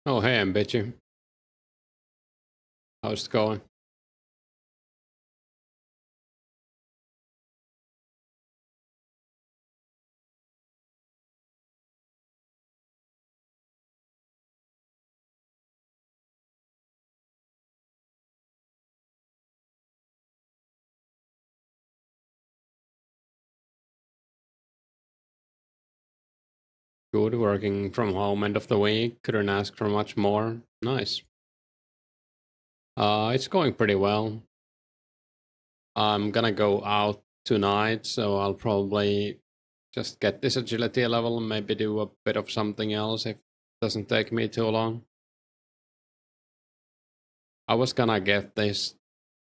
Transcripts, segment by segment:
Oh, hey, I'm Bitchy. How's it going? Good, working from home end of the week. Couldn't ask for much more. Nice. It's going pretty well. I'm gonna go out tonight, so I'll probably just get this agility level and maybe do a bit of something else if it doesn't take me too long. I was gonna get this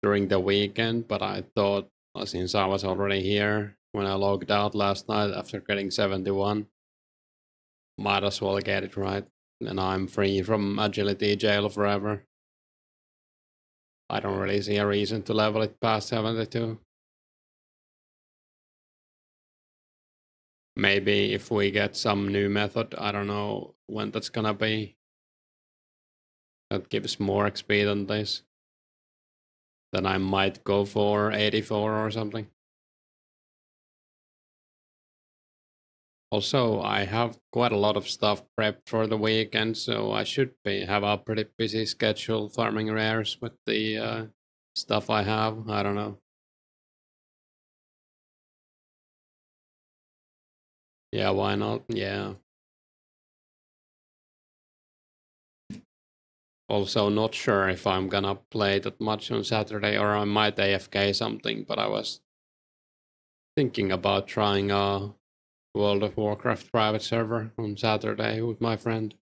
during the weekend, but I thought since I was already here when I logged out last night after getting 71, might as well get it right. And I'm free from agility jail forever. I don't really see a reason to level it past 72. Maybe if we get some new method, I don't know when that's gonna be, that gives more XP than this, then I might go for 84 or something. Also, I have quite a lot of stuff prepped for the weekend, so I should have a pretty busy schedule farming rares with the stuff I have. I don't know. Yeah, why not? Yeah. Also, not sure if I'm gonna play that much on Saturday or I might AFK something, but I was thinking about trying a World of Warcraft private server on Saturday with my friend.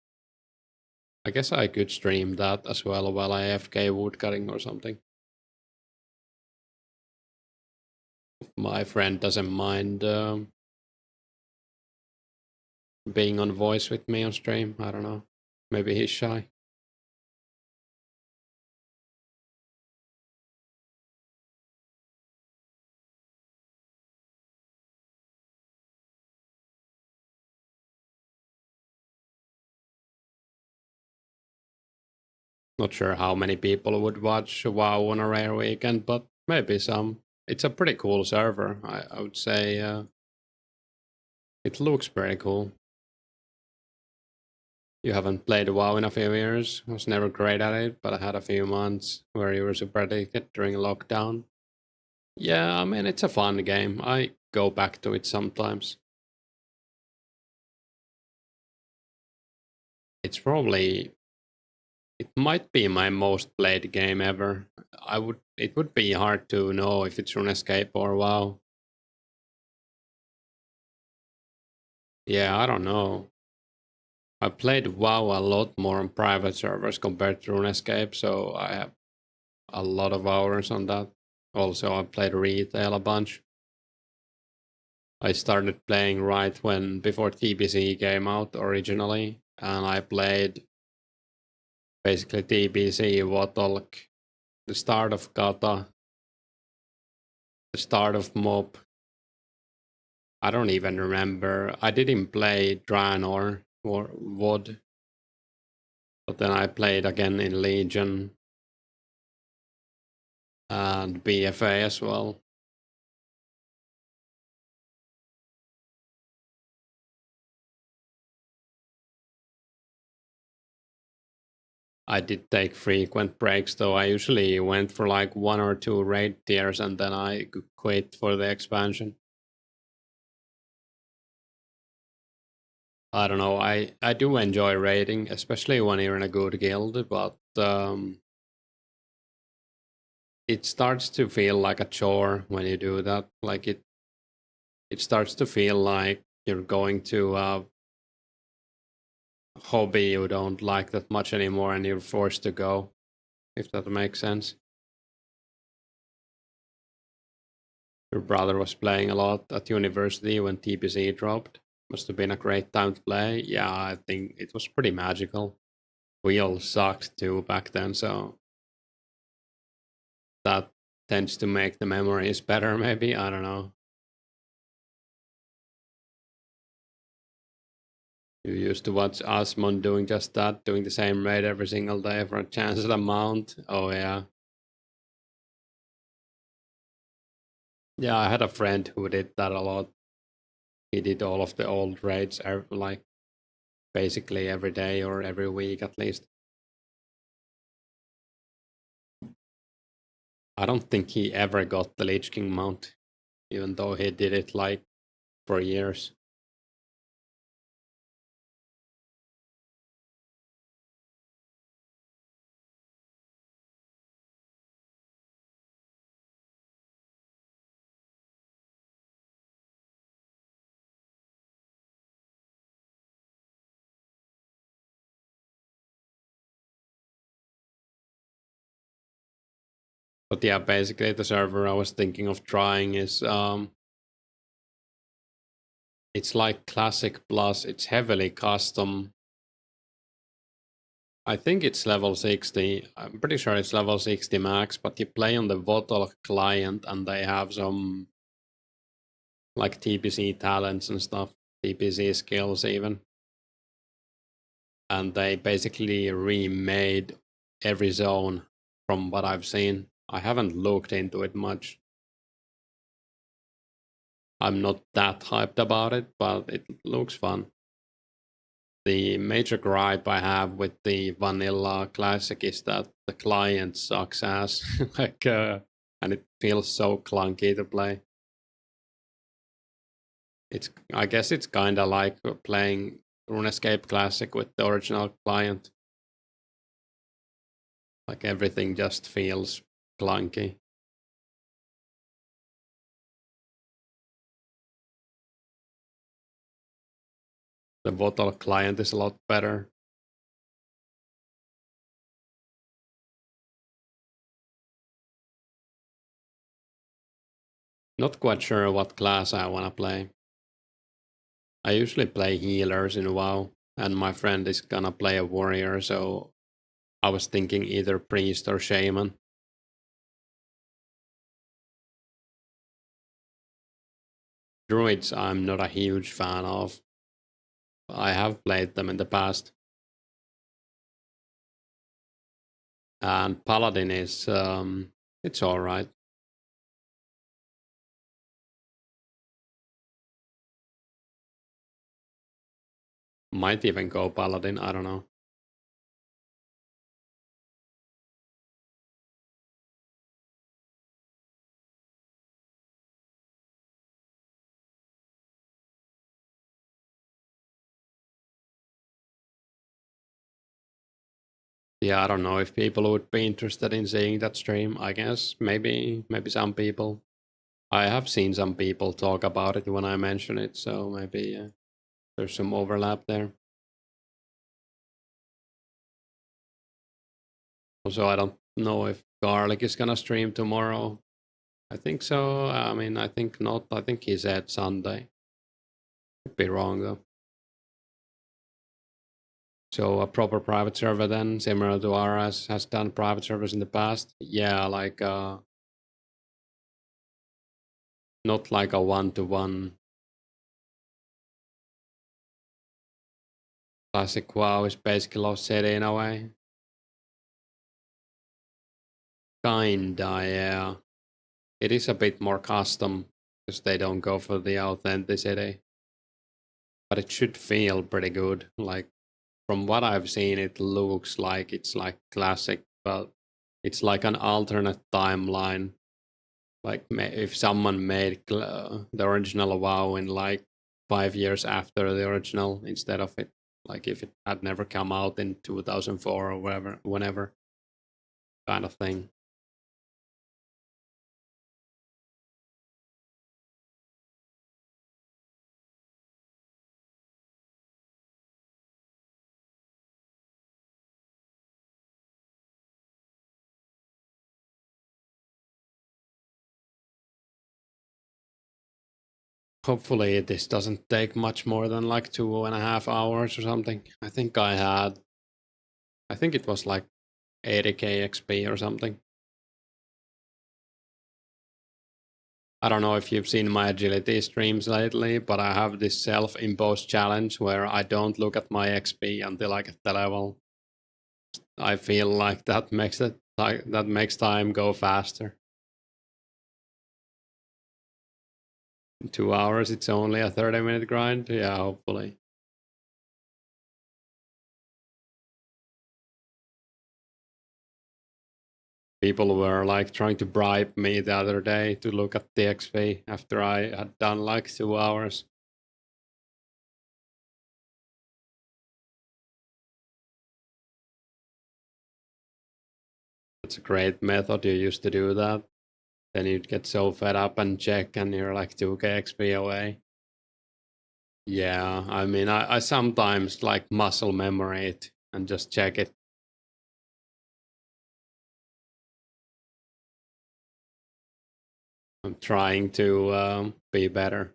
I guess I could stream that as well while I AFK woodcutting or something. If my friend doesn't mind being on voice with me on stream, I don't know. Maybe he's shy. Not sure how many people would watch WoW on a rare weekend, but maybe some. It's a pretty cool server, I would say. It looks pretty cool. You haven't played WoW in a few years. I was never great at it, but I had a few months where you were super addicted during lockdown. Yeah, I mean, it's a fun game. I go back to it sometimes. It's probably, it might be my most played game ever. It would be hard to know if it's Runescape or WoW. Yeah, I don't know. I played WoW a lot more on private servers compared to Runescape, so I have a lot of hours on that. Also, I played retail a bunch. I started playing right when before TBC came out originally, and I played basically TBC, Wotolk, the start of Kata, the start of Mob. I don't even remember. I didn't play Draenor or Wod, but then I played again in Legion and BFA as well. I did take frequent breaks, though. I usually went for like 1 or 2 raid tiers and then I quit for the expansion. I don't know. I do enjoy raiding, especially when you're in a good guild, but it starts to feel like a chore when you do that. Like it starts to feel like you're going to a hobby you don't like that much anymore and you're forced to go, if that makes sense. Your brother was playing a lot at university when TPC dropped. Must have been a great time to play. Yeah, I think it was pretty magical. We all sucked too back then, so that tends to make the memories better, maybe. I don't know. You used to watch Asmon doing just that, doing the same raid every single day for a chance at a mount. Oh yeah. Yeah, I had a friend who did that a lot. He did all of the old raids, like basically every day or every week at least. I don't think he ever got the Lich King mount, even though he did it like for years. But yeah, basically the server I was thinking of trying is it's like Classic Plus. It's heavily custom. I think it's level 60. I'm pretty sure it's level 60 max, but you play on the Votal client and they have some like TPC talents and stuff, TPC skills even. And they basically remade every zone from what I've seen. I haven't looked into it much. I'm not that hyped about it, but it looks fun. The major gripe I have with the vanilla classic is that the client sucks ass, like, and it feels so clunky to play. I guess it's kind of like playing Runescape Classic with the original client. Like everything just feels clunky. The bottle client is a lot better. Not quite sure what class I want to play. I usually play healers in WoW, and my friend is gonna play a warrior, so I was thinking either priest or shaman. Druids I'm not a huge fan of. I have played them in the past. And paladin is it's alright. Might even go paladin, I don't know. Yeah, I don't know if people would be interested in seeing that stream. I guess maybe some people. I have seen some people talk about it when I mention it, so maybe there's some overlap there. Also, I don't know if Garlic is gonna stream tomorrow. I think so. I mean, I think not. I think he said Sunday. Could be wrong though. So a proper private server then, similar to RS, has done private servers in the past. Yeah, like not like a one-to-one. Classic WoW is basically Lost City in a way. Kinda, yeah. It is a bit more custom because they don't go for the authenticity. But it should feel pretty good. Like from what I've seen, it looks like it's like classic, but it's like an alternate timeline. Like if someone made the original WoW in like 5 years after the original instead of it, like if it had never come out in 2004 or whatever, whenever, kind of thing. Hopefully this doesn't take much more than like 2.5 hours or something. I think it was like 80k XP or something. I don't know if you've seen my agility streams lately, but I have this self-imposed challenge where I don't look at my XP until I get the level. I feel like that makes time go faster. In 2 hours, it's only a 30-minute grind. Yeah, hopefully. People were like trying to bribe me the other day to look at the XP after I had done like 2 hours. It's a great method. You used to do that. Then you'd get so fed up and check, and you're like 2k XP away. Yeah, I mean, I sometimes like muscle memory it and just check it. I'm trying to be better.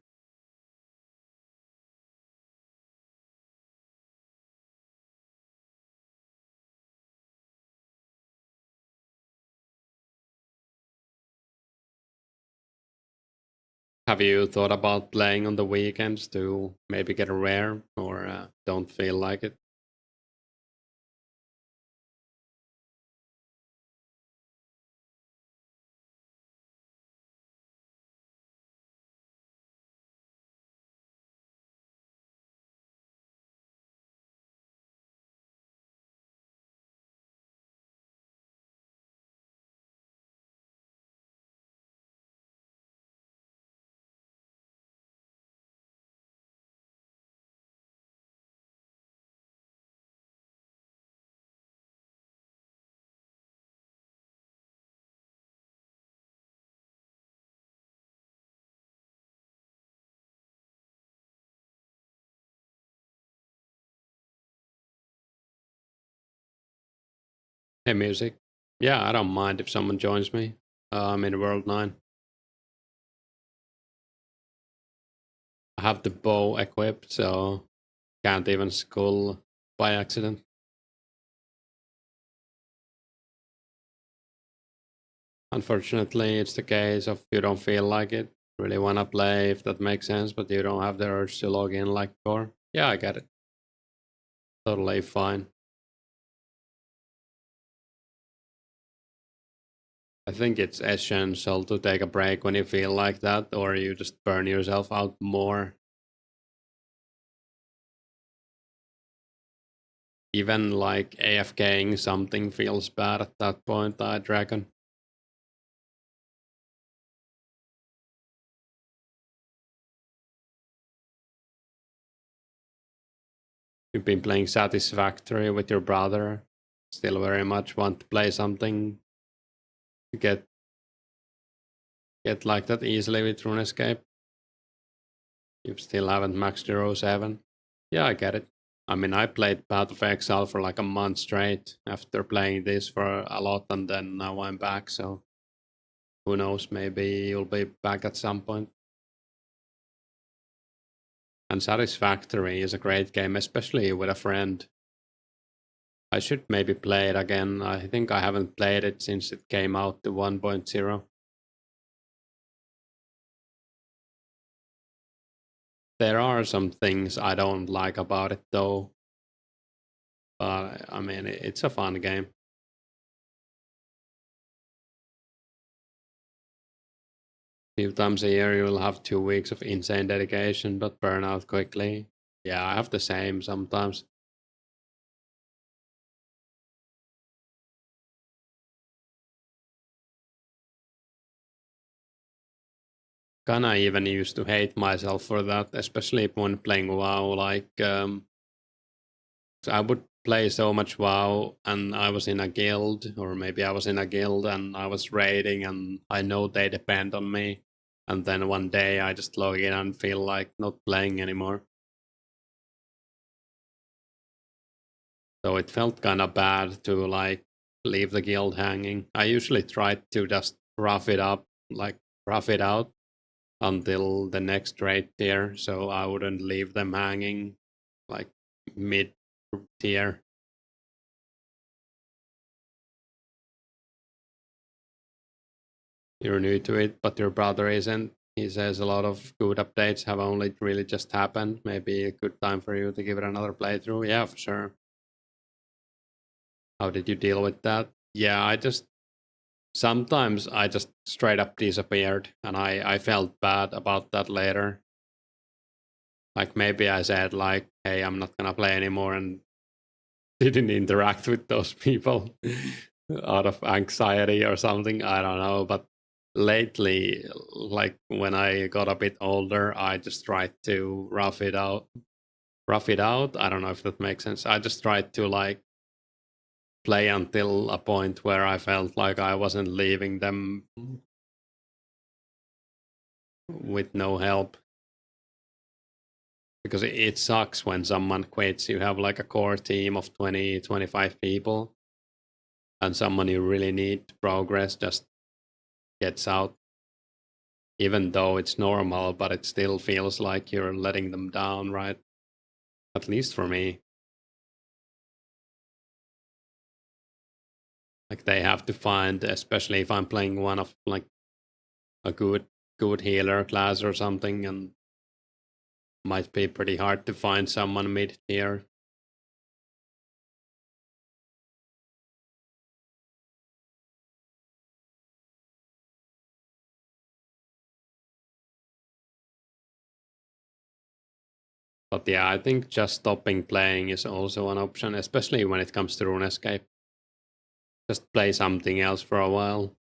Have you thought about playing on the weekends to maybe get a rare, or don't feel like it? Hey, music. Yeah, I don't mind if someone joins me. I'm in World 9. I have the bow equipped, so can't even skull by accident. Unfortunately, it's the case of you don't feel like it, really want to play, if that makes sense, but you don't have the urge to log in like before. Yeah, I get it. Totally fine. I think it's essential to take a break when you feel like that, or you just burn yourself out more. Even like AFKing something feels bad at that point, I reckon. You've been playing Satisfactory with your brother. Still very much want to play something to get like that easily with Runescape. You still haven't maxed your 07. Yeah, I get it. I mean, I played Path of Exile for like a month straight after playing this for a lot, and then now I'm back, so who knows, maybe you'll be back at some point. And Satisfactory is a great game, especially with a friend. I should maybe play it again. I think I haven't played it since it came out to 1.0. There are some things I don't like about it though, but I mean, it's a fun game. Few times a year you'll have 2 weeks of insane dedication, but burn out quickly. Yeah, I have the same sometimes. Kinda even used to hate myself for that, especially when playing WoW. Like, I would play so much WoW, and I was in a guild, or maybe I was in a guild and I was raiding, and I know they depend on me. And then one day I just log in and feel like not playing anymore. So it felt kind of bad to like leave the guild hanging. I usually try to just rough it up, like rough it out until the next raid tier, so I wouldn't leave them hanging like mid tier. you're new to it, but your brother isn't. He says a lot of good updates have only really just happened. Maybe a good time for you to give it another playthrough. Yeah, for sure. How did you deal with that? Yeah, I just sometimes I just straight up disappeared, and I felt bad about that later. Like maybe I said like, "Hey, I'm not gonna play anymore," and didn't interact with those people out of anxiety or something. I don't know, but lately, like when I got a bit older, I just tried to rough it out. Rough it out. I don't know if that makes sense. I just tried to like play until a point where I felt like I wasn't leaving them with no help. Because it sucks when someone quits. You have like a core team of 20, 25 people, and someone you really need to progress just gets out. Even though it's normal, but it still feels like you're letting them down, right? At least for me. Like they have to find, especially if I'm playing one of like a good healer class or something, and might be pretty hard to find someone mid tier. But yeah, I think just stopping playing is also an option, especially when it comes to RuneScape. Just play something else for a while,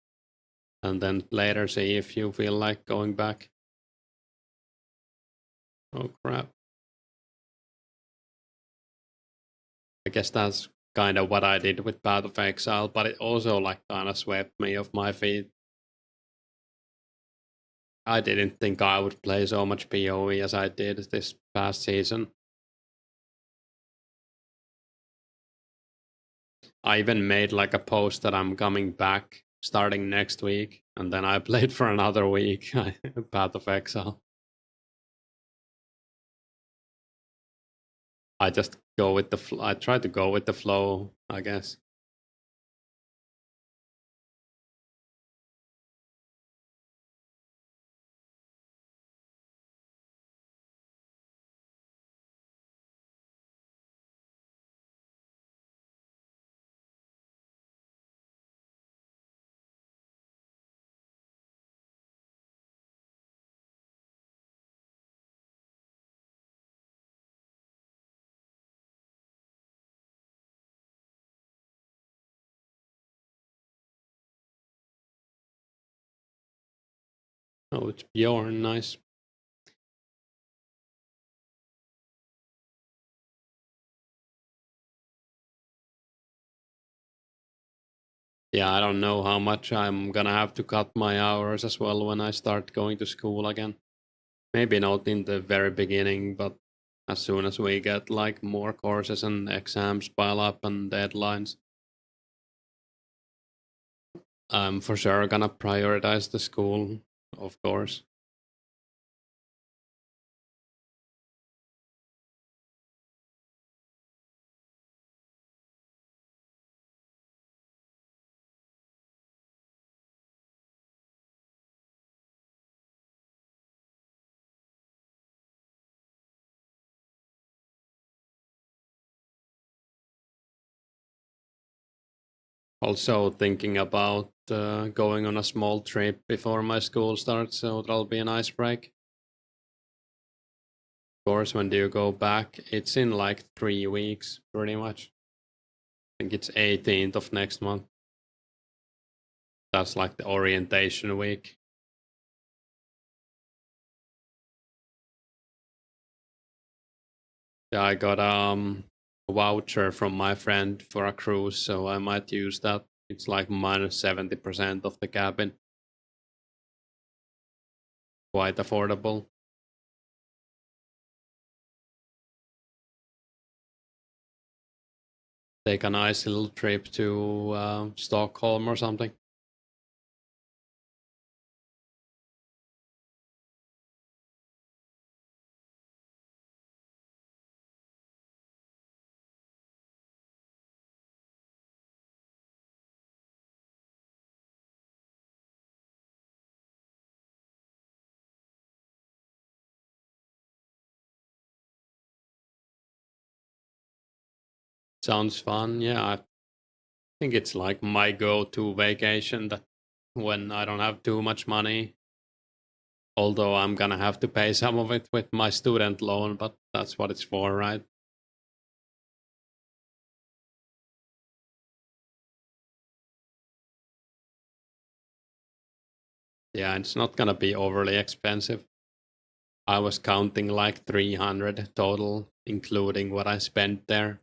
and then later see if you feel like going back. Oh crap. I guess that's kind of what I did with Path of Exile, but it also like kind of swept me off my feet. I didn't think I would play so much PoE as I did this past season. I even made like a post that I'm coming back starting next week, and then I played for another week Path of Exile. I just go with the I try to go with the flow, I guess. Oh, it's Bjorn, nice. Yeah, I don't know how much I'm gonna have to cut my hours as well when I start going to school again. Maybe not in the very beginning, but as soon as we get like more courses and exams pile up and deadlines, I'm for sure gonna prioritize the school, of course. Also thinking about going on a small trip before my school starts, so that'll be a nice break. Of course, when do you go back? It's in like 3 weeks, pretty much. I think it's 18th of next month. That's like the orientation week. Yeah, I got a voucher from my friend for a cruise, so I might use that. It's like minus 70% of the cabin. Quite affordable. Take a nice little trip to Stockholm or something. Sounds fun. Yeah, I think it's like my go-to vacation that when I don't have too much money. Although I'm gonna have to pay some of it with my student loan, but that's what it's for, right? Yeah, it's not gonna be overly expensive. I was counting like 300 total, including what I spent there.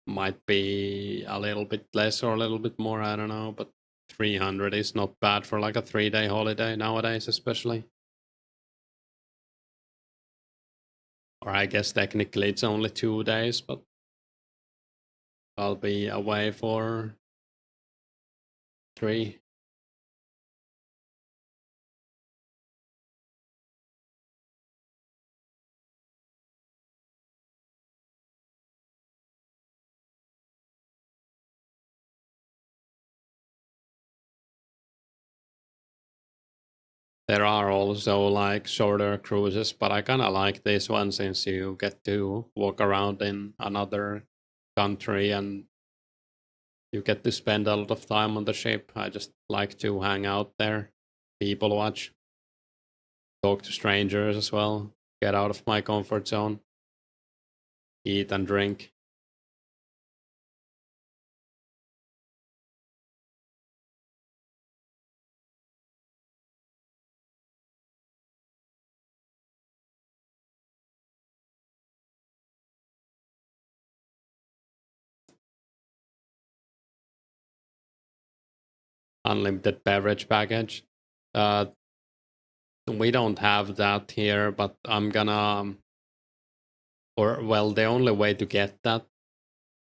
Might be a little bit less or a little bit more, I don't know, but 300 is not bad for like a 3-day holiday nowadays, especially. Or I guess technically it's only 2 days, but I'll be away for 3. There are also like shorter cruises, but I kind of like this one since you get to walk around in another country and you get to spend a lot of time on the ship. I just like to hang out there, people watch, talk to strangers as well, get out of my comfort zone, eat and drink. Unlimited beverage package. Uh, we don't have that here, but I'm gonna, or well, the only way to get that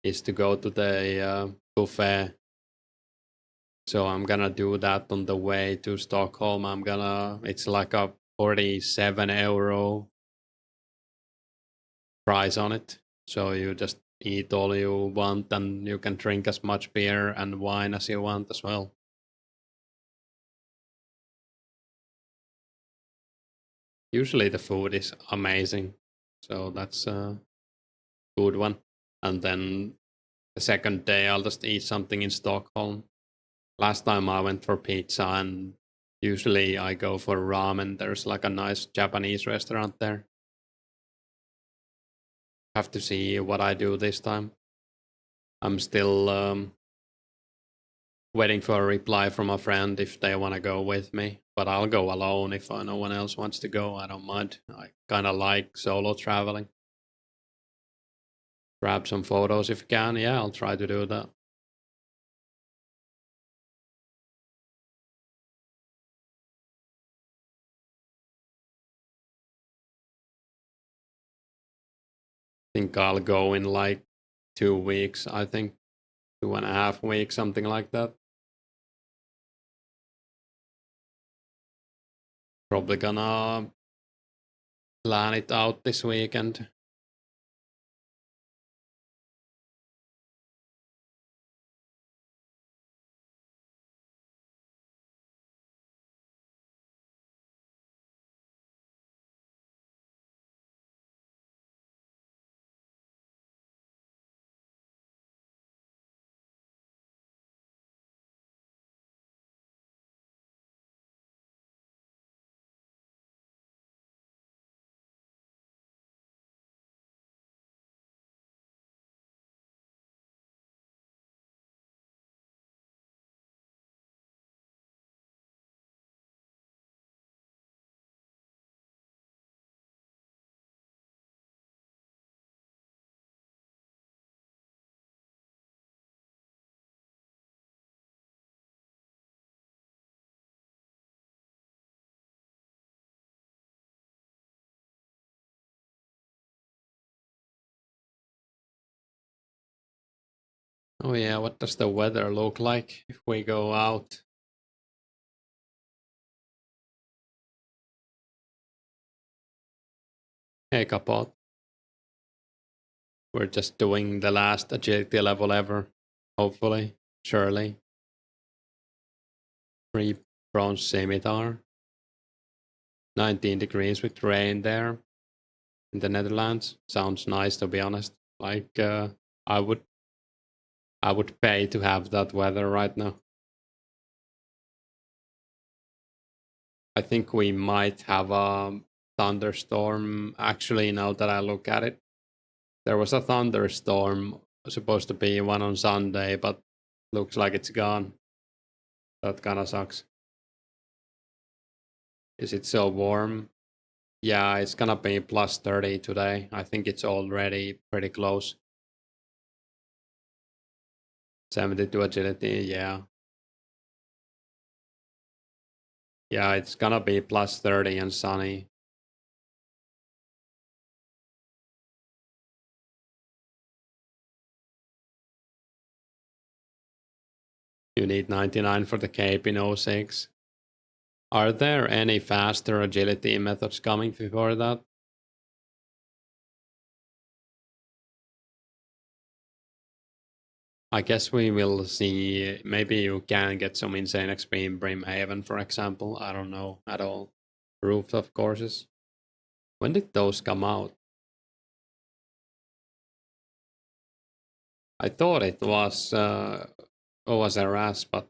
is to go to the buffet. So I'm gonna do that on the way to Stockholm. It's like a 47 € price on it. So you just eat all you want and you can drink as much beer and wine as you want as well. Usually the food is amazing. So that's a good one. And then the second day I'll just eat something in Stockholm. Last time I went for pizza and usually I go for ramen. There's like a nice Japanese restaurant there. Have to see what I do this time. I'm still waiting for a reply from a friend if they want to go with me. But I'll go alone if no one else wants to go. I don't mind. I kind of like solo traveling. Grab some photos if you can. Yeah, I'll try to do that. Think I'll go in like 2 weeks. I think 2.5 weeks, something like that. Probably gonna plan it out this weekend. Oh yeah, what does the weather look like if we go out? Hey, Kapot. We're just doing the last agility level ever. Hopefully. Surely. Free bronze scimitar. 19 degrees with rain there in the Netherlands. Sounds nice, to be honest. Like I would pay to have that weather right now. I think we might have a thunderstorm. Actually, now that I look at it, there was a thunderstorm supposed to be one on Sunday, but looks like it's gone. That kind of sucks. Is it so warm? Yeah, it's gonna be plus 30 today. I think it's already pretty close. 72 agility, yeah. Yeah, it's gonna be plus 30 and sunny. You need 99 for the cape in 06. Are there any faster agility methods coming before that? I guess we will see. Maybe you can get some insane XP in Brimhaven, for example. I don't know at all. Rooftop courses. When did those come out? I thought it was OSRS, but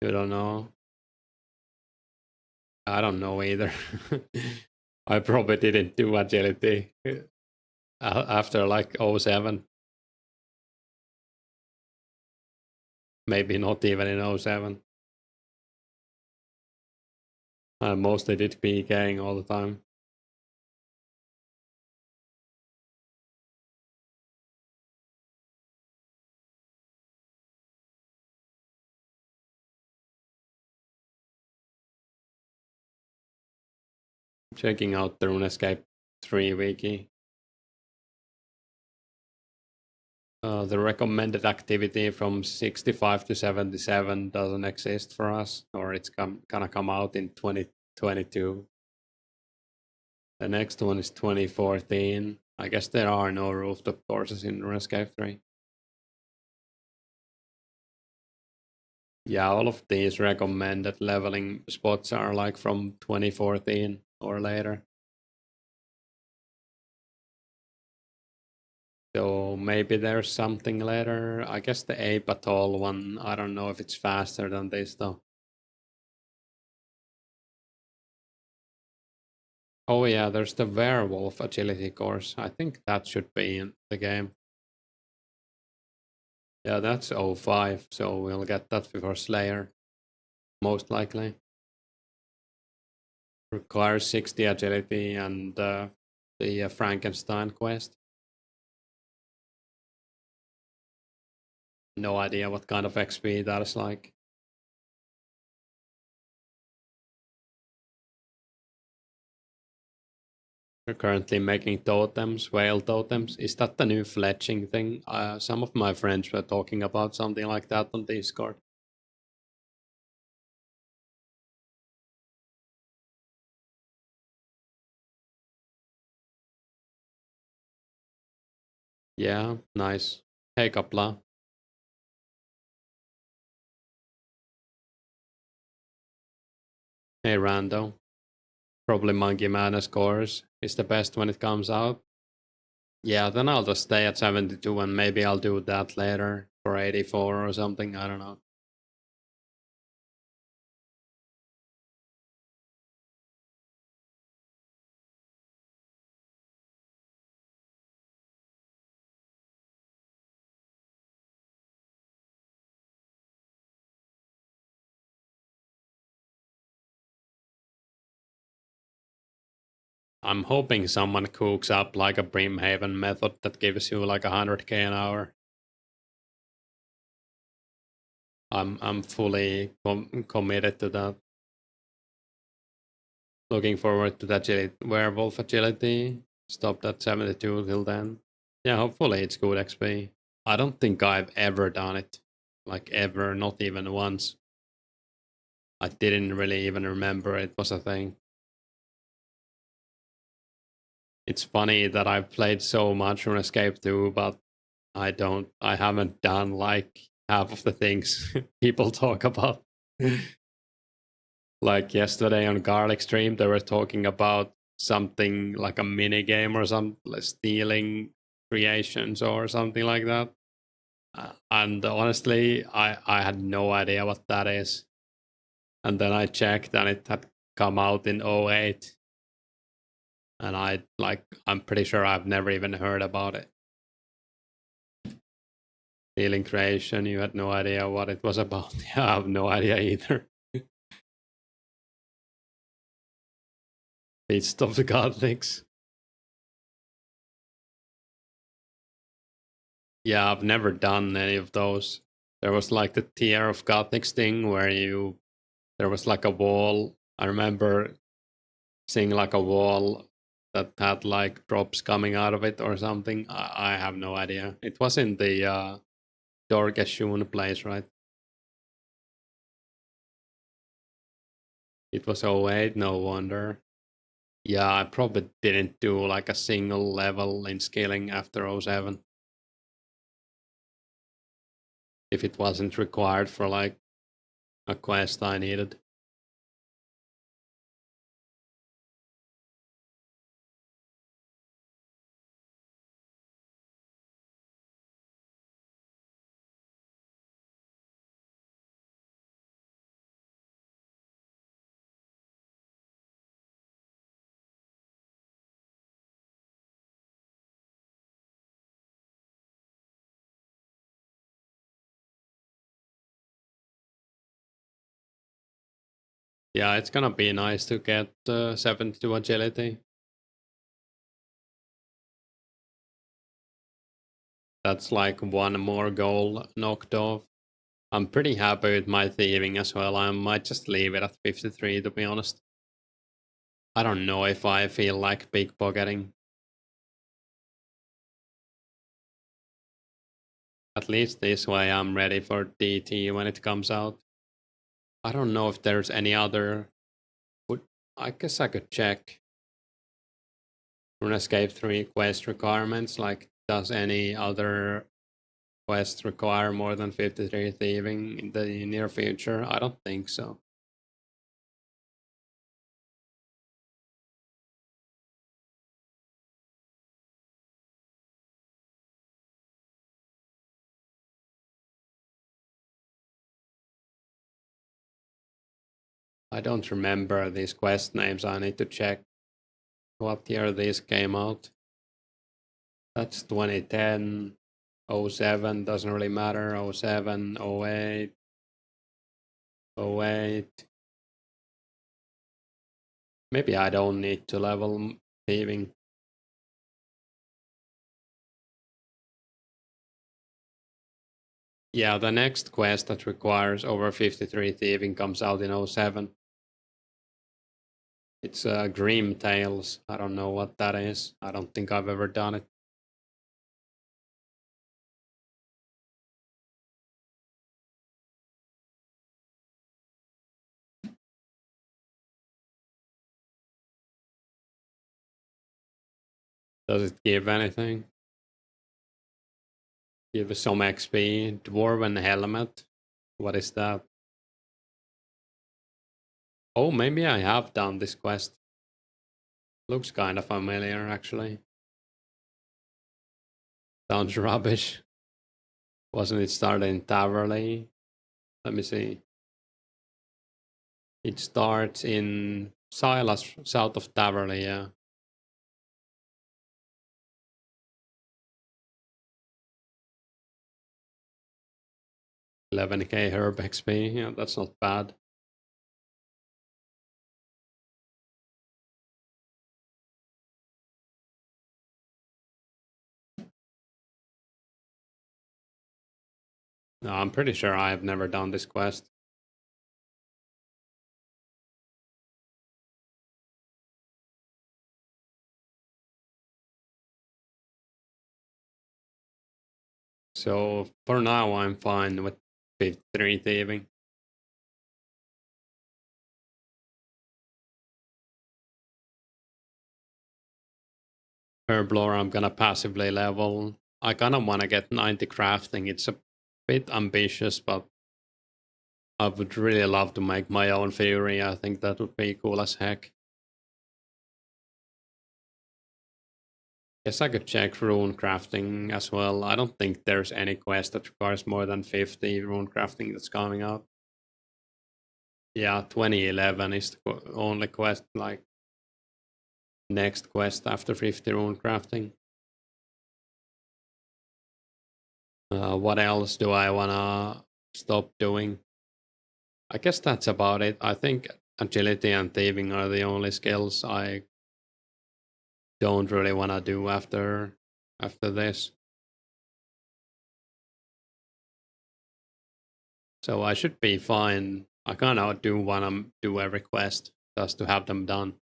you don't know. I don't know either. I probably didn't do agility after like 07. Maybe not even in 07. I mostly did PKing all the time. Checking out the Runescape 3 wiki. The recommended activity from 65 to 77 doesn't exist for us, or it's gonna come out in 2022. The next one is 2014. I guess there are no rooftop courses in Runescape 3. Yeah, all of these recommended leveling spots are like from 2014 or later. So maybe there's something later. I guess the Ape Atoll one, I don't know if it's faster than this though. Oh yeah, there's the Werewolf agility course. I think that should be in the game. Yeah, that's 05, so we'll get that before Slayer. Most likely. Requires 60 agility and the Frankenstein quest. No idea what kind of XP that is like. We're currently making totems, whale totems. Is that the new fletching thing? Some of my friends were talking about something like that on Discord. Yeah, nice. Hey, Kapla. Hey, Rando. Probably Monkey Madness course is the best when it comes out. Yeah, then I'll just stay at 72 and maybe I'll do that later for 84 or something. I don't know. I'm hoping someone cooks up like a Brimhaven method that gives you like 100k an hour. I'm fully committed to that. Looking forward to that werewolf agility. Stopped at 72 till then. Yeah, hopefully it's good XP. I don't think I've ever done it. Like ever, not even once. I didn't really even remember it was a thing. It's funny that I've played so much Runescape 2, but I haven't done like half of the things people talk about. Like yesterday on Garlic Stream, they were talking about something like a mini game or some like stealing creations or something like that. And honestly, I had no idea what that is. And then I checked and it had come out in '08. And I'm pretty sure I've never even heard about it. Stealing creation, you had no idea what it was about. Yeah, I have no idea either. Feast of the Godlings. Yeah, I've never done any of those. There was like the tier of Gothics thing where there was like a wall. I remember seeing like a wall that had like drops coming out of it or something. I have no idea. It was in the Dorgashun place, right? It was '08, no wonder. Yeah, I probably didn't do like a single level in scaling after '07 if it wasn't required for like a quest I needed. Yeah, it's gonna be nice to get 72 agility. That's like one more goal knocked off. I'm pretty happy with my thieving as well. I might just leave it at 53 to be honest. I don't know if I feel like pickpocketing. At least this way I'm ready for DT when it comes out. I don't know if there's any other. I guess I could check Runescape 3 quest requirements. Like, does any other quest require more than 53 thieving in the near future? I don't think so. I don't remember these quest names. I need to check what year these came out. That's 2010, '07, doesn't really matter. '07, '08, '08. Maybe I don't need to level thieving. Yeah, the next quest that requires over 53 thieving comes out in '07. It's Grim Tales. I don't know what that is. I don't think I've ever done it. Does it give anything? Give some XP. Dwarven Helmet. What is that? Oh, maybe I have done this quest. Looks kind of familiar, actually. Sounds rubbish. Wasn't it started in Taverley? Let me see. It starts in Silas, south of Taverley, yeah. 11k herb XP, yeah, that's not bad. No, I'm pretty sure I have never done this quest. So for now, I'm fine with 53 thieving. Herblore, I'm gonna passively level. I kind of want to get 90 crafting. It's a bit ambitious, but I would really love to make my own theory. I think that would be cool as heck. Guess I could check rune crafting as well. I don't think there's any quest that requires more than 50 rune crafting that's coming out. Yeah, 2011 is the only quest, like next quest after 50 rune crafting. What else do I wanna stop doing? I guess that's about it. I think agility and thieving are the only skills I don't really wanna do after this. So I should be fine. I kinda do wanna do every quest just to have them done.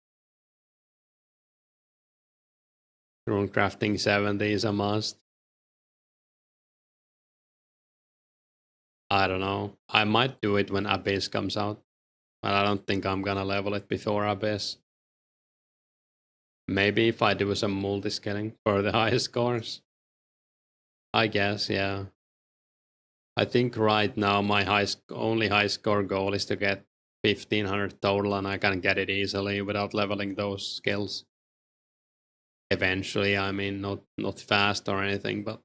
Rune crafting 70 is a must. I don't know. I might do it when Abyss comes out, but I don't think I'm gonna level it before Abyss. Maybe if I do some multi-scaling for the highest scores. I guess, yeah. I think right now my only high score goal is to get 1500 total, and I can get it easily without leveling those skills. Eventually, I mean, not fast or anything, but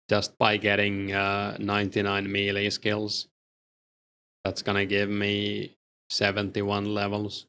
just by getting 99 melee skills, that's gonna give me 71 levels.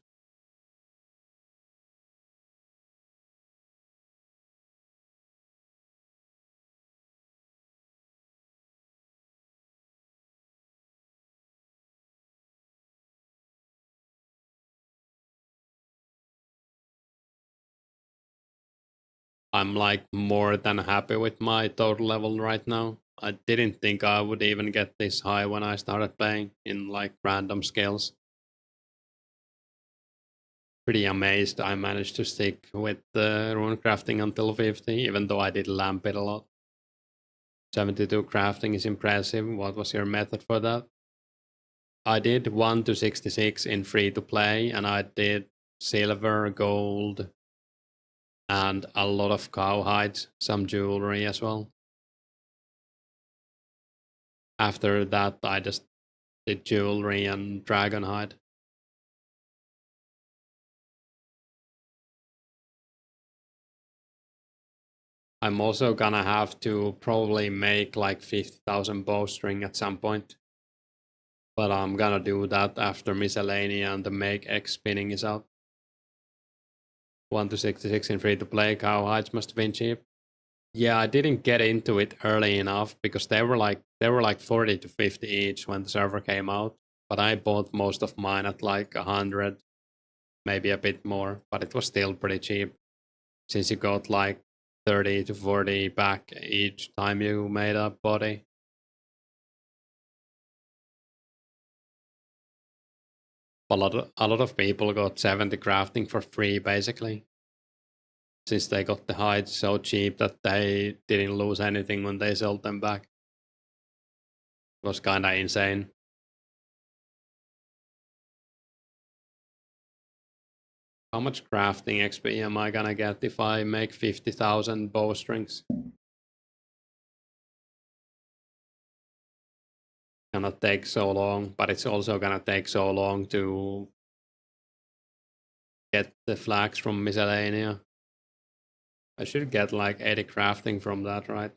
I'm like more than happy with my total level right now. I didn't think I would even get this high when I started playing in like random skills. Pretty amazed I managed to stick with the rune crafting until 50, even though I did lamp it a lot. 72 crafting is impressive. What was your method for that? I did 1 to 66 in free to play, and I did silver, gold, and a lot of cowhides, some jewelry as well. After that, I just did jewelry and dragonhide. I'm also gonna have to probably make like 50,000 bowstring at some point. But I'm gonna do that after Miscellanea and the Make X spinning is out. 1 to 66 in free to play. Cowhides must have been cheap. Yeah, I didn't get into it early enough because they were like 40 to 50 each when the server came out. But I bought most of mine at like 100, maybe a bit more, but it was still pretty cheap since you got like 30 to 40 back each time you made a body. A lot of people got 70 crafting for free basically, since they got the hides so cheap that they didn't lose anything when they sold them back. It was kinda insane. How much crafting XP am I gonna get if I make 50,000 bowstrings? Gonna take so long, but it's also gonna take so long to get the flags from Miscellanea. I should get like 80 crafting from that, right?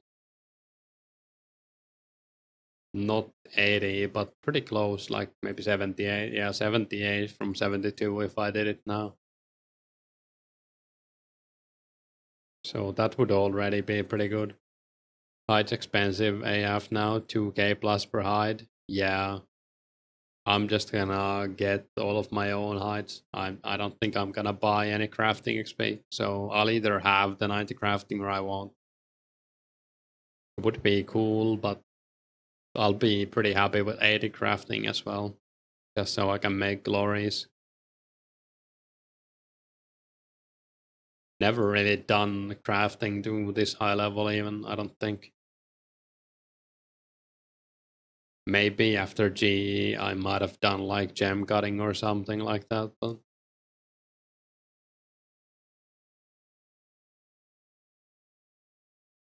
Not 80, but pretty close, like maybe 78. Yeah, 78 from 72 if I did it now. So that would already be pretty good. Hide's expensive AF now, 2k plus per hide. Yeah, I'm just gonna get all of my own hides. I don't think I'm gonna buy any crafting XP, so I'll either have the 90 crafting or I won't. It would be cool, but I'll be pretty happy with 80 crafting as well, just so I can make glories. Never really done crafting to this high level even, I don't think. Maybe after GE I might have done like gem cutting or something like that, but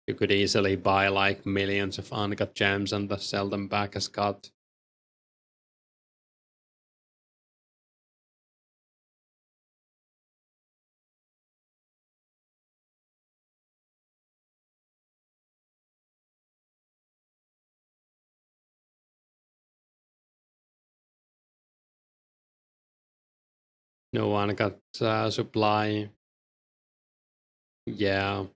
You could easily buy like millions of uncut gems and sell them back as cut. No uncut supply. Yeah.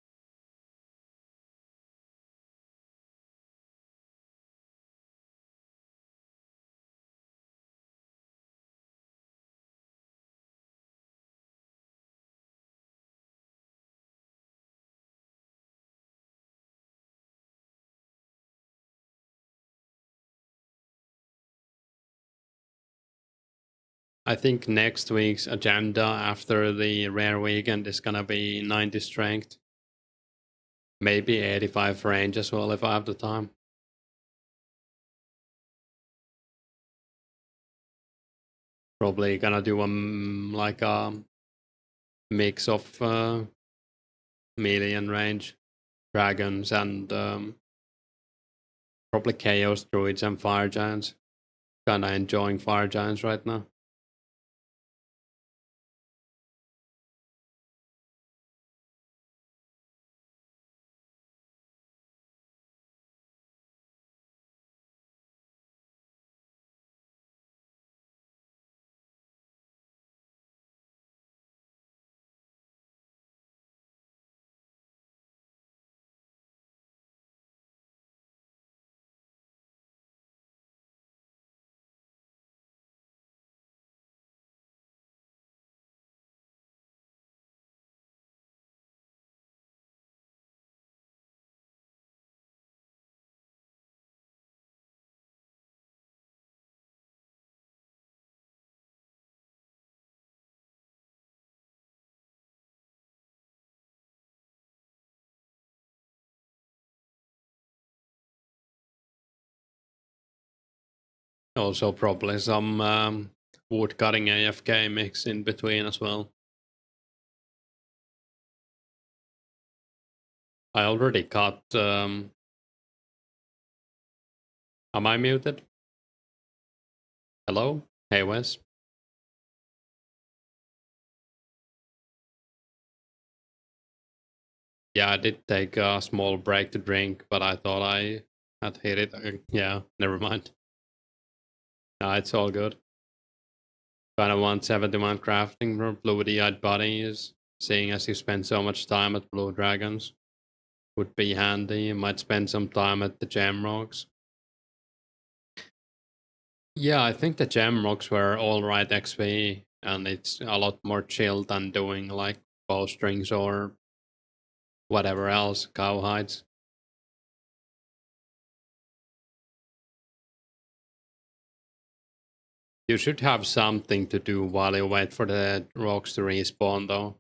I think next week's agenda after the rare weekend is gonna be 90 strength. Maybe 85 range as well if I have the time. Probably gonna do like a mix of melee and range, dragons, and probably chaos druids and fire giants. Kinda enjoying fire giants right now. Also, probably some wood cutting AFK mix in between as well. I already cut. Am I muted? Hello? Hey, Wes. Yeah, I did take a small break to drink, but I thought I had hit it. Yeah, never mind. Nah, it's all good. Kind of want 71 crafting for blue-eyed bodies, seeing as you spend so much time at Blue Dragons. Would be handy. You might spend some time at the gem rocks. Yeah, I think the gem rocks were alright XP, and it's a lot more chill than doing like bowstrings or whatever else, cowhides. You should have something to do while you wait for the rocks to respawn, though.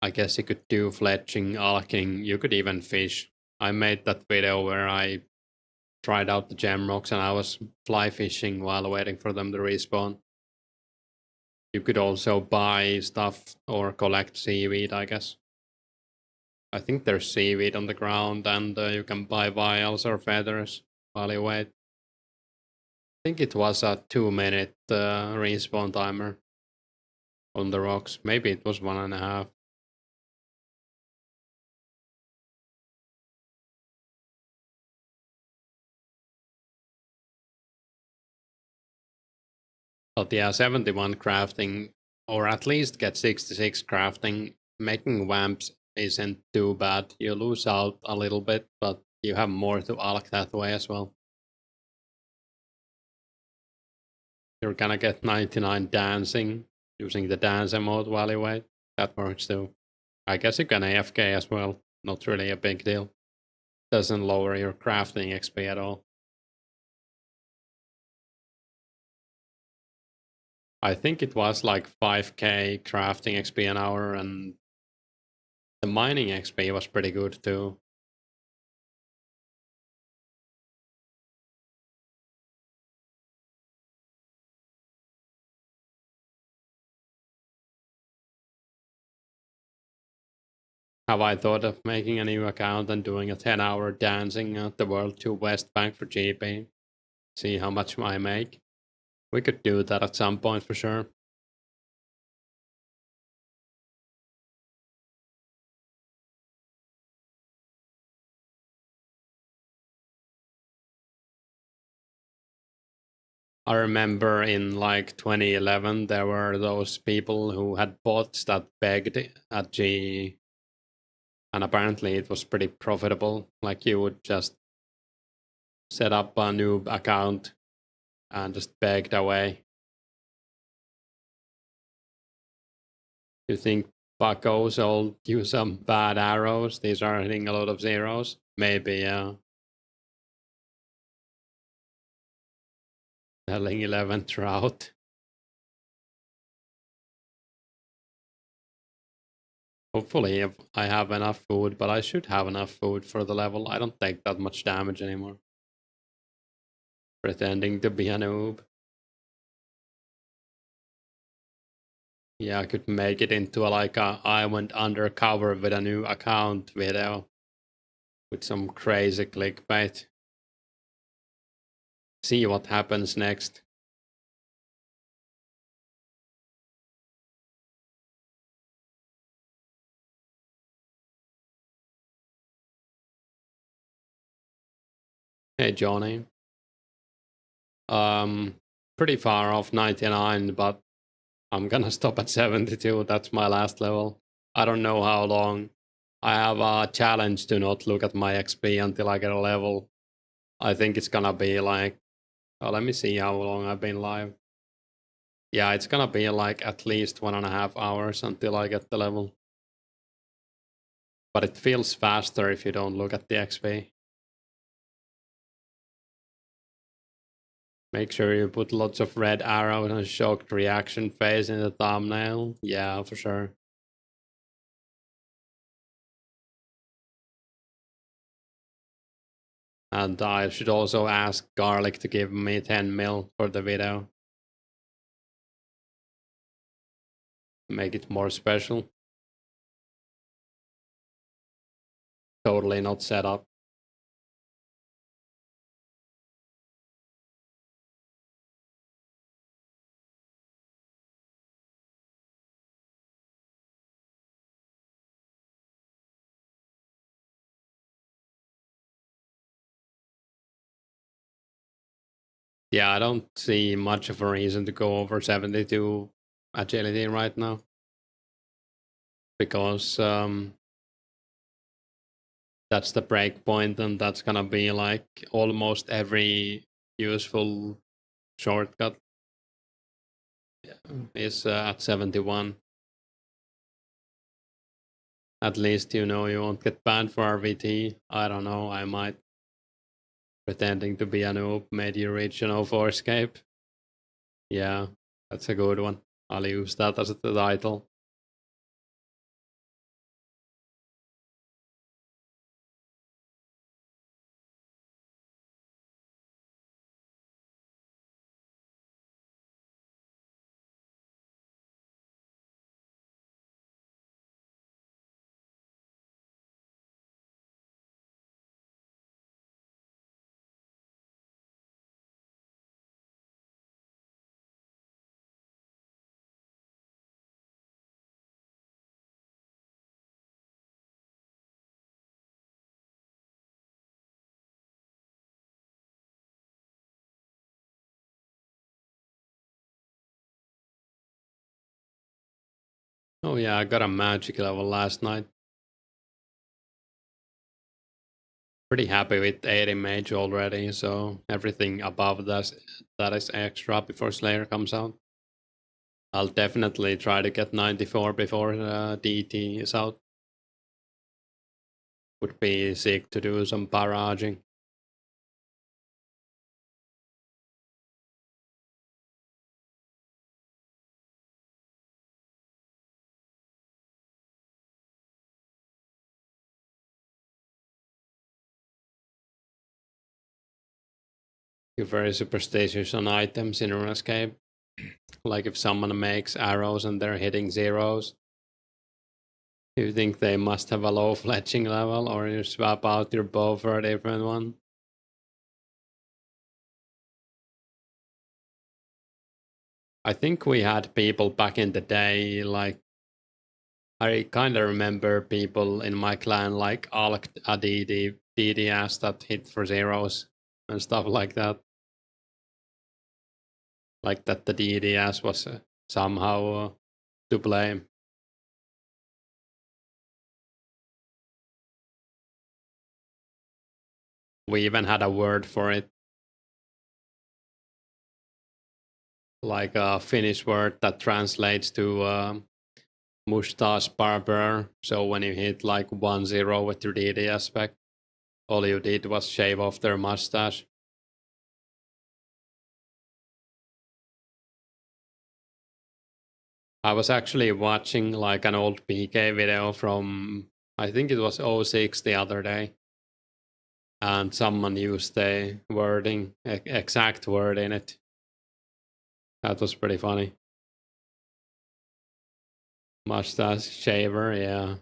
I guess you could do fletching, alking, you could even fish. I made that video where I tried out the gem rocks and I was fly fishing while waiting for them to respawn. You could also buy stuff or collect seaweed, I guess. I think there's seaweed on the ground and you can buy vials or feathers while you wait. I think it was a 2-minute respawn timer on the rocks. Maybe it was 1.5. But yeah, 71 crafting, or at least get 66 crafting. Making vamps isn't too bad. You lose out a little bit, but you have more to alch that way as well. You're gonna get 99 dancing, using the dance mode while you wait. That works too. I guess you can AFK as well. Not really a big deal. Doesn't lower your crafting XP at all. I think it was like 5k crafting XP an hour, and the mining XP was pretty good too. Have I thought of making a new account and doing a 10-hour dancing at the World to West Bank for GP? See how much I make? We could do that at some point for sure. I remember in like 2011, there were those people who had bots that begged at G, and apparently it was pretty profitable. Like you would just set up a new account and just begged away. You think Paco sold you some bad arrows? These are hitting a lot of zeros. Maybe, yeah. Selling 11 trout. Hopefully, if I have enough food, but I should have enough food for the level. I don't take that much damage anymore. Pretending to be a noob. Yeah, I could make it into like a I went undercover with a new account video with some crazy clickbait. See what happens next. Hey Johnny. Um, Pretty far off 99, but I'm gonna stop at 72. That's my last level. I don't know how long. I have a challenge to not look at my XP until I get a level. I think it's gonna be like, oh, let me see how long I've been live. Yeah, it's gonna be like at least 1.5 hours until I get the level. But it feels faster if you don't look at the XP. Make sure you put lots of red arrows and shocked reaction face in the thumbnail. Yeah, for sure. And I should also ask Garlic to give me 10 mil for the video. Make it more special. Totally not set up. Yeah, I don't see much of a reason to go over 72 agility right now. Because that's the break point, and that's gonna be like almost every useful shortcut is at 71. At least you know you won't get banned for RVT. I don't know, I might. Pretending to be a noob made you reach an 2004scape. Yeah, that's a good one. I'll use that as the title. Oh yeah, I got a magic level last night. Pretty happy with 80 mage already, so everything above that is extra before Slayer comes out. I'll definitely try to get 94 before DT is out. Would be sick to do some barraging. You're very superstitious on items in Runescape. Like if someone makes arrows and they're hitting zeros, You think they must have a low fletching level, or you swap out your bow for a different one? I think we had people back in the day, like, I kind of remember people in my clan, like Alk a DDS that hit for zeros and stuff like that. Like that the DDS was somehow to blame. We even had a word for it, like a Finnish word that translates to mustache barber. So when you hit like 1-0 with your DDS spec, all you did was shave off their mustache. I was actually watching like an old PK video from, I think it was 06 the other day, and someone used the wording, exact word in it. That was pretty funny. Mustache shaver, yeah.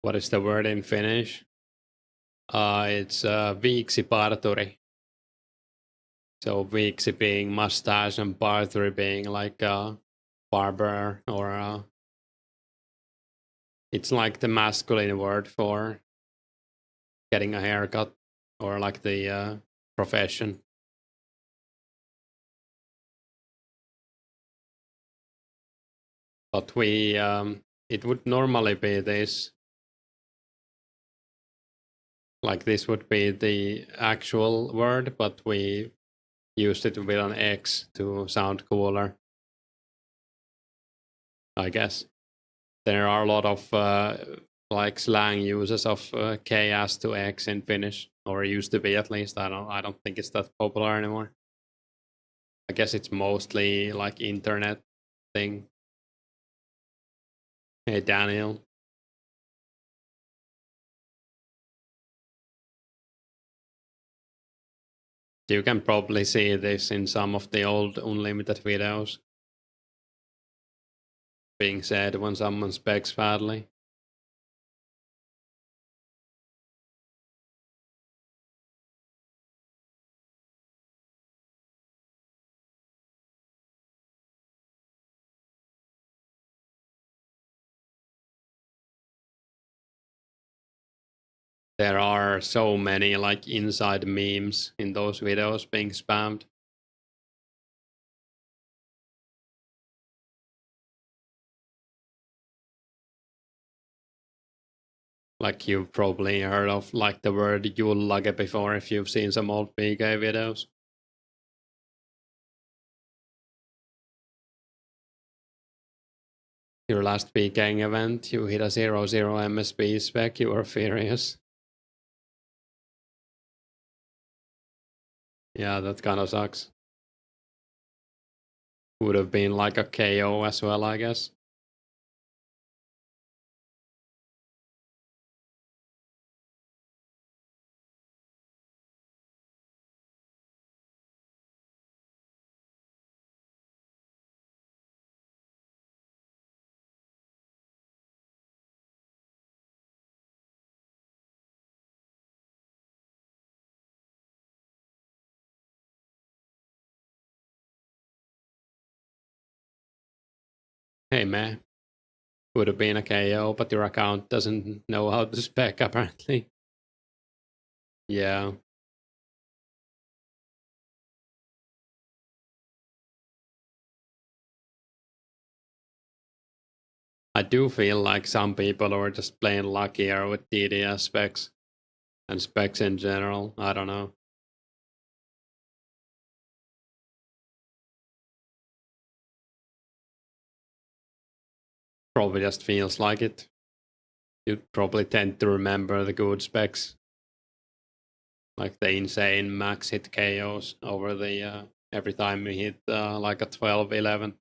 What is the word in Finnish? It's viiksi parturi. So viiksi being mustache and parturi being like a barber, or it's like the masculine word for getting a haircut, or like the profession. But it would normally be this, like this would be the actual word, but we used it with an X to sound cooler, I guess. There are a lot of like slang uses of KS to X in Finnish, or used to be at least. I don't think it's that popular anymore. I guess it's mostly like internet thing. Hey Daniel. You can probably see this in some of the old Unlimited videos being said when someone specs badly. There are so many like inside memes in those videos being spammed. Like you've probably heard of like the word jullage before if you've seen some old PK videos. Your last PKing event, you hit a 0-0 MSB spec, you were furious. Yeah, that kind of sucks. Would have been like a KO as well, I guess. Hey man, would have been a KO, but your account doesn't know how to spec apparently. Yeah. I do feel like some people are just plain luckier with DDS specs and specs in general. I don't know. Probably just feels like it. You probably tend to remember the good specs. like the insane max hit KOs over the every time we hit like a 12-11.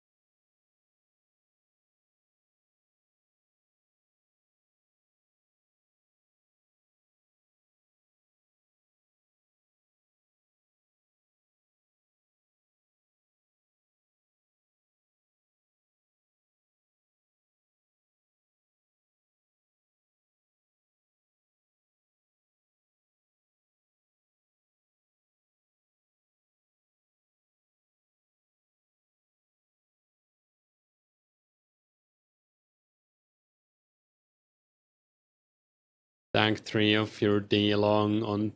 Tank 3 of your D long on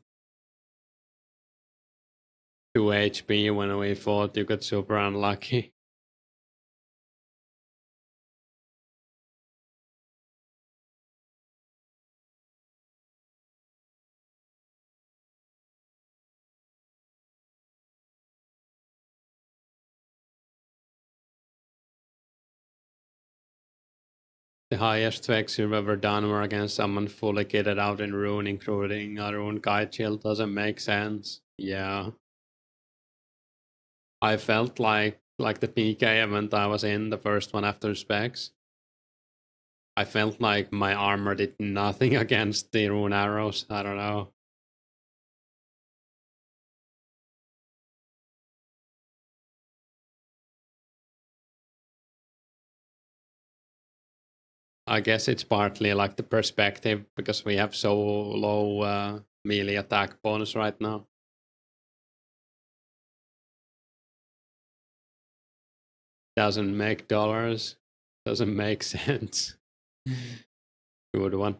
2 HP when we fought, you got super unlucky. The highest specs you've ever done were against someone fully kitted out in Rune, including a Rune Guide Shield. Doesn't make sense. Yeah. I felt like the PK event I was in, the first one after specs. I felt like my armor did nothing against the Rune arrows. I don't know. I guess it's partly like the perspective because we have so low melee attack bonus right now. Doesn't make dollars. Doesn't make sense. Good one.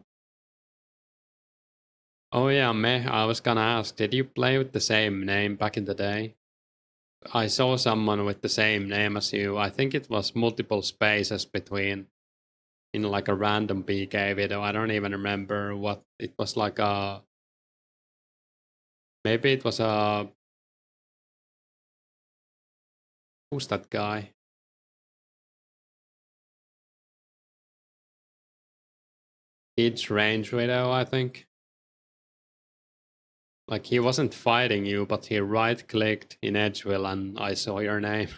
Oh yeah, Meh, I was gonna ask, did you play with the same name back in the day? I saw someone with the same name as you. I think it was multiple spaces between in like a random PK video. I don't even remember what it was like a maybe it was a who's that guy? Kids range video, I think. Like he wasn't fighting you, but he right clicked in Edgeville and I saw your name.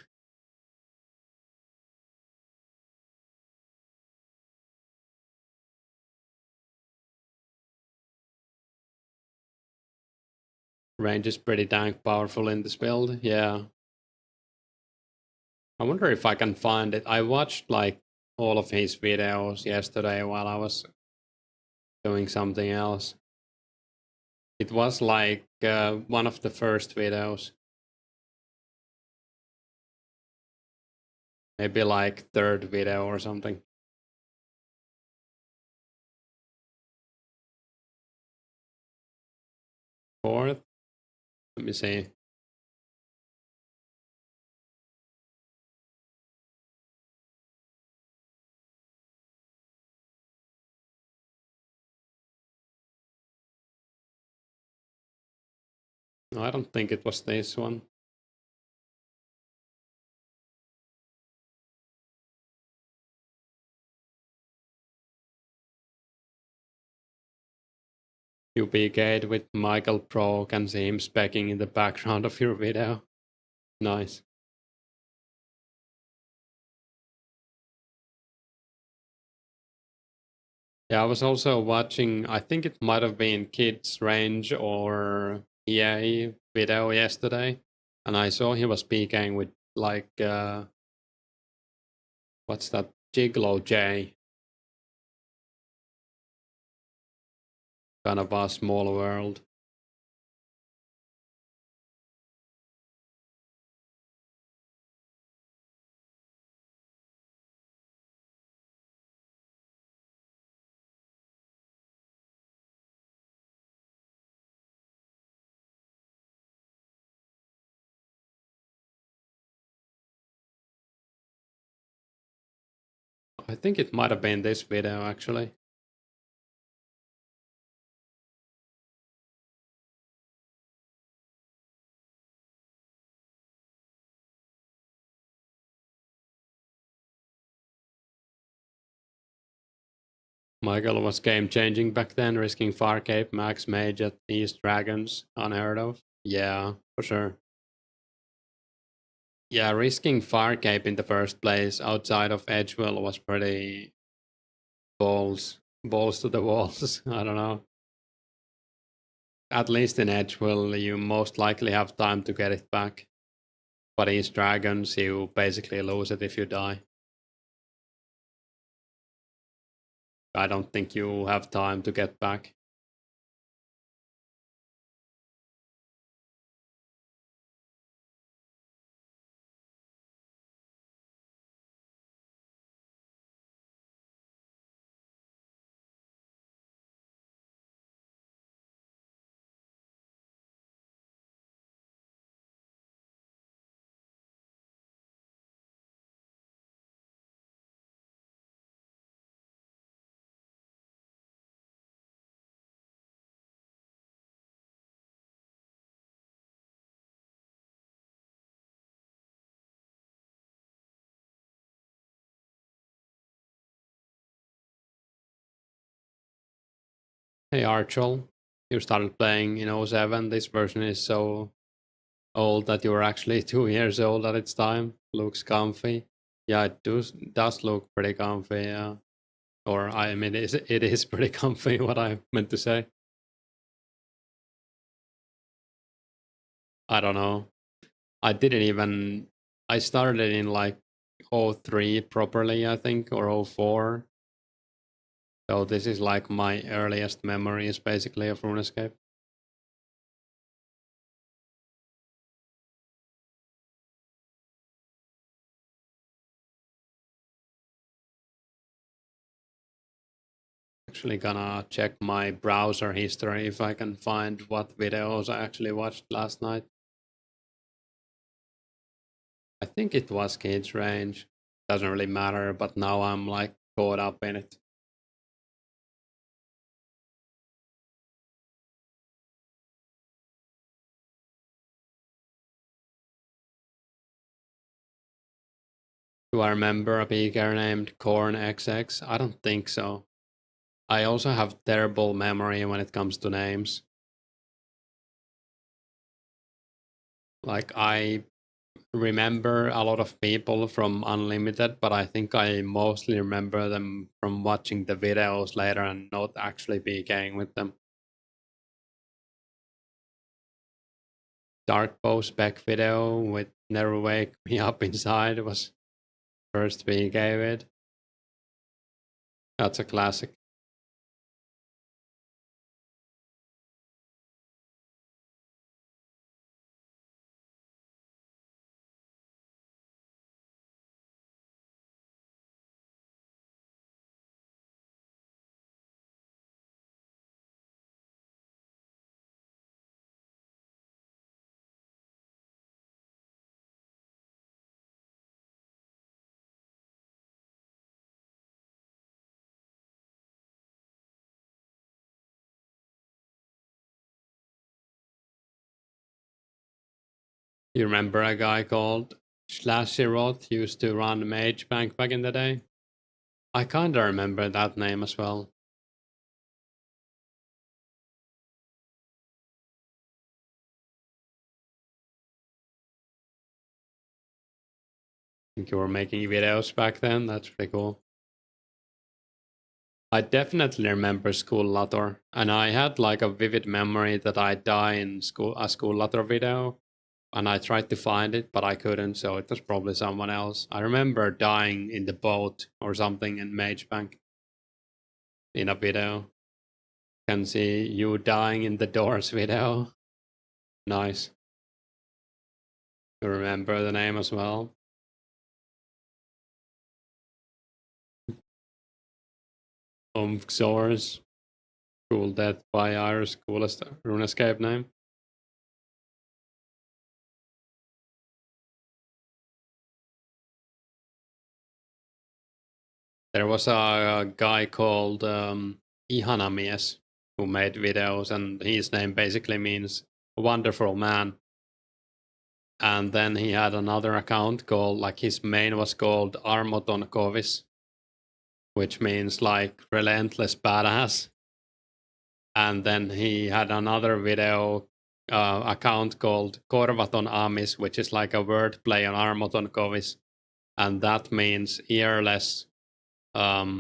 Range is pretty dang powerful in this build, yeah. I wonder if I can find it. I watched like all of his videos yesterday while I was doing something else. It was like one of the first videos. Maybe like third video or something. Fourth? Let me see. No, I don't think it was this one. You PK'd with Michael Pro, can see him specking in the background of your video. Nice. Yeah, I was also watching, I think it might have been Kids Range or EA video yesterday. And I saw he was PKing with like, what's that? Giglo J. Kind of a small world. I think it might have been this video actually. Michael was game changing back then, risking Farcape, Max Mage at East Dragons, unheard of. Yeah, for sure. Yeah, risking Farcape in the first place outside of Edgewell was pretty balls to the walls. I don't know. At least in Edgewell, you most likely have time to get it back. But East Dragons, you basically lose it if you die. I don't think you have time to get back. Hey Archel, you started playing in '07. This version is so old that you were actually 2 years old at its time. Looks comfy. Yeah, does look pretty comfy, yeah. Or I mean it is pretty comfy, what I meant to say. I don't know. I didn't even I started in like '03 properly, I think, or '04. So this is like my earliest memories basically of RuneScape. Actually gonna check my browser history if I can find what videos I actually watched last night. I think it was Kids Range. Doesn't really matter, but now I'm like caught up in it. Do I remember a PK named Corn XX? I don't think so. I also have terrible memory when it comes to names. Like I remember a lot of people from Unlimited, but I think I mostly remember them from watching the videos later and not actually PKing with them. Dark Bow spec video with Never Wake Me Up Inside was first PK with. That's a classic. You remember a guy called Slashiroth used to run Mage Bank back in the day? I kinda remember that name as well. I think you were making videos back then. That's pretty cool. I definitely remember School Lator, and I had like a vivid memory that I died in a School Lator video, and I tried to find it, but I couldn't, so it was probably someone else. I remember dying in the boat or something in Mage Bank in a video. Can see you dying in the Doors video. Nice. You remember the name as well. Xors. Cool Death by Iris, coolest RuneScape name. There was a guy called Ihanamies who made videos, and his name basically means wonderful man. And then he had another account called, like his main was called Armoton Kovis, which means like relentless badass. And then he had another video account called Korvaton Amis, which is like a wordplay on Armoton Kovis, and that means earless. I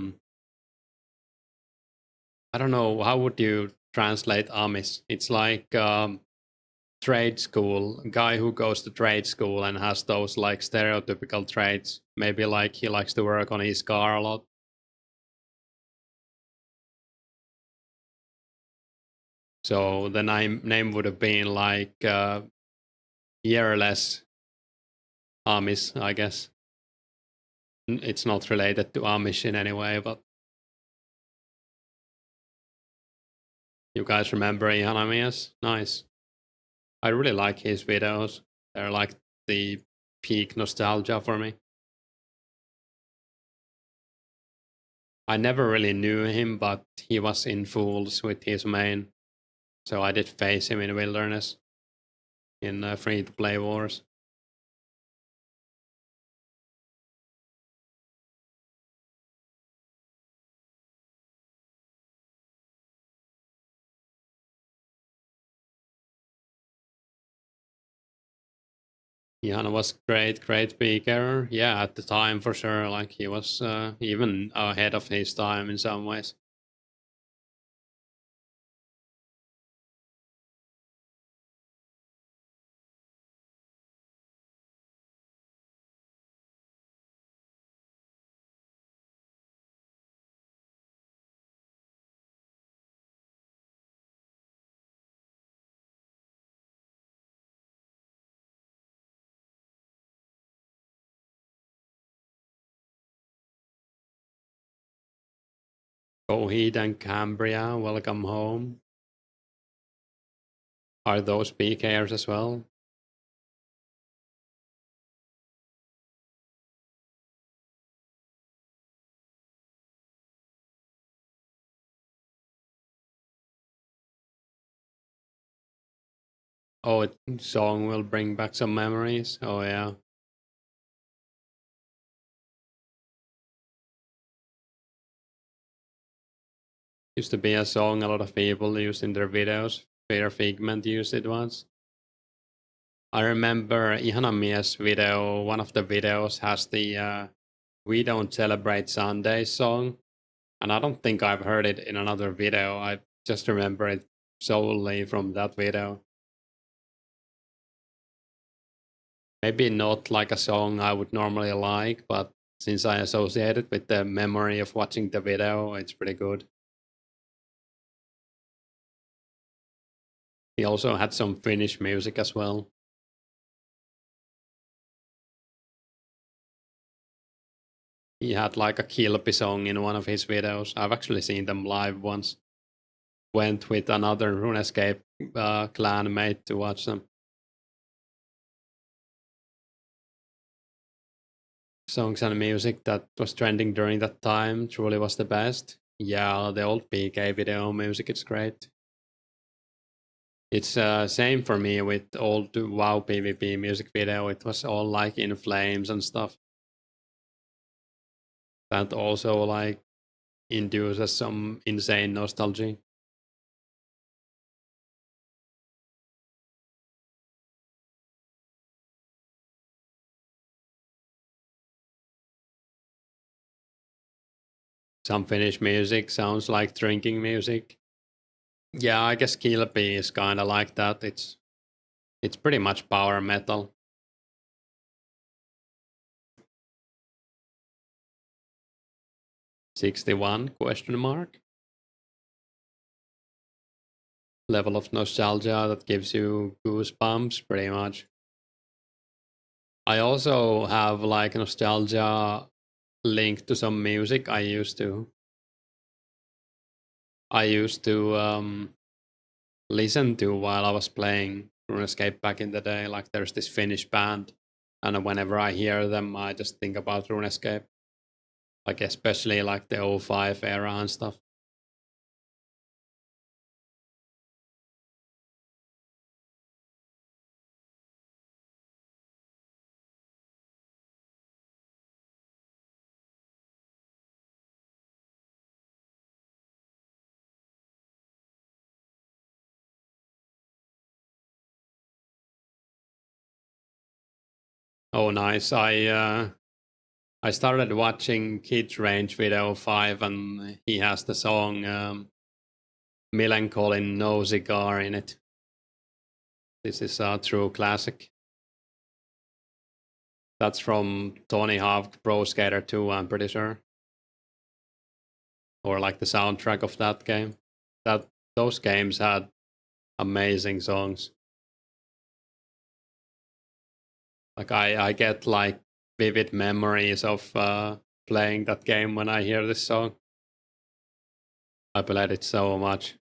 don't know, how would you translate Amis? It's like trade school, a guy who goes to trade school and has those like stereotypical traits. Maybe like he likes to work on his car a lot. So the name would have been like earless Amis, I guess. It's not related to Amish in any way, but you guys remember Ihanamias? Nice. I really like his videos. They're like the peak nostalgia for me. I never really knew him, but he was in Fools with his main. So I did face him in Wilderness in free-to-play wars. Ihan was great PKer. Yeah, at the time for sure. Like he was even ahead of his time in some ways. Coheed and Cambria, welcome home. Are those PKers as well? Oh, song will bring back some memories. Oh yeah. Used to be a song a lot of people used in their videos. Fair Figment used it once. I remember Ihanamia's video, one of the videos has the We Don't Celebrate Sundays song. And I don't think I've heard it in another video. I just remember it solely from that video. Maybe not like a song I would normally like, but since I associate it with the memory of watching the video, it's pretty good. He also had some Finnish music as well. He had like a Kilpi song in one of his videos. I've actually seen them live once. Went with another Runescape clan mate to watch them. Songs and music that was trending during that time truly was the best. Yeah, the old PK video music is great. It's same for me with old WoW PvP music video. It was all like in flames and stuff. That also like induces some insane nostalgia. Some Finnish music sounds like drinking music. Yeah, I guess Kilpi is kind of like that. It's pretty much power metal. 61 question mark. Level of nostalgia that gives you goosebumps pretty much. I also have like nostalgia linked to some music I used to listen to while I was playing RuneScape back in the day. Like there's this Finnish band, and whenever I hear them, I just think about RuneScape. Like especially like the 05 era and stuff. Oh, nice. I started watching Kid Range video 5, and he has the song Melancholy No Cigar in it. This is a true classic. That's from Tony Hawk Pro Skater 2, I'm pretty sure. Or like the soundtrack of that game. Those games had amazing songs. Like I get like vivid memories of playing that game when I hear this song. I played it so much.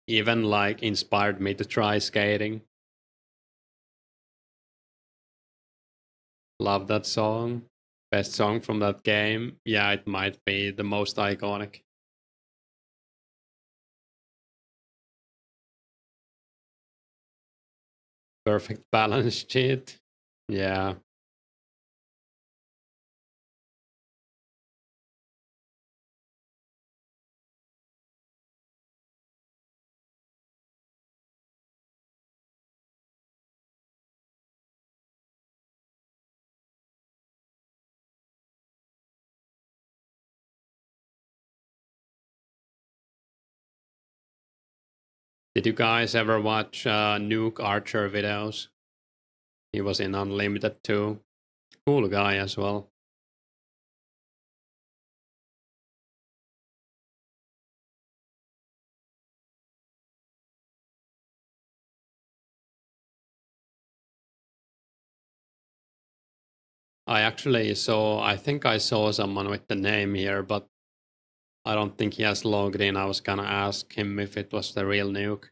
Even like inspired me to try skating. Love that song. Best song from that game. Yeah, it might be the most iconic. Perfect balance cheat. Yeah. Did you guys ever watch Nuke Archer videos? He was in Unlimited too. Cool guy as well. I think I saw someone with the name here, but I don't think he has logged in. I was gonna ask him if it was the real Nuke.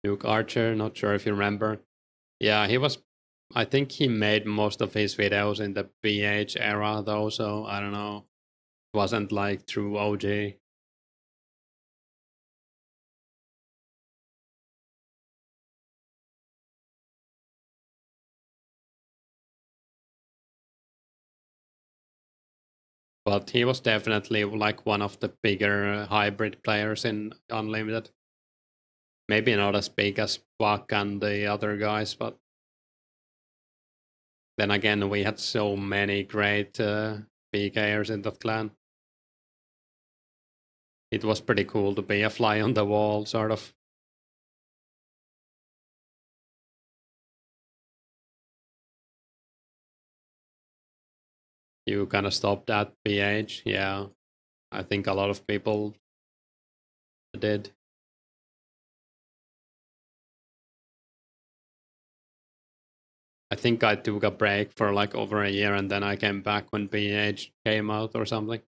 Nuke Archer, not sure if you remember. Yeah, he was. I think he made most of his videos in the BH era, though, so I don't know. It wasn't like true OG. But he was definitely like one of the bigger hybrid players in Unlimited. Maybe not as big as Buck and the other guys, but then again, we had so many great PKers in that clan. It was pretty cool to be a fly on the wall, sort of. You kind of stopped at PH, yeah. I think a lot of people did. I think I took a break for like over a year and then I came back when PH came out or something.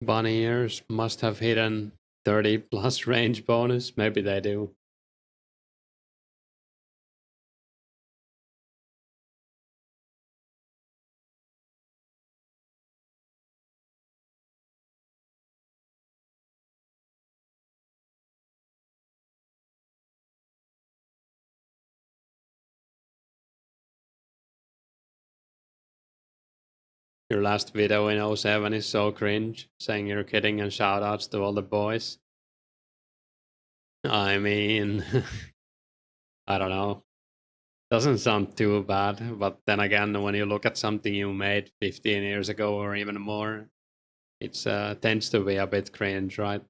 Bunny ears must have hidden 30 plus range bonus. Maybe they do. Your last video in '07 is so cringe, saying you're kidding and shoutouts to all the boys. I mean, I don't know. Doesn't sound too bad, but then again, when you look at something you made 15 years ago or even more, it tends to be a bit cringe, right?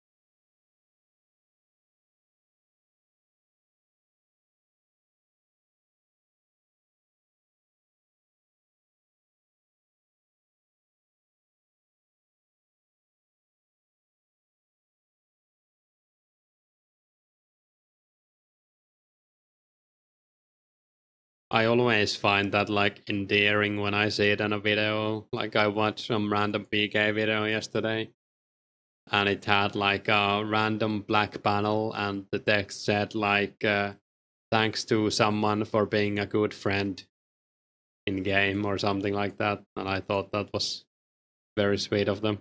I always find that like endearing when I see it in a video. Like I watched some random PK video yesterday, and it had like a random black panel, and the text said like thanks to someone for being a good friend in game or something like that, and I thought that was very sweet of them.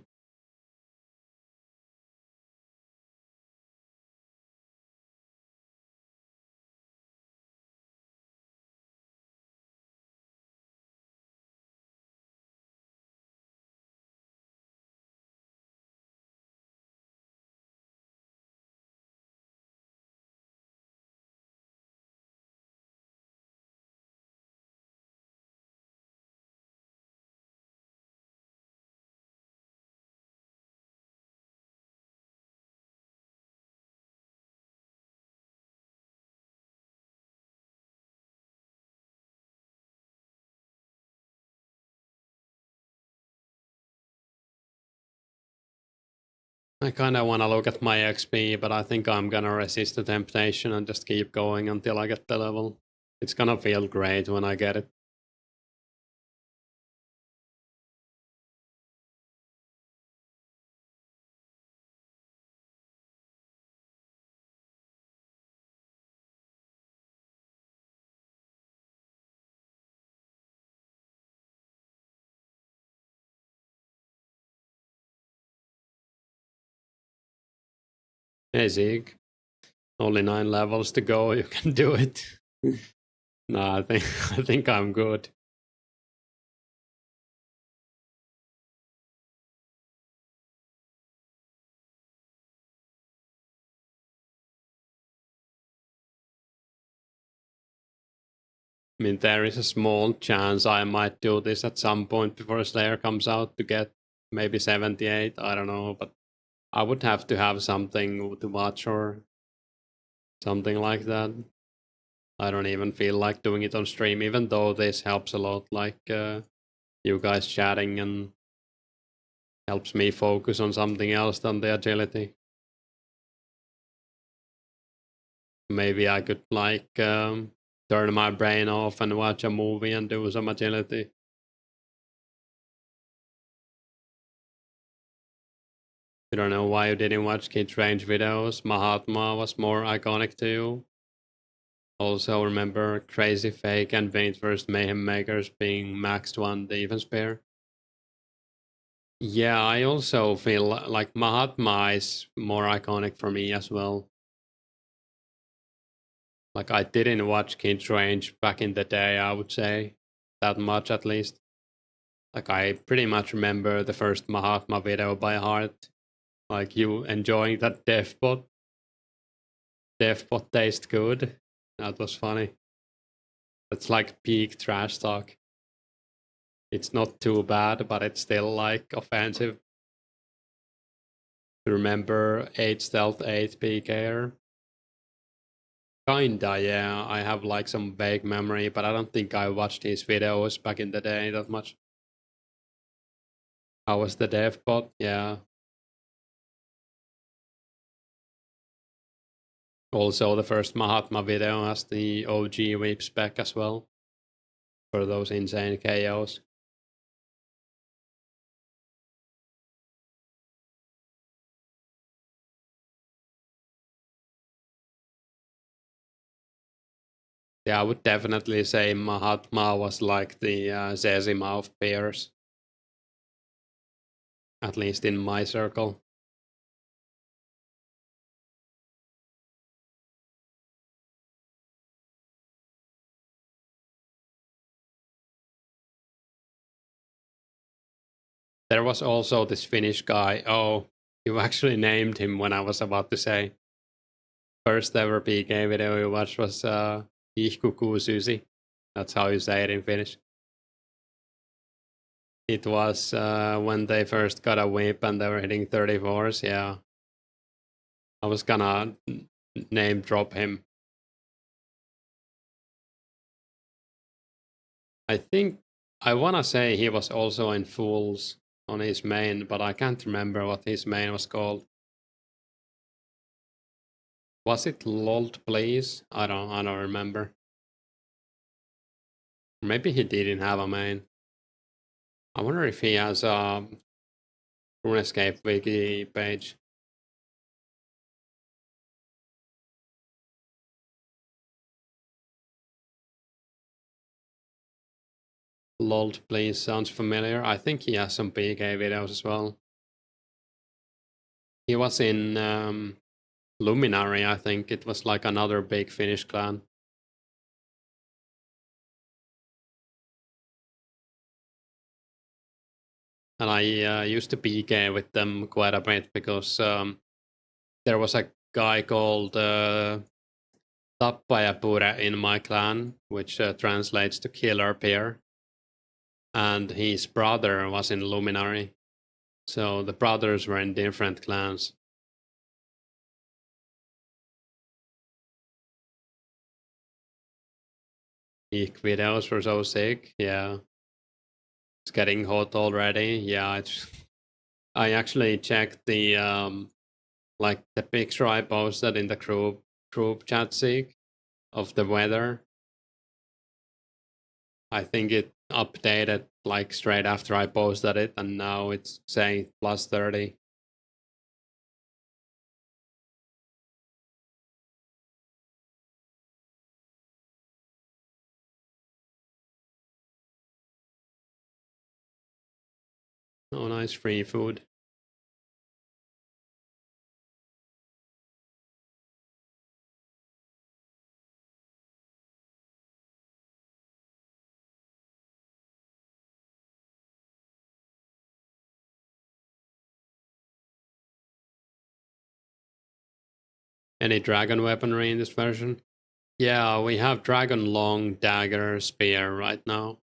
I kind of want to look at my XP, but I think I'm gonna resist the temptation and just keep going until I get the level. It's gonna feel great when I get it. Hey Zeke, only 9 levels to go. You can do it. No, I think I think I'm good. I mean, there is a small chance I might do this at some point before Slayer comes out to get maybe 78. I don't know, but I would have to have something to watch or something like that. I don't even feel like doing it on stream, even though this helps a lot, like you guys chatting and helps me focus on something else than the agility. Maybe I could like turn my brain off and watch a movie and do some agility. I don't know why you didn't watch Kid Range videos. Mahatma was more iconic to you. Also remember Crazy Fake and Vein1st Mayhem Makers being maxed 1 defense pair. Yeah, I also feel like Mahatma is more iconic for me as well. Like I didn't watch Kid Range back in the day, I would say. That much at least. Like I pretty much remember the first Mahatma video by heart. Like you enjoying that Deathbot. Deathbot tastes good. That was funny. It's like peak trash talk. It's not too bad, but it's still like offensive. Remember 8 Stealth 8 PKer? Kinda, yeah. I have like some vague memory, but I don't think I watched his videos back in the day that much. How was the dev bot? Yeah. Also, the first Mahatma video has the OG whip spec as well for those insane KOs. Yeah, I would definitely say Mahatma was like the Zezima of peers, at least in my circle. There was also this Finnish guy. Oh, you actually named him when I was about to say. First ever PK video you watched was Ihkuku Sysi. That's how you say it in Finnish. It was when they first got a whip and they were hitting 34s. Yeah. I was gonna name drop him. I think I wanna say he was also in Fools on his main, but I can't remember what his main was called. Was it Lolt Please? I don't remember. Maybe he didn't have a main. I wonder if he has a Runescape wiki page. Lold please sounds familiar. I think he has some PK videos as well. He was in Luminary, I think. It was like another big Finnish clan. And I used to PK with them quite a bit because there was a guy called Tappajapure in my clan, which translates to killer peer. And his brother was in Luminary. So the brothers were in different clans. Peak videos were so sick, yeah. It's getting hot already. Yeah, I actually checked the like the picture I posted in the group chat seek of the weather. I think it updated like straight after I posted it, and now it's saying plus 30. Oh, nice free food. Any dragon weaponry in this version? Yeah, we have dragon long dagger spear right now.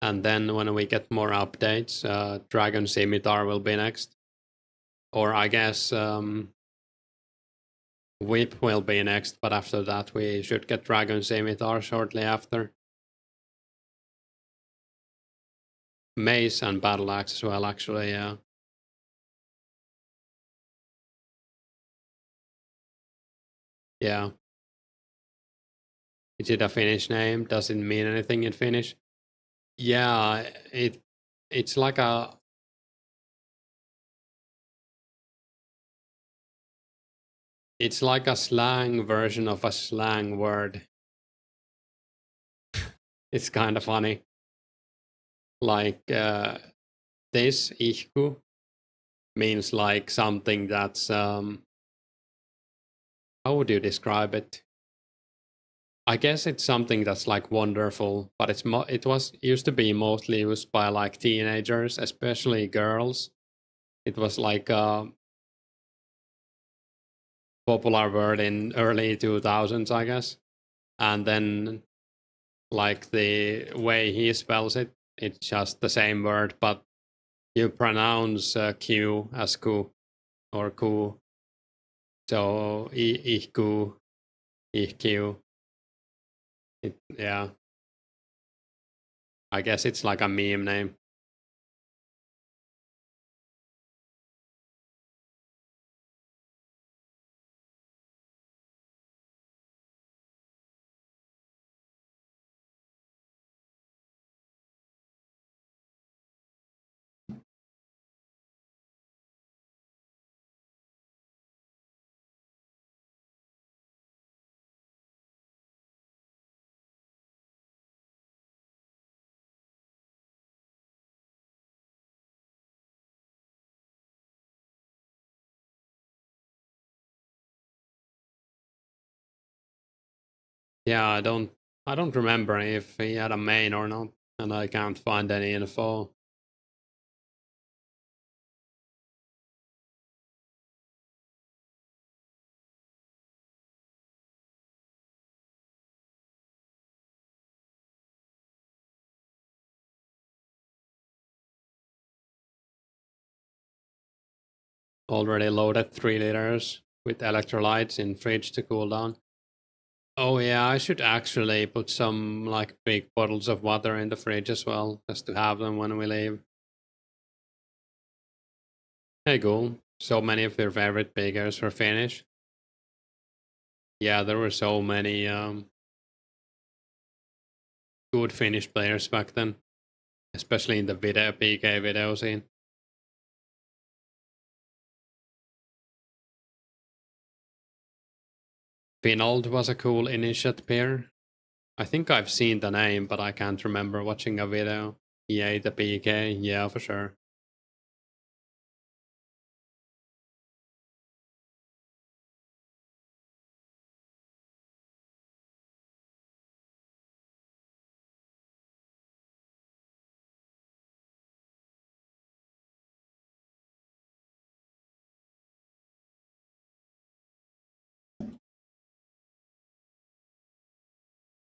And then when we get more updates, dragon scimitar will be next. Or I guess whip will be next, but after that we should get dragon scimitar shortly after. Mace and battle axe as well, actually, yeah. Yeah. Is it a Finnish name? Does it mean anything in Finnish? Yeah, it's like a it's like a slang version of a slang word. It's kind of funny. Like this ihku means like something that's how would you describe it? I guess it's something that's like wonderful, but it was used to be mostly used by like teenagers, especially girls. It was like a popular word in early 2000s, I guess. And then like the way he spells it, it's just the same word, but you pronounce Q as ku or ku. So ihku, ihq. Yeah, I guess it's like a meme name. Yeah, I don't remember if he had a main or not, and I can't find any info. Already loaded 3 liters with electrolytes in fridge to cool down. Oh yeah, I should actually put some like big bottles of water in the fridge as well, just to have them when we leave. Hey, cool. So many of your favorite bakers were Finnish. Yeah, there were so many good Finnish players back then, especially in the video PK video scene. Pinold was a cool initiate pair. I think I've seen the name, but I can't remember watching a video. Yeah, the PK, yeah, for sure.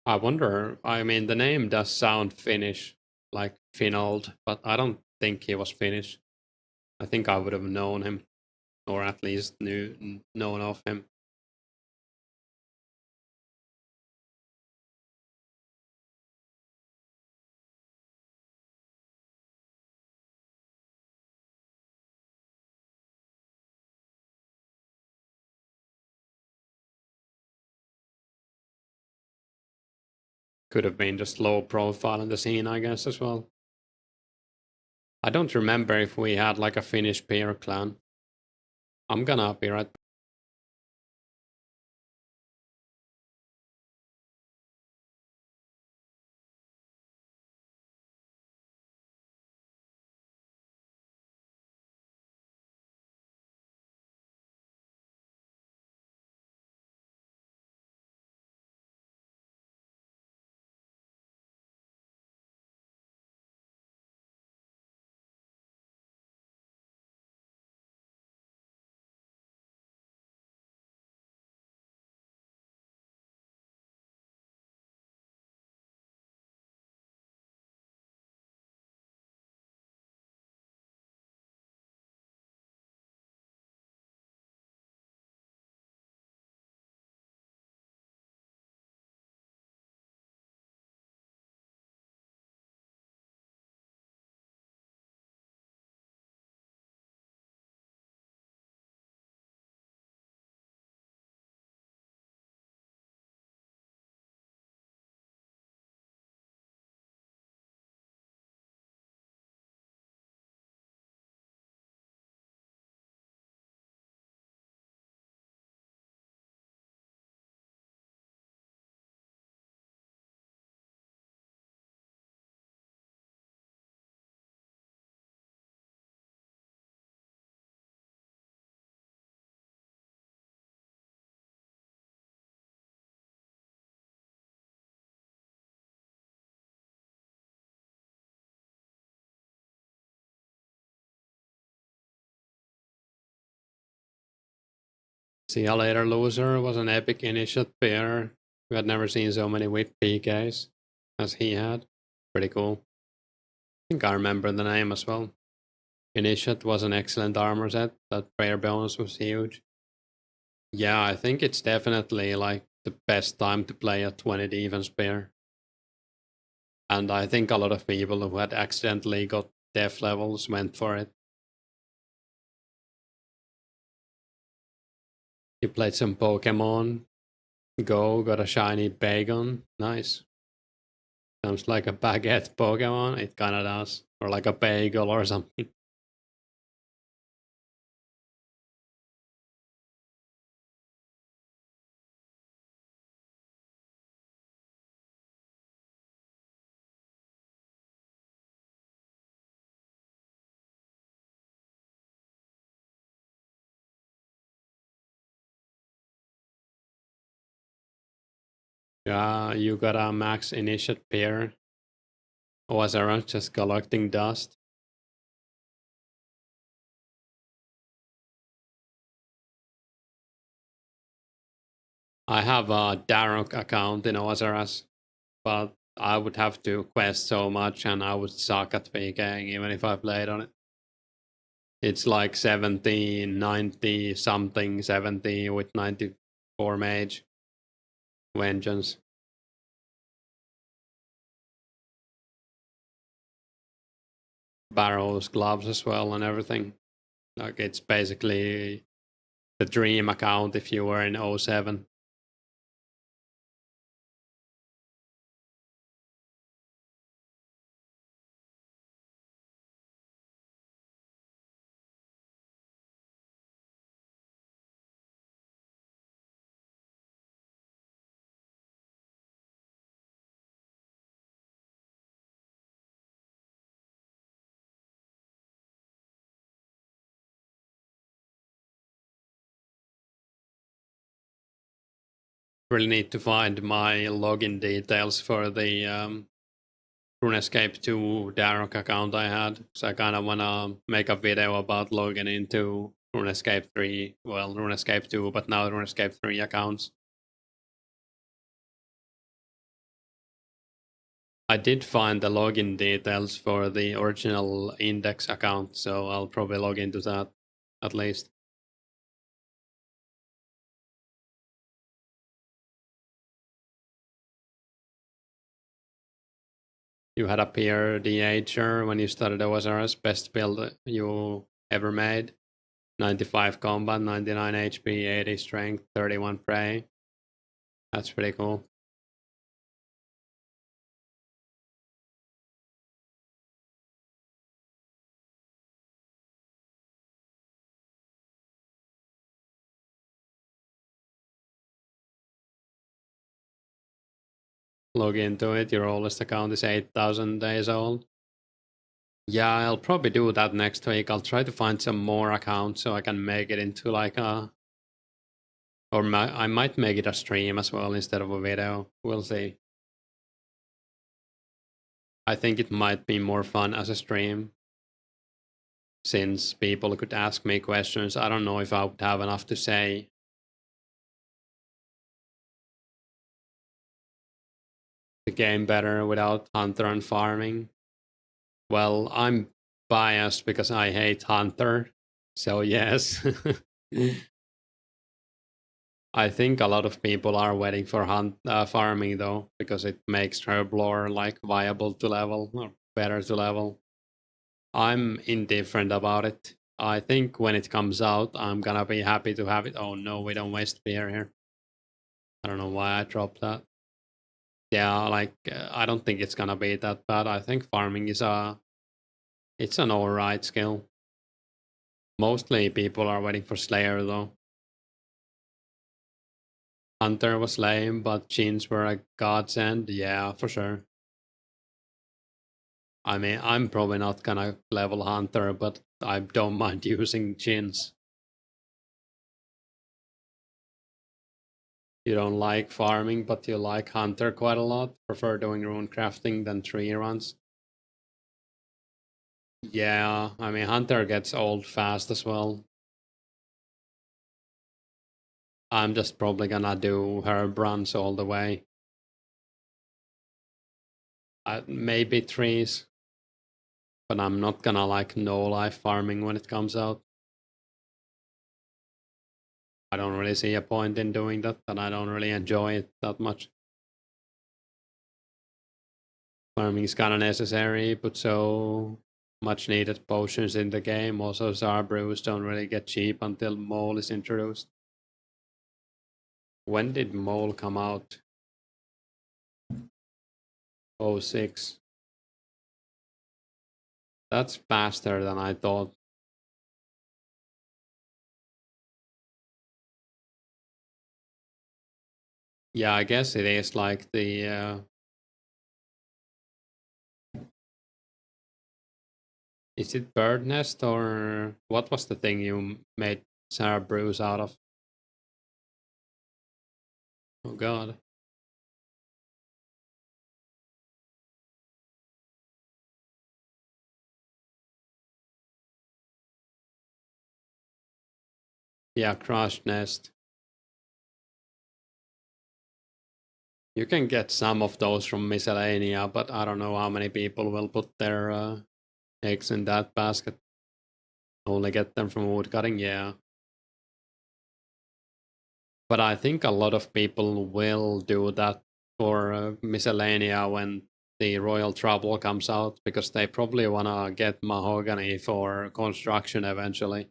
I wonder, I mean, the name does sound Finnish, like Finold, but I don't think he was Finnish. I think I would have known him, or at least known of him. Could have been just low profile in the scene, I guess, as well. I don't remember if we had like a Finnish pair clan. I'm gonna be right back. See ya later, loser was an epic initiate pair who had never seen so many whip PKs as he had. Pretty cool. I think I remember the name as well. Initiate was an excellent armor set. That prayer bonus was huge. Yeah, I think it's definitely like the best time to play a 20 defense pair. And I think a lot of people who had accidentally got death levels went for it. You played some Pokemon Go, got a shiny Bagon. Nice. Sounds like a baguette Pokemon. It kinda does. Or like a bagel or something. Yeah, you got a max initiate pair. Ozara just collecting dust. I have a Darok account in Ozaras, but I would have to quest so much and I would suck at PKing even if I played on it. It's like 70, 90 something, 70 with 94 mage. Vengeance. Barrows, gloves as well and everything. Like it's basically the dream account if you were in 07. Really need to find my login details for the Runescape 2 Darok account I had. So I kind of want to make a video about logging into Runescape 3. Well, Runescape 2, but now Runescape 3 accounts. I did find the login details for the original index account, so I'll probably log into that at least. You had a peer DHer when you started OSRS, best build you ever made. 95 combat, 99 HP, 80 strength, 31 prey. That's pretty cool. Log into it, your oldest account is 8,000 days old. Yeah, I'll probably do that next week. I'll try to find some more accounts so I can make it into like a... Or I might make it a stream as well instead of a video. We'll see. I think it might be more fun as a stream, since people could ask me questions. I don't know if I would have enough to say. The game better without Hunter and farming. Well, I'm biased because I hate Hunter, so yes. I think a lot of people are waiting for farming though, because it makes Herblore like viable to level or better to level. I'm indifferent about it. I think when it comes out, I'm gonna be happy to have it. Oh no, we don't waste beer here. I don't know why I dropped that. Yeah, like I don't think it's gonna be that bad. I think farming is it's an alright skill. Mostly people are waiting for Slayer though. Hunter was lame, but Chins were a godsend. Yeah, for sure. I mean, I'm probably not gonna level Hunter, but I don't mind using Chins. You don't like farming, but you like Hunter quite a lot. Prefer doing rune crafting than tree runs. Yeah, I mean, Hunter gets old fast as well. I'm just probably gonna do herb runs all the way. Maybe trees, but I'm not gonna like no life farming when it comes out. I don't really see a point in doing that, and I don't really enjoy it that much. Farming is kind of necessary, but so much needed potions in the game. Also, Zar brews don't really get cheap until Mole is introduced. When did Mole come out? 06. That's faster than I thought. Yeah, I guess it is like the... Is it bird nest or what was the thing you made Sarah brews out of? Oh god. Yeah, crushed nest. You can get some of those from Miscellanea, but I don't know how many people will put their eggs in that basket. Only get them from woodcutting, yeah. But I think a lot of people will do that for Miscellanea when the Royal Trouble comes out, because they probably want to get mahogany for construction eventually.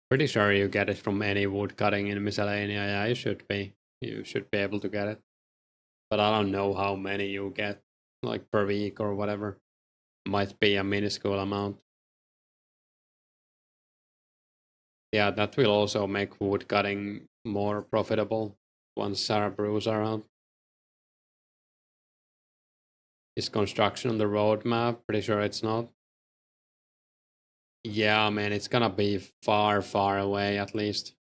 Pretty sure you get it from any wood cutting in Miscellanea. Yeah, you should be. You should be able to get it. But I don't know how many you get, like per week or whatever. Might be a minuscule amount. Yeah, that will also make wood cutting more profitable once Sarah brews are out. Is construction on the roadmap? Pretty sure it's not. Yeah, I mean, it's gonna be far, far away at least.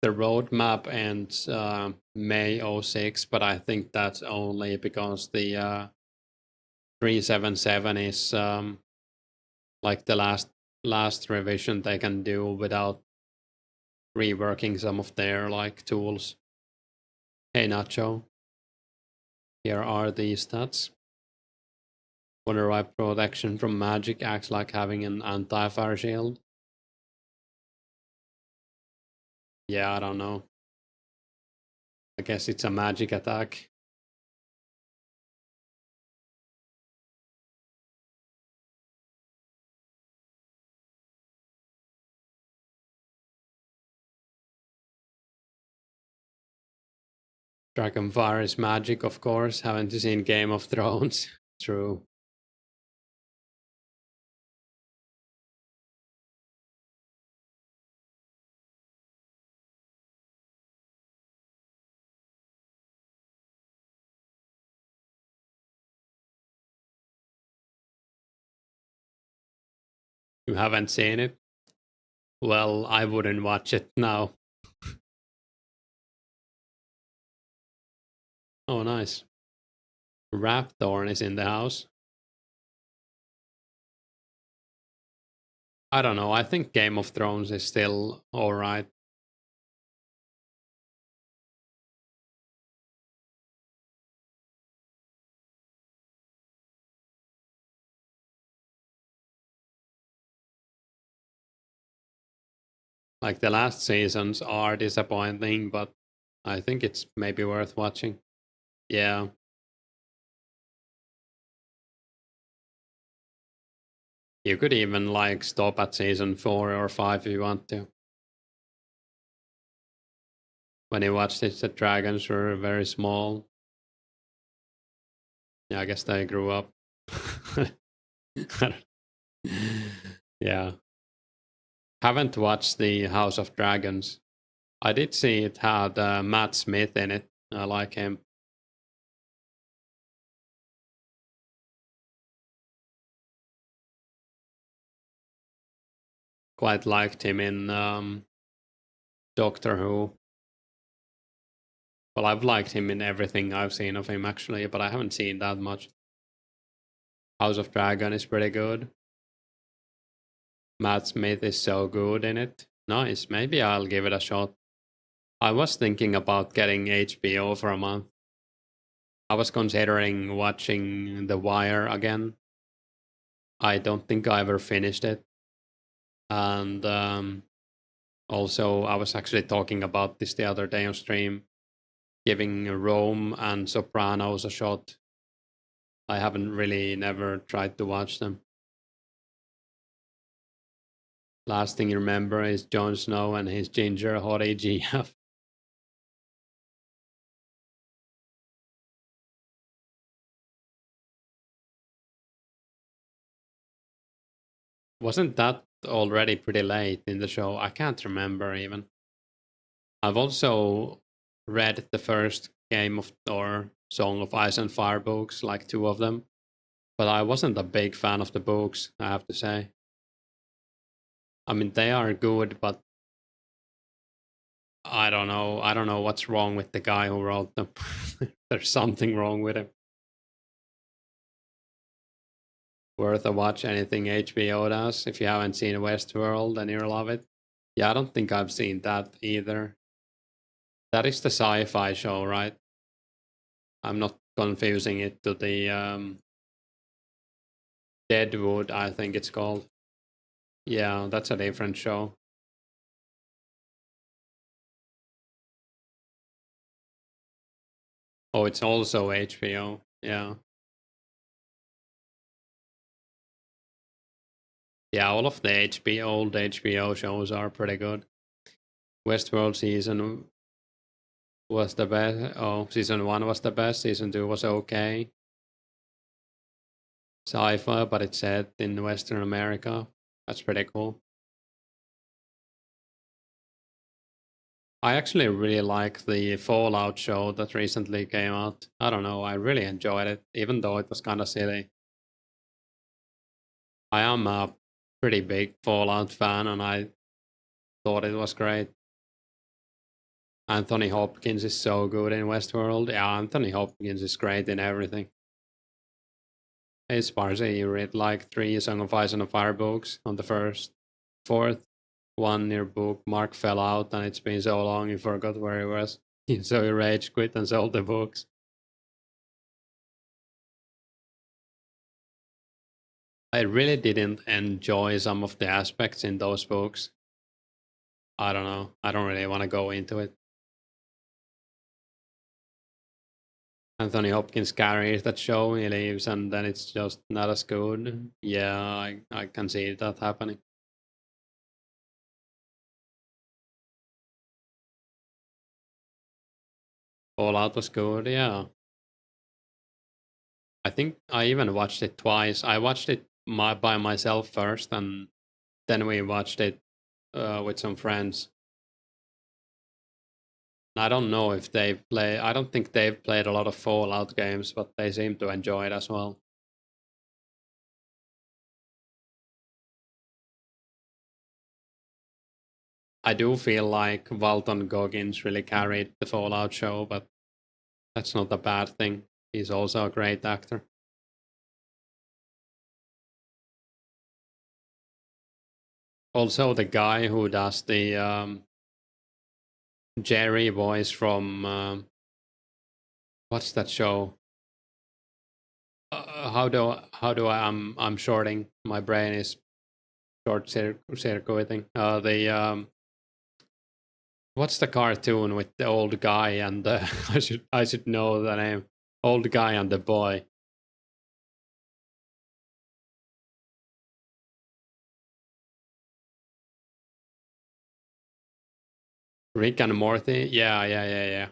The roadmap ends May '06, but I think that's only because the 377 is like the last revision they can do without reworking some of their like tools. Hey Nacho, here are the stats. Wonder why protection from magic acts like having an anti-fire shield. Yeah, I don't know. I guess it's a magic attack. Dragonfire is magic, of course. Haven't you seen Game of Thrones? True. You haven't seen it? Well, I wouldn't watch it now. Oh, nice. Rapthorn is in the house. I don't know. I think Game of Thrones is still alright. Like the last seasons are disappointing, but I think it's maybe worth watching. Yeah. You could even like stop at season 4 or 5 if you want to. When you watched it, the dragons were very small. Yeah, I guess they grew up. Yeah. Haven't watched the House of Dragons. I did see it had Matt Smith in it. I like him. Quite liked him in Doctor Who. Well, I've liked him in everything I've seen of him actually, but I haven't seen that much. House of Dragon is pretty good. Matt Smith is so good in it. Nice. Maybe I'll give it a shot. I was thinking about getting HBO for a month. I was considering watching The Wire again. I don't think I ever finished it. And also, I was actually talking about this the other day on stream, giving Rome and Sopranos a shot. I haven't really never tried to watch them. Last thing you remember is Jon Snow and his ginger hottie GF. Wasn't that already pretty late in the show? I can't remember even. I've also read the first Game of or Song of Ice and Fire books, like two of them, but I wasn't a big fan of the books, I have to say. I mean, they are good, but I don't know. I don't know what's wrong with the guy who wrote them. There's something wrong with him. Worth a watch, anything HBO does. If you haven't seen Westworld, then you'll love it. Yeah, I don't think I've seen that either. That is the sci-fi show, right? I'm not confusing it to the Deadwood, I think it's called. Yeah, that's a different show. Oh, it's also HBO. Yeah. Yeah, all of the old HBO shows are pretty good. Westworld season was the best. Oh, season 1 was the best. Season 2 was okay. Sci-fi, but it's set in Western America. That's pretty cool. I actually really like the Fallout show that recently came out. I don't know, I really enjoyed it, even though it was kind of silly. I am a pretty big Fallout fan, and I thought it was great. Anthony Hopkins is so good in Westworld. Yeah, Anthony Hopkins is great in everything. Hey, Sparsi, you read like 3 Song of Ice and Fire books on the first, fourth one near book. Mark fell out, and it's been so long he forgot where he was. So he rage quit and sold the books. I really didn't enjoy some of the aspects in those books. I don't know. I don't really want to go into it. Anthony Hopkins carries that show, he leaves, and then it's just not as good. Yeah, I can see that happening. Fallout was good, yeah. I think I even watched it twice. I watched it by myself first, and then we watched it with some friends. I don't know if they play. I don't think they've played a lot of Fallout games, but they seem to enjoy it as well. I do feel like Walton Goggins really carried the Fallout show, but that's not a bad thing. He's also a great actor. Also, the guy who does the Jerry voice from what's that show? How do I'm shorting. My brain is circuiting. The what's the cartoon with the old guy and the I should know the name. Old guy and the boy. Rick and Morty. Yeah.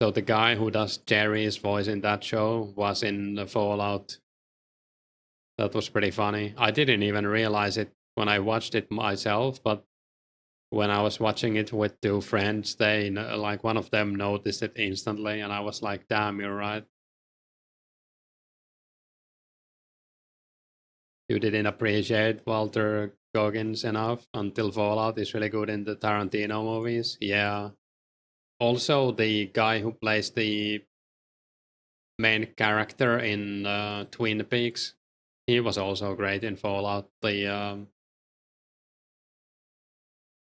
So the guy who does Jerry's voice in that show was in the Fallout. That was pretty funny. I didn't even realize it when I watched it myself, but when I was watching it with 2 friends, they like one of them noticed it instantly, and I was like, "Damn, you're right." You didn't appreciate Walter Goggins enough until Fallout is really good in the Tarantino movies. Yeah. Also, the guy who plays the main character in Twin Peaks, he was also great in Fallout. The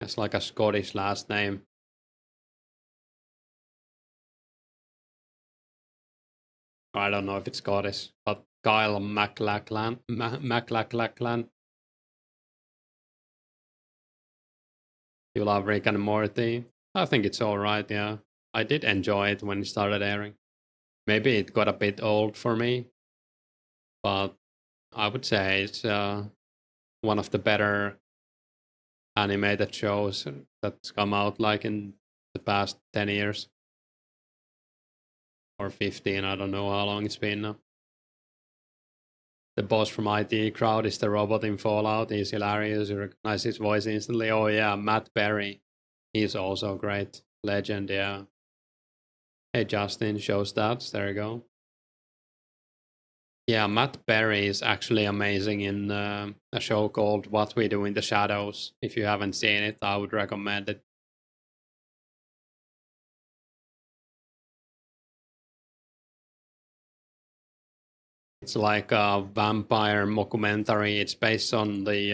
it's like a Scottish last name. I don't know if it's Scottish, but Kyle MacLachlan. You love Rick and Morty. I think it's all right. Yeah, I did enjoy it when it started airing. Maybe it got a bit old for me, but I would say it's one of the better animated shows that's come out like in the past 10 years or 15. I don't know how long it's been now. The boss from IT Crowd is the robot in Fallout. He's hilarious. You recognize his voice instantly. Oh, yeah, Matt Berry. He's also great. Legend, yeah. Hey, Justin, show stats. There you go. Yeah, Matt Berry is actually amazing in a show called What We Do in the Shadows. If you haven't seen it, I would recommend it. It's like a vampire mockumentary. It's based on the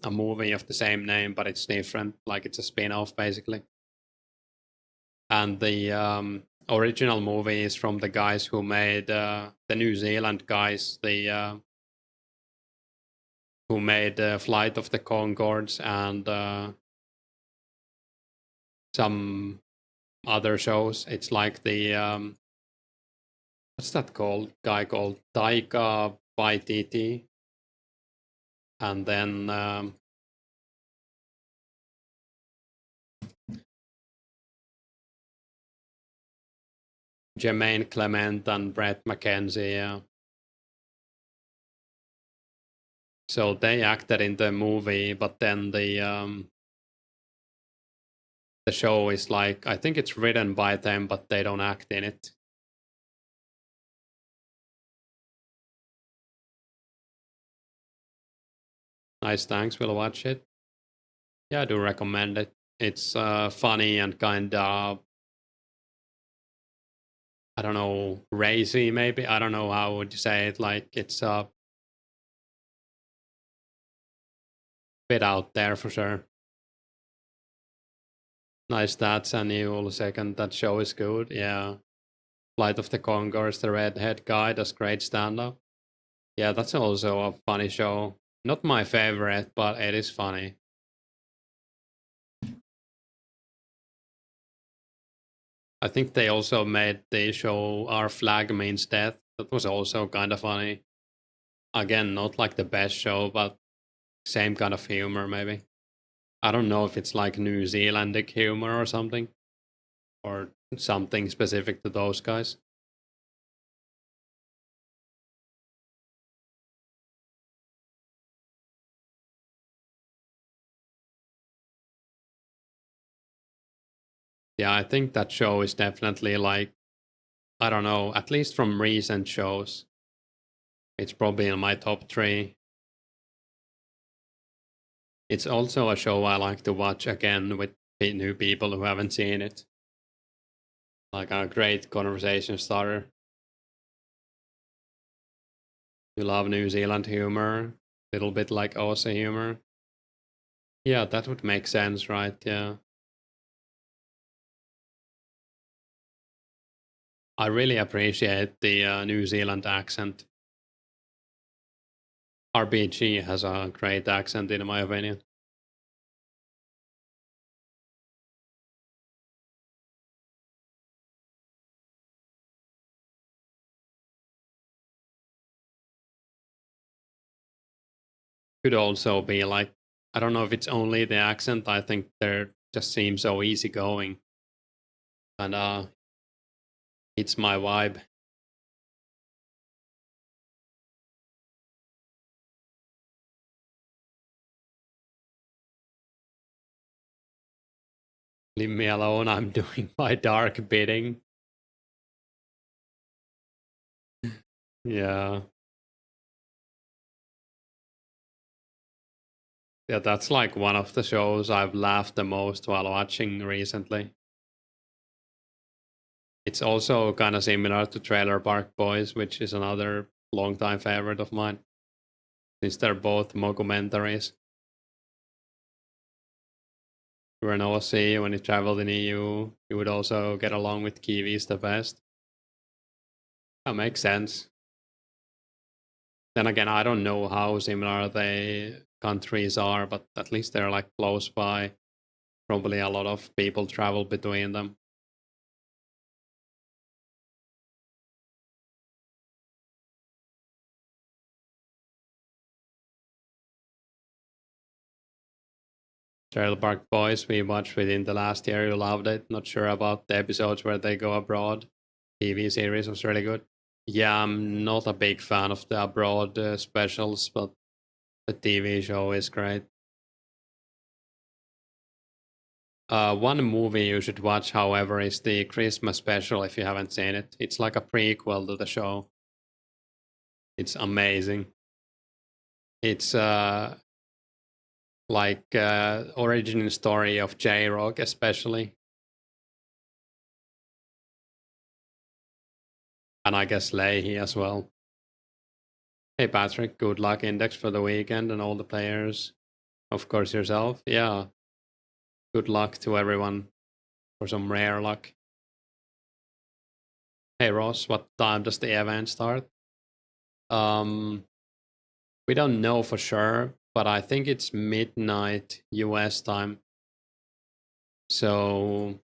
a movie of the same name, but it's different. Like it's a spin-off, basically. And the original movie is from the guys who made the New Zealand guys, the who made Flight of the Concords and some other shows. It's like the what's that called? Guy called Taika Waititi, and then Jermaine Clement and Brett McKenzie. Yeah. So they acted in the movie, but then the show is like I think it's written by them, but they don't act in it. Nice, thanks. We'll watch it. Yeah, I do recommend it. It's funny and kind of, I don't know, racy maybe. I don't know how would you say it. Like it's a bit out there for sure. Nice stats, and you will second that show is good. Yeah. Flight of the Conchords, the redhead guy, does great stand up. Yeah, that's also a funny show. Not my favorite, but it is funny. I think they also made the show Our Flag Means Death. That was also kind of funny. Again, not like the best show, but same kind of humor, maybe. I don't know if it's like New Zealandic humor or something, or something specific to those guys. Yeah, I think that show is definitely like, I don't know, at least from recent shows, it's probably in my top three. It's also a show I like to watch again with new people who haven't seen it. Like a great conversation starter. You love New Zealand humor, little bit like Aussie humor. Yeah, that would make sense, right? Yeah. I really appreciate the New Zealand accent. RBG has a great accent, in my opinion. Could also be like, I don't know if it's only the accent. I think they just seem so easygoing, and it's my vibe. Leave me alone. I'm doing my dark bidding. Yeah. Yeah, that's like one of the shows I've laughed the most while watching recently. It's also kind of similar to Trailer Park Boys, which is another longtime favorite of mine, since they're both mockumentaries. You're an Aussie, when you traveled in EU, you would also get along with Kiwis the best. That makes sense. Then again, I don't know how similar the countries are, but at least they're like close by. Probably a lot of people travel between them. Trailer Park Boys we watched within the last year. You loved it. Not sure about the episodes where they go abroad. TV series was really good. Yeah, I'm not a big fan of the abroad specials, but the TV show is great. One movie you should watch, however, is the Christmas special if you haven't seen it. It's like a prequel to the show. It's amazing. It's like origin story of J Rock, especially, and I guess Leahy as well. Hey Patrick, good luck index for the weekend and all the players. Of course, yourself. Yeah, good luck to everyone for some rare luck. Hey Ross, what time does the event start? Um, we don't know for sure, but I think it's midnight US time. So,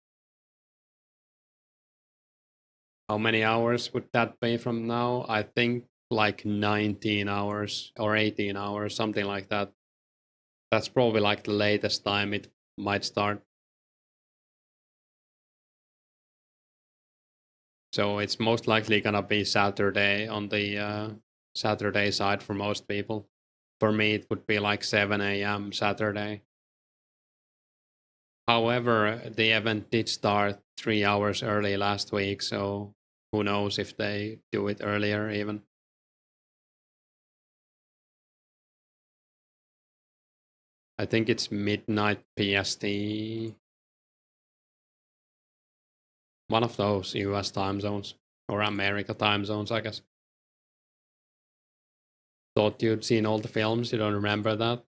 how many hours would that be from now? I think like 19 hours or 18 hours, something like that. That's probably like the latest time it might start. So it's most likely gonna be Saturday on the Saturday side for most people. For me, it would be like 7 a.m. Saturday. However, the event did start 3 hours early last week, so who knows if they do it earlier even. I think it's midnight PST. One of those US time zones. Or America time zones, I guess. Thought you'd seen all the films, you don't remember that?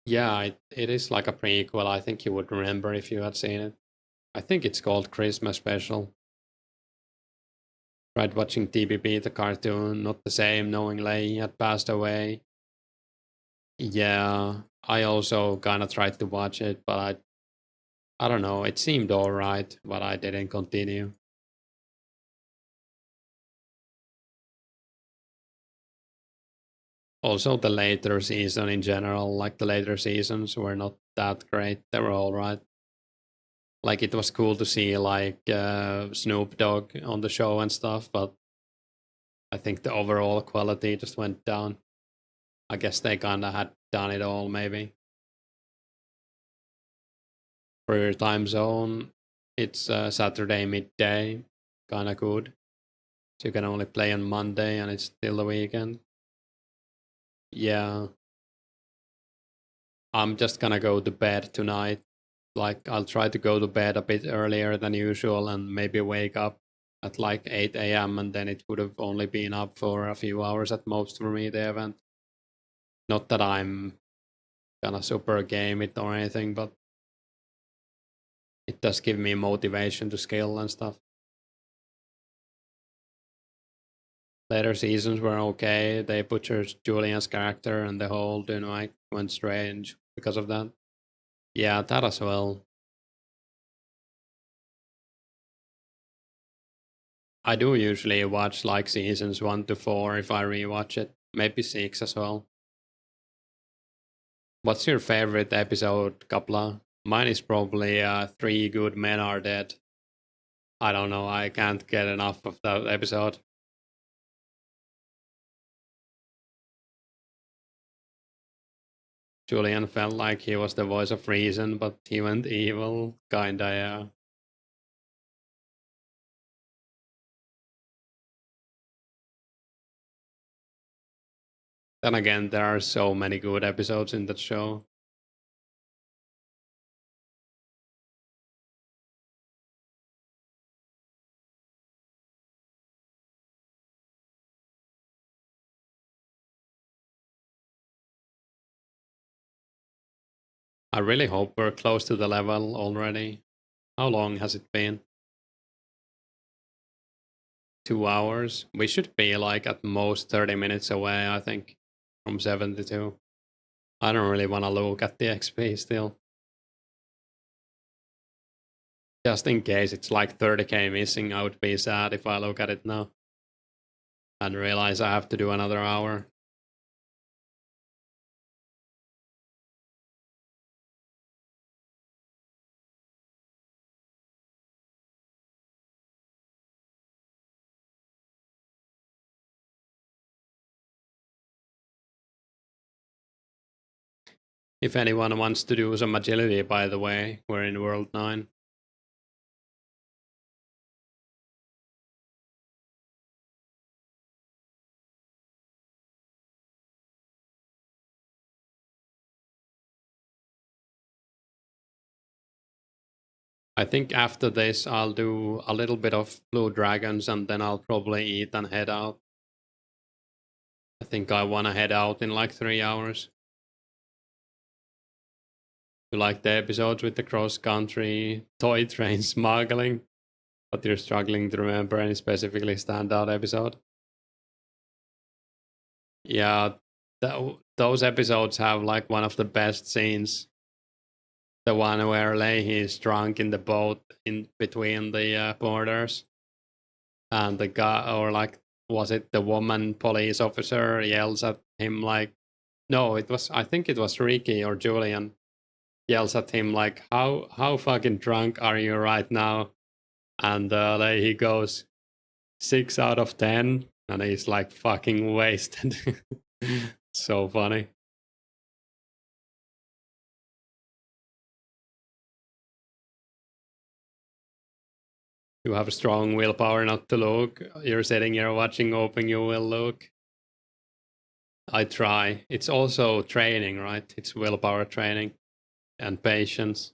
Yeah, it is like a prequel. I think you would remember if you had seen it. I think it's called Christmas Special. Tried watching TBB, the cartoon, not the same, knowing Lei had passed away. Yeah, I also kind of tried to watch it, but I don't know, it seemed alright, but I didn't continue. Also, the later season in general, like the later seasons, were not that great. They were alright. Like, it was cool to see, like, Snoop Dogg on the show and stuff, but I think the overall quality just went down. I guess they kind of had done it all, maybe. For your time zone, it's Saturday midday, kind of good. So you can only play on Monday and it's still the weekend. Yeah. I'm just gonna go to bed tonight. Like, I'll try to go to bed a bit earlier than usual and maybe wake up at like 8 a.m. and then it would have only been up for a few hours at most for me, the event. Not that I'm gonna super game it or anything, but it does give me motivation to skill and stuff. Later seasons were okay. They butchered Julian's character and the whole dynamic went strange because of that. Yeah, that as well. I do usually watch like seasons 1 to 4 if I rewatch it. Maybe 6 as well. What's your favorite episode, Kapla? Mine is probably 3 Good Men Are Dead. I don't know, I can't get enough of that episode. Julian felt like he was the voice of reason, but he went evil. Kinda, yeah. Then again, there are so many good episodes in that show. I really hope we're close to the level already. How long has it been? 2 hours? We should be like at most 30 minutes away, I think, from 72. I don't really want to look at the XP still. Just in case it's like 30k missing, I would be sad if I look at it now and realize I have to do another hour. If anyone wants to do some agility, by the way, we're in World 9. I think after this, I'll do a little bit of Blue Dragons and then I'll probably eat and head out. I think I want to head out in like 3 hours. You like the episodes with the cross country toy train smuggling, but you're struggling to remember any specifically standout episode? Yeah, those episodes have like one of the best scenes. The one where Leahy is drunk in the boat in between the borders, and the guy, or like, was it the woman police officer yells at him like, no, it was, I think it was Ricky or Julian yells at him like, how fucking drunk are you right now? And he goes 6 out of 10, and he's like fucking wasted. So funny. You have a strong willpower not to look. You're sitting here watching, hoping you will look. I try. It's also training, right? It's willpower training and patience.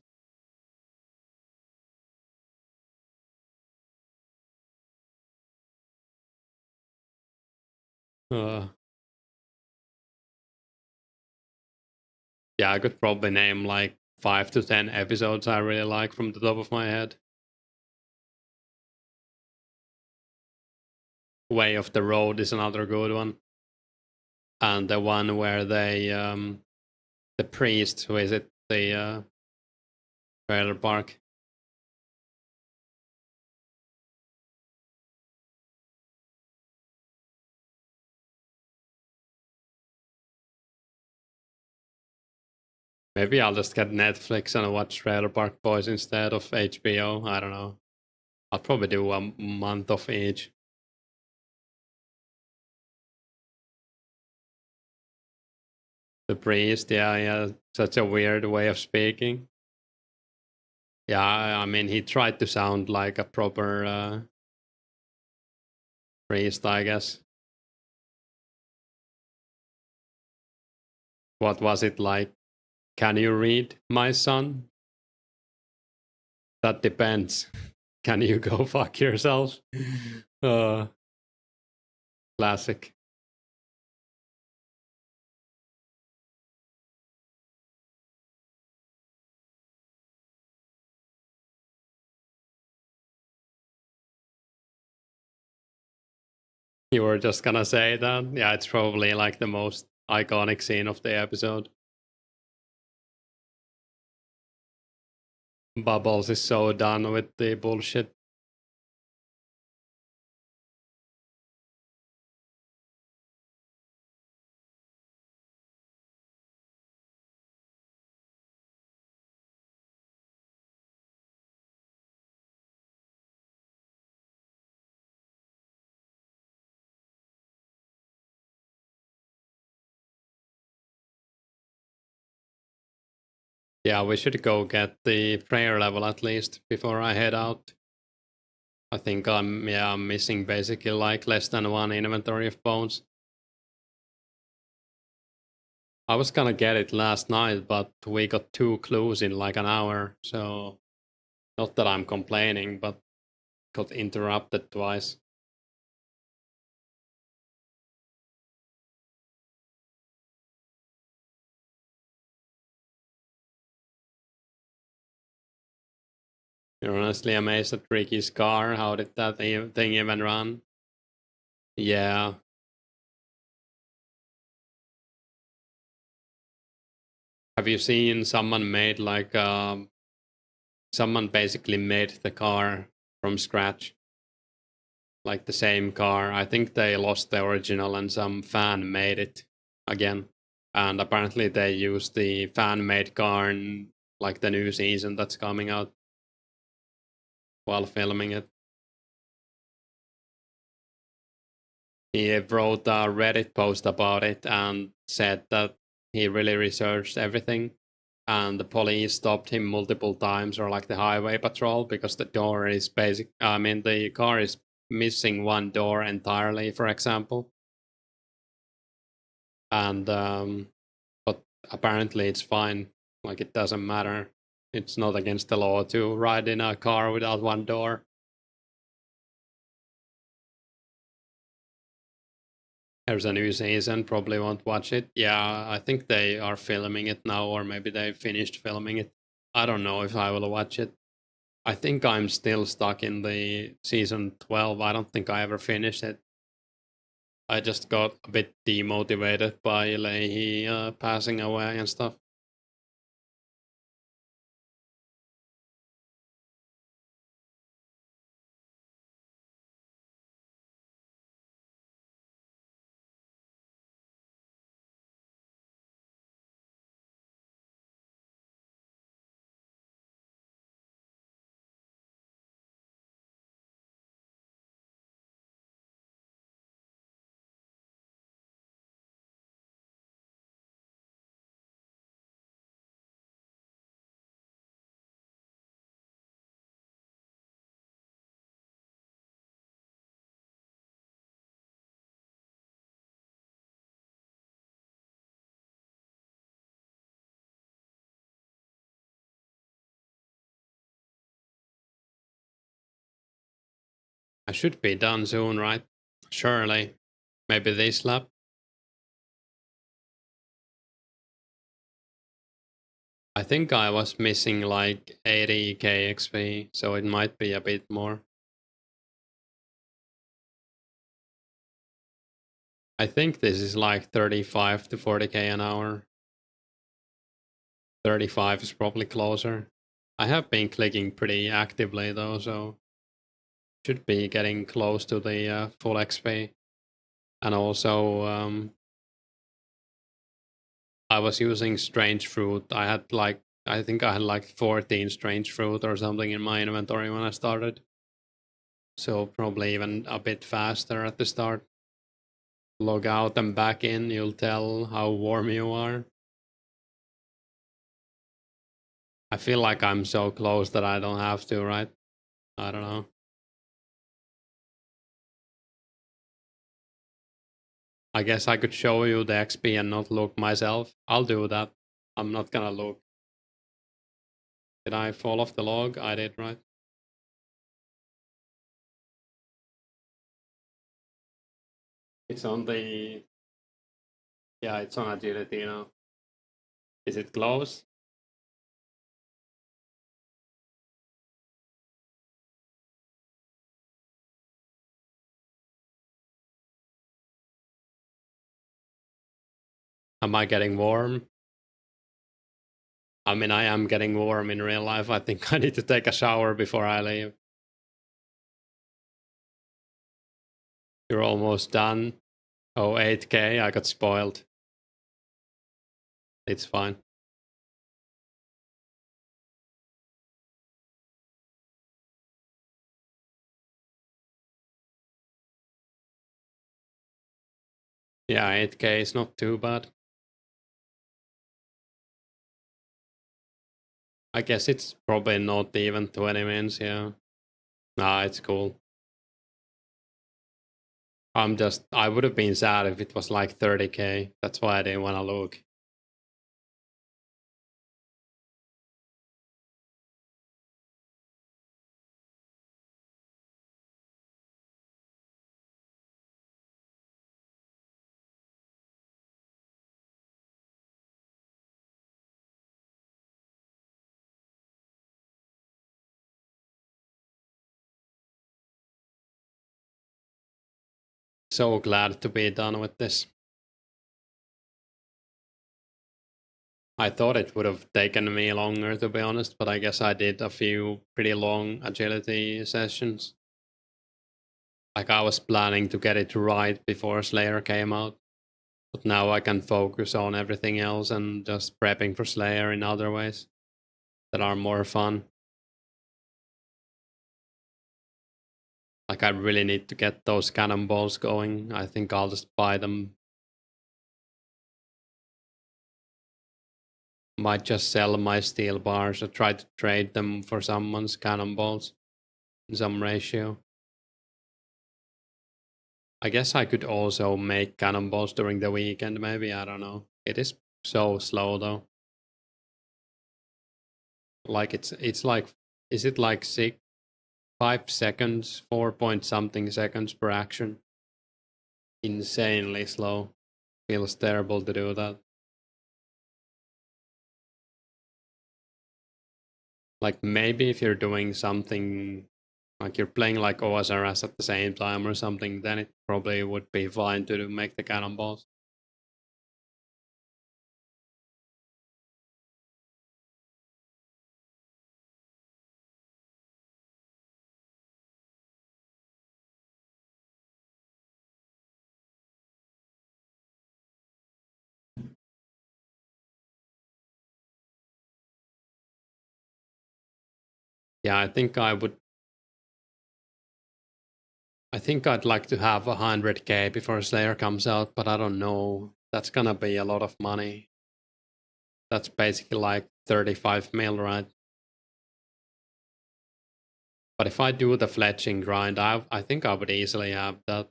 Uh, yeah, I could probably name like 5 to 10 episodes I really like from the top of my head. Way of the Road is another good one, and the one where the priest who is it the trailer park. Maybe I'll just get Netflix and watch Trailer Park Boys instead of HBO. I don't know. I'll probably do a month of each. The priest, yeah, yeah, such a weird way of speaking. Yeah, I mean, he tried to sound like a proper priest, I guess. What was it like? Can you read, my son? That depends. Can you go fuck yourself? Uh, Classic. You were just gonna say that? Yeah, it's probably like the most iconic scene of the episode. Bubbles is so done with the bullshit. Yeah, we should go get the prayer level at least before I head out. I think I'm missing basically like less than one inventory of bones. I was gonna get it last night, but we got 2 clues in like an hour, so not that I'm complaining, but got interrupted twice. You're honestly amazed at Ricky's car. How did that thing even run? Yeah. Have you seen someone made like someone basically made the car from scratch? Like the same car. I think they lost the original and some fan made it again. And apparently they used the fan made car in like the new season that's coming out while filming it. He wrote a Reddit post about it and said that he really researched everything. And the police stopped him multiple times, or like the highway patrol, because the door is basic. I mean, the car is missing one door entirely, for example. And but apparently it's fine. Like it doesn't matter. It's not against the law to ride in a car without one door. There's a new season. Probably won't watch it. Yeah, I think they are filming it now, or maybe they finished filming it. I don't know if I will watch it. I think I'm still stuck in the season 12. I don't think I ever finished it. I just got a bit demotivated by Leahy passing away and stuff. I should be done soon, right? Surely. Maybe this lap. I think I was missing like 80k XP, so it might be a bit more. I think this is like 35 to 40k an hour. 35 is probably closer. I have been clicking pretty actively though, so should be getting close to the full XP. And also, I was using strange fruit. I think I had like 14 strange fruit or something in my inventory when I started. So probably even a bit faster at the start. Log out and back in, you'll tell how warm you are. I feel like I'm so close that I don't have to, right? I don't know. I guess I could show you the XP and not look myself. I'll do that. I'm not gonna look. Did I fall off the log? I did, right? It's on the... Yeah, it's on agility now. Is it close? Am I getting warm? I mean, I am getting warm in real life. I think I need to take a shower before I leave. You're almost done. Oh, 8k, I got spoiled. It's fine. Yeah, 8k is not too bad. I guess it's probably not even 20 minutes, yeah. Nah, it's cool. I would have been sad if it was like 30k. That's why I didn't want to look. So glad to be done with this. I thought it would have taken me longer, to be honest, but I guess I did a few pretty long agility sessions. Like I was planning to get it right before Slayer came out, but now I can focus on everything else and just prepping for Slayer in other ways that are more fun. Like I really need to get those cannonballs going. I think I'll just buy them. Might just sell my steel bars or try to trade them for someone's cannonballs in some ratio. I guess I could also make cannonballs during the weekend, maybe. I don't know. It is so slow though. Like it's like, is it like 5 seconds, 4 point something seconds per action? Insanely slow. Feels terrible to do that. Like maybe if you're doing something, like you're playing like OSRS at the same time or something, then it probably would be fine to make the cannonballs. Yeah, I think I'd like to have 100k before Slayer comes out, but I don't know. That's gonna be a lot of money. That's basically like 35 mil, right? But if I do the fletching grind, I think I would easily have that.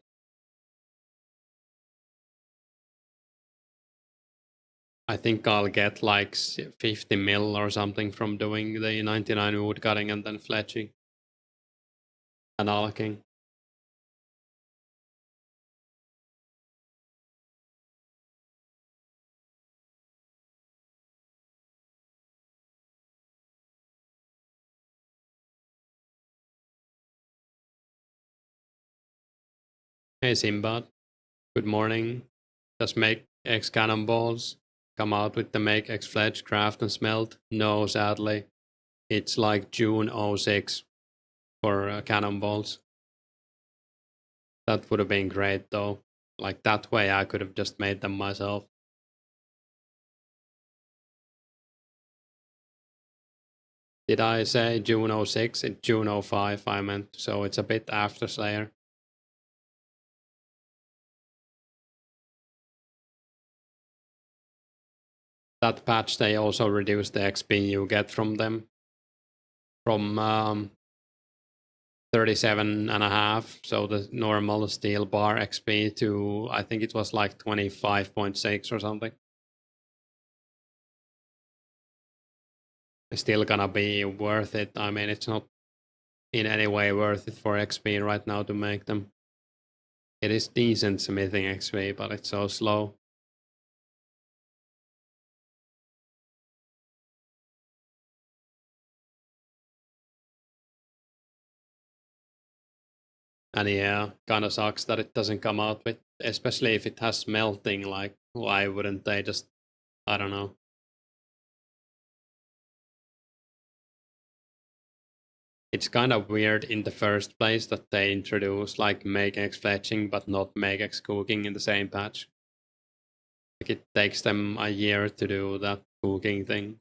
I think I'll get like 50 mil or something from doing the 99 wood cutting and then fletching and alking. Hey Simbad, good morning. Does make X cannonballs come out with the make X fledge craft and smelt? No, sadly. It's like June '06 for cannonballs. That would have been great though. Like that way I could have just made them myself. Did I say June '06? It's June '05 I meant, so it's a bit after Slayer. That patch they also reduced the XP you get from them from 37 and a half, so the normal steel bar XP, to I think it was like 25.6 or something. It's still gonna be worth it. I mean, it's not in any way worth it for XP right now to make them. It is decent smithing XP, but it's so slow. And yeah, kinda sucks that it doesn't come out with, especially if it has melting, like why wouldn't they just, I don't know. It's kind of weird in the first place that they introduce like make X fletching but not make X cooking in the same patch. Like it takes them a year to do that cooking thing.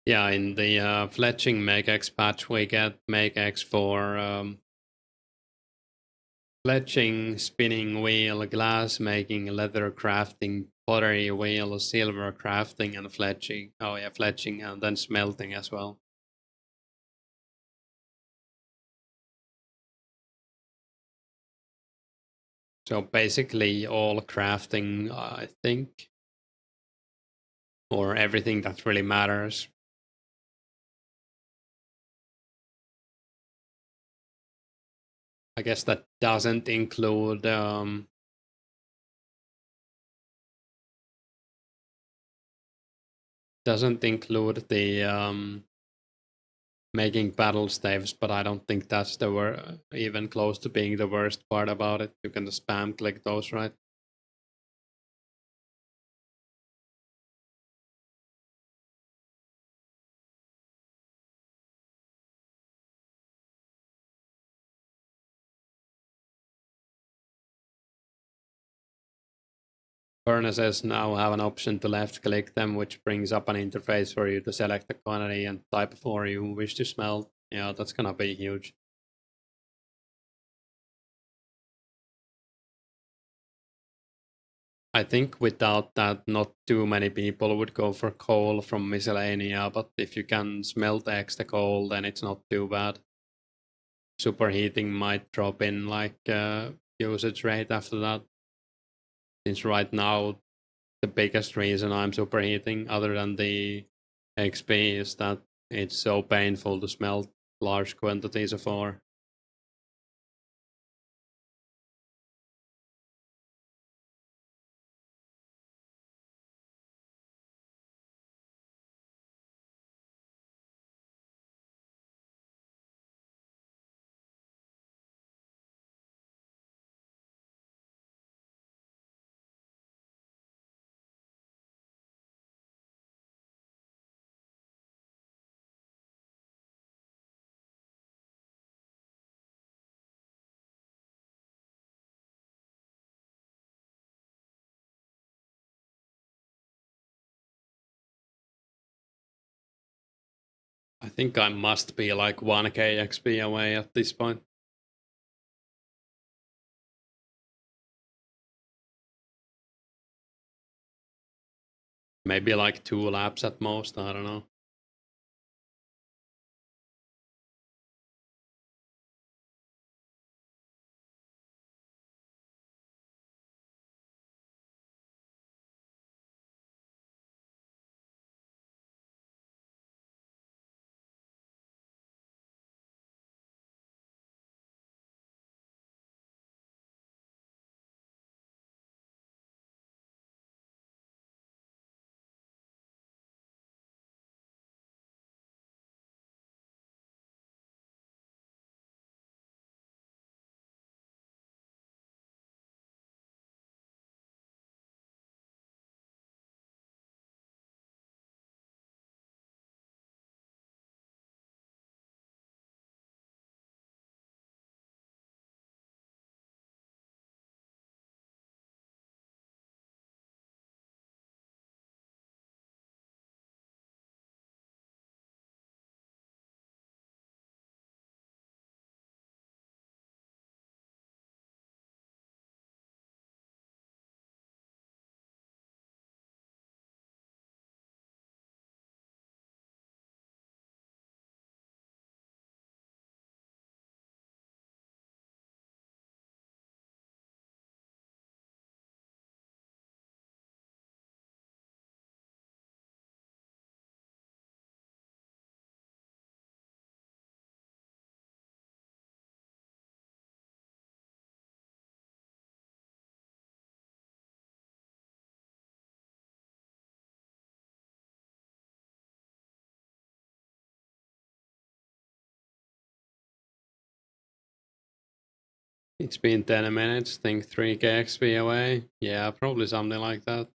Yeah, in the fletching make X patch we get make X for fletching, spinning wheel, glass making, leather crafting, pottery wheel, silver crafting, and fletching. Oh yeah, fletching and then smelting as well. So basically all crafting, I think, or everything that really matters. I guess that doesn't include the making battle staves, but I don't think that's even close to being the worst part about it. You can just spam click those, right? Furnaces now have an option to left click them, which brings up an interface for you to select the quantity and type of ore you wish to smelt. Yeah, that's gonna be huge. I think without that, not too many people would go for coal from miscellanea, but if you can smelt extra coal, then it's not too bad. Superheating might drop in like usage rate after that. Since right now, the biggest reason I'm superheating, other than the XP, is that it's so painful to smelt large quantities of ore. I think I must be like 1k XP away at this point. Maybe like 2 laps at most, I don't know. It's been 10 minutes, think 3k XP away. Yeah, probably something like that.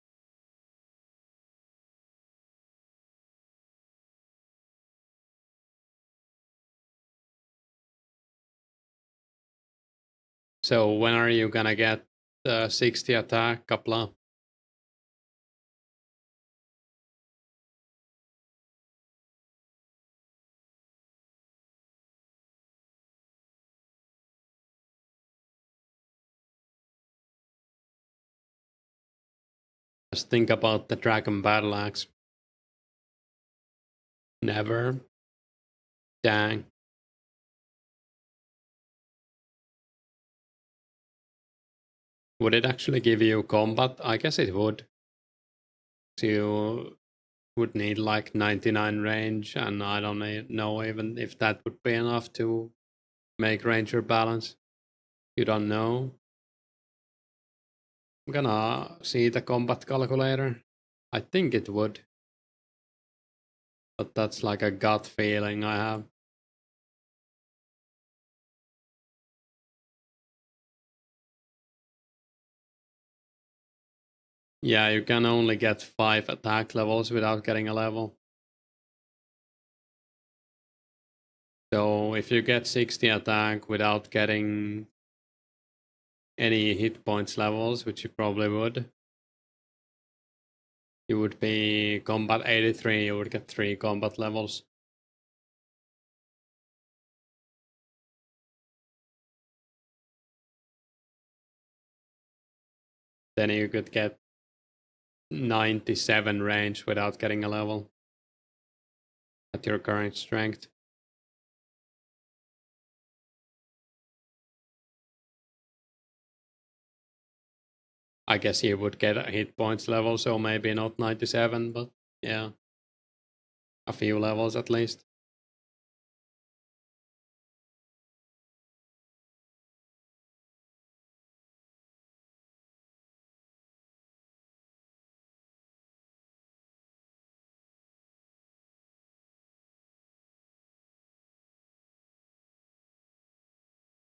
So when are you gonna get the 60 attack, Kapla? Just think about the Dragon Battle Axe. Never. Dang. Would it actually give you combat? I guess it would. So you would need like 99 range, and I don't know even if that would be enough to make ranger balance. You don't know. I'm gonna see the combat calculator. I think it would. But that's like a gut feeling I have. Yeah, you can only get 5 attack levels without getting a level. So if you get 60 attack without getting any hit points levels, which you probably would, you would be combat 83, you would get 3 combat levels. Then you could get 97 range without getting a level at your current strength. I guess you would get a hit points level, so maybe not 97, but yeah, a few levels at least.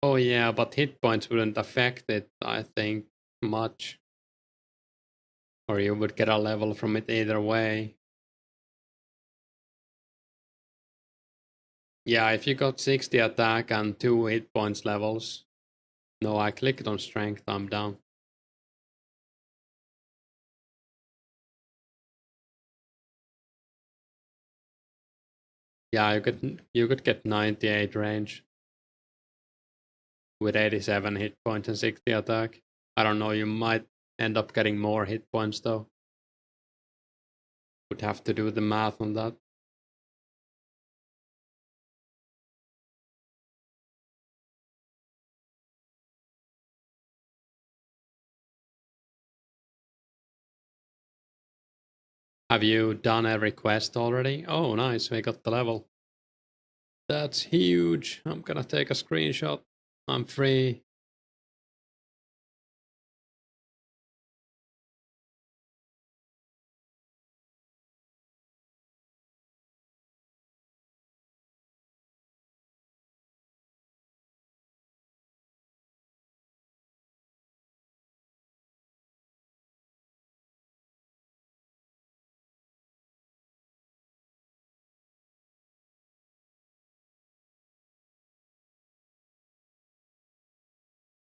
Oh yeah, but hit points wouldn't affect it, I think, much. Or you would get a level from it either way. Yeah, if you got 60 attack and 2 hit points levels. No, I clicked on strength, I'm down. Yeah, you could get 98 range with 87 hit points and 60 attack. I don't know, you might end up getting more hit points though. Would have to do the math on that. Have you done every quest already? Oh, nice. We got the level. That's huge. I'm gonna take a screenshot. I'm free.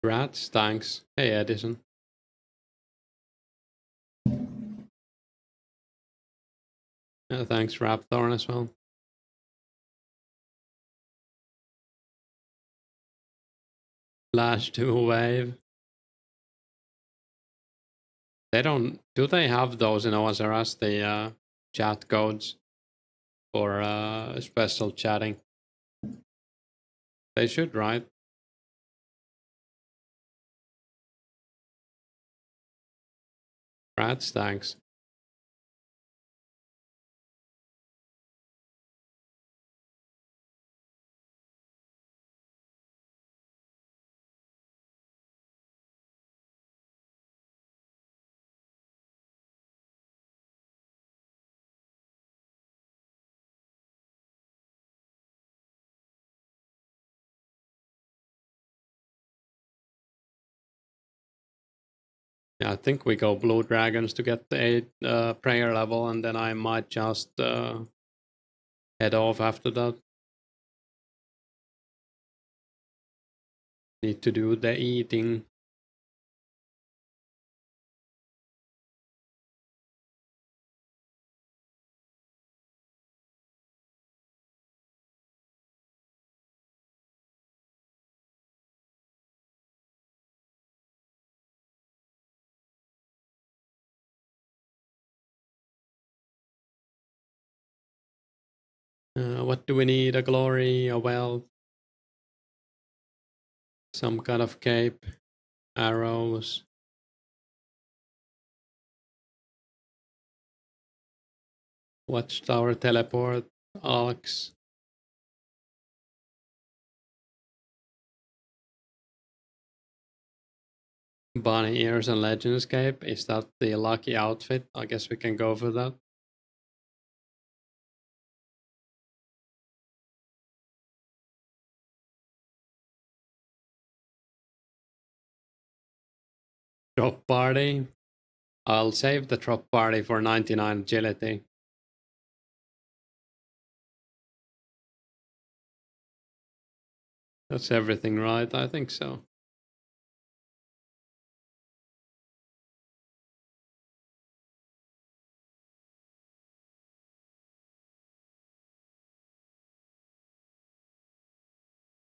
Rats, thanks. Hey, Edison. Thanks, Rapthorn, as well. Flash to wave. They don't. Do they have those in OSRS, the chat codes for special chatting? They should, right? Rats, thanks. Yeah, I think we go blue dragons to get the 8 prayer level, and then I might just head off after that. Need to do the eating. What do we need? A glory, a wealth, some kind of cape, arrows. Watchtower, teleport, ox. Bunny ears and legend cape. Is that the lucky outfit? I guess we can go for that. Drop party. I'll save the drop party for 99 agility. That's everything, right? I think so.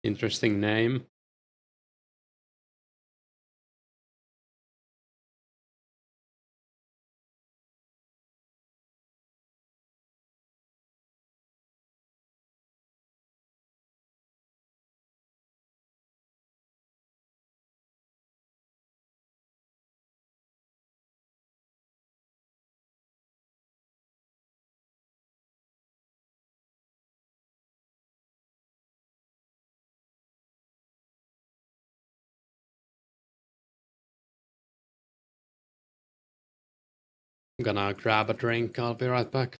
Interesting name. I'm gonna grab a drink. I'll be right back.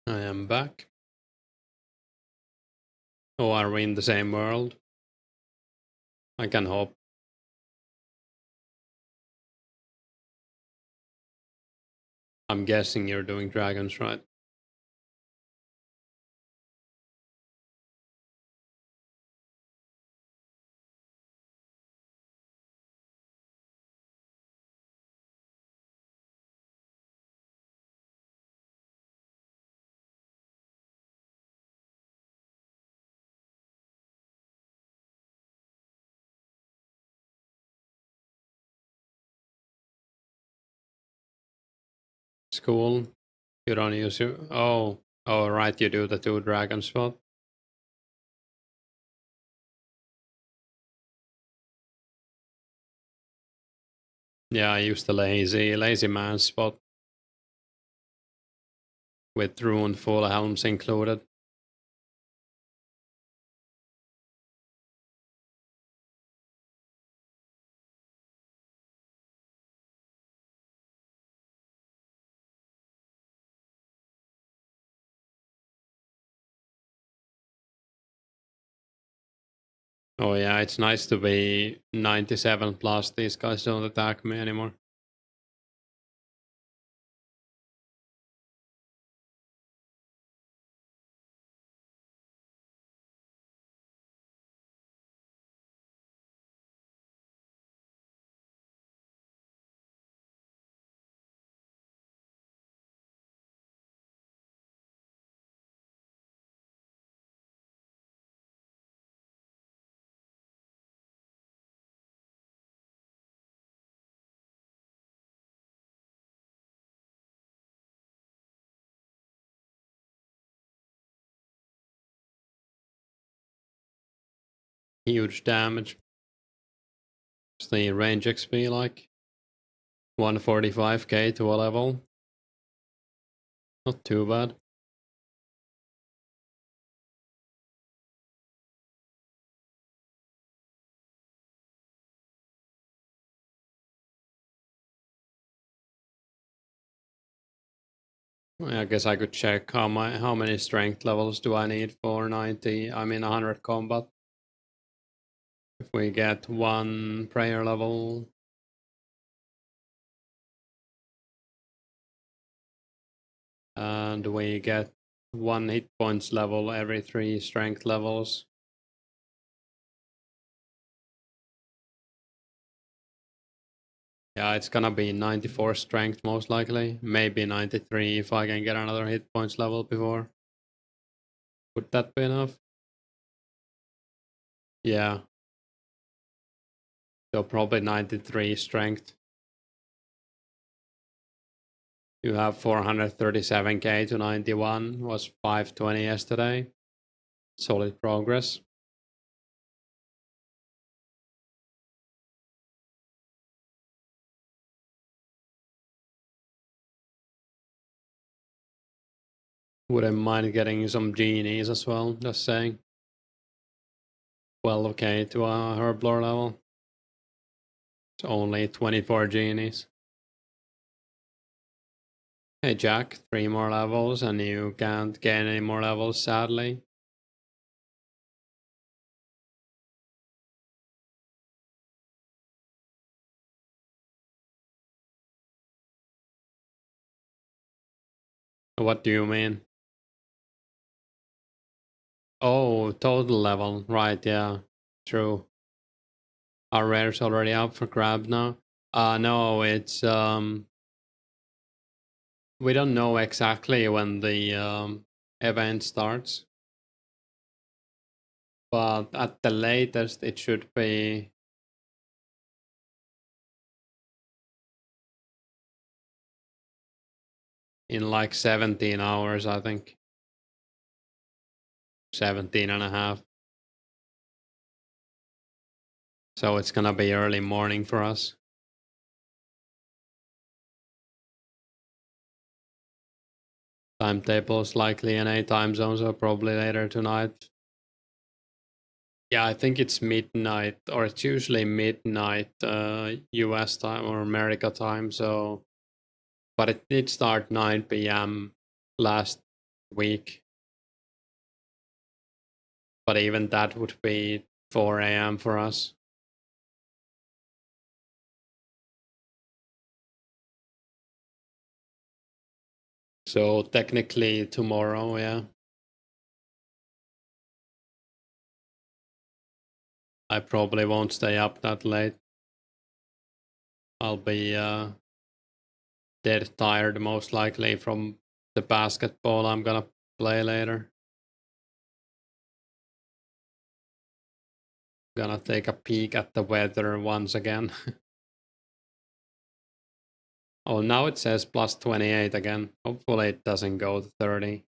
I am back. Oh, are we in the same world? I can hope. I'm guessing you're doing dragons, right? It's cool. You don't use your... Oh, right, you do the 2 dragon spot. Yeah, I use the lazy man spot with ruined full helms included. Oh yeah, it's nice to be 97 plus. These guys don't attack me anymore. Huge damage. What's the range XP like? 145k to a level. Not too bad. I guess I could check how many strength levels do I need for 90. I mean 100 combat. If we get 1 prayer level, and we get 1 hit points level every 3 strength levels. Yeah, it's gonna be 94 strength most likely. Maybe 93 if I can get another hit points level before. Would that be enough? Yeah. So probably 93 strength. You have 437k to 91, was 520 yesterday. Solid progress. Wouldn't mind getting some genies as well, just saying. 12k to a herblore level. It's only 24 genies. Hey Jack, 3 more levels and you can't gain any more levels, sadly. What do you mean? Oh, total level. Right, yeah. True. Are rares already up for grab now? No, it's we don't know exactly when the event starts. But at the latest it should be in like 17 hours, I think. 17 and a half. So it's gonna be early morning for us. Timetables likely in a time zone, so probably later tonight. Yeah, I think it's midnight, or it's usually midnight US time or America time, so but it did start 9 p.m. last week. But even that would be 4 a.m. for us. So technically tomorrow, yeah. I probably won't stay up that late. I'll be dead tired most likely from the basketball I'm gonna play later. Gonna take a peek at the weather once again. Oh, now it says plus 28 again. Hopefully it doesn't go to 30.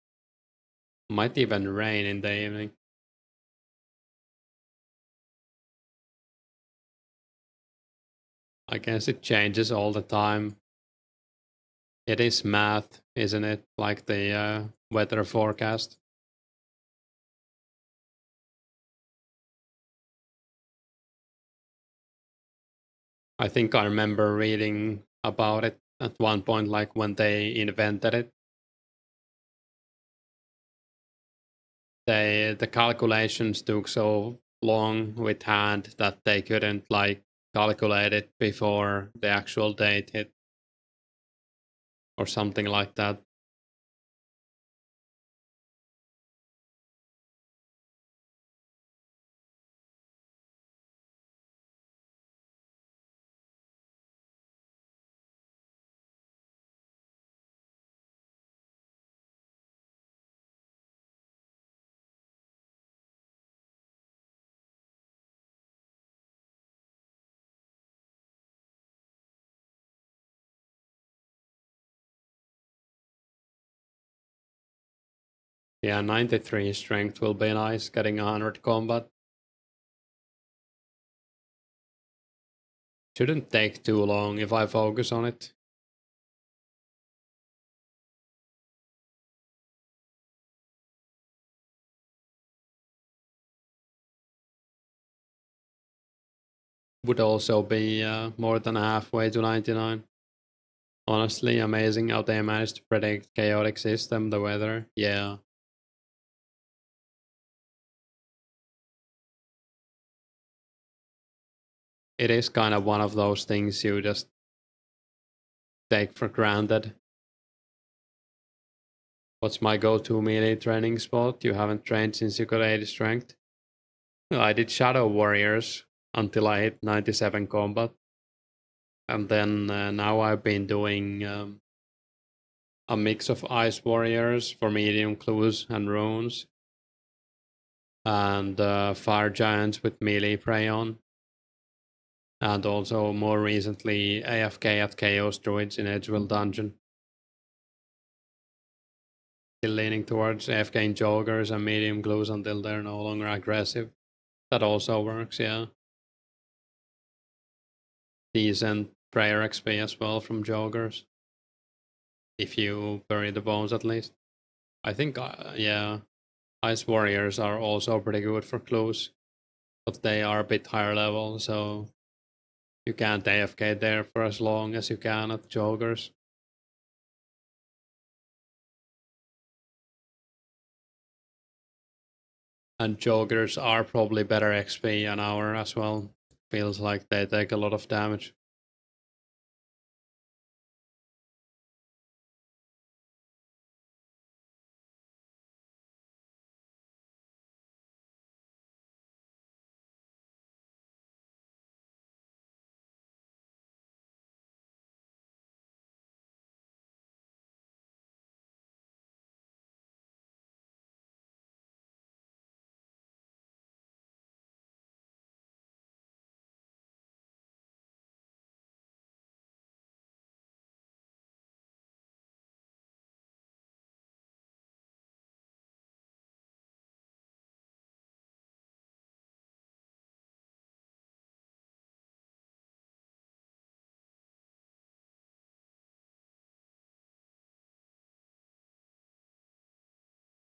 Might even rain in the evening. I guess it changes all the time. It is math, isn't it? Like the weather forecast. I think I remember reading about it at one point, like when they invented it. The calculations took so long with hand that they couldn't like calculate it before the actual date hit or something like that. Yeah, 93 strength will be nice, getting 100 combat. Shouldn't take too long if I focus on it. Would also be more than halfway to 99. Honestly, amazing how they managed to predict chaotic system, the weather. Yeah. It is kind of one of those things you just take for granted. What's my go-to melee training spot? You haven't trained since you got 80 strength? Well, I did Shadow Warriors until I hit 97 combat. And then now I've been doing a mix of Ice Warriors for medium clues and runes. And Fire Giants with melee prey on. And also more recently AFK at Chaos Druids in Edgewell Dungeon. Still leaning towards AFK in Joggers and medium clues until they're no longer aggressive. That also works, yeah. Decent prayer XP as well from Joggers. If you bury the bones at least. I think, yeah, Ice Warriors are also pretty good for clues. But they are a bit higher level, so you can't AFK there for as long as you can at Joggers. And Joggers are probably better XP an hour as well. Feels like they take a lot of damage.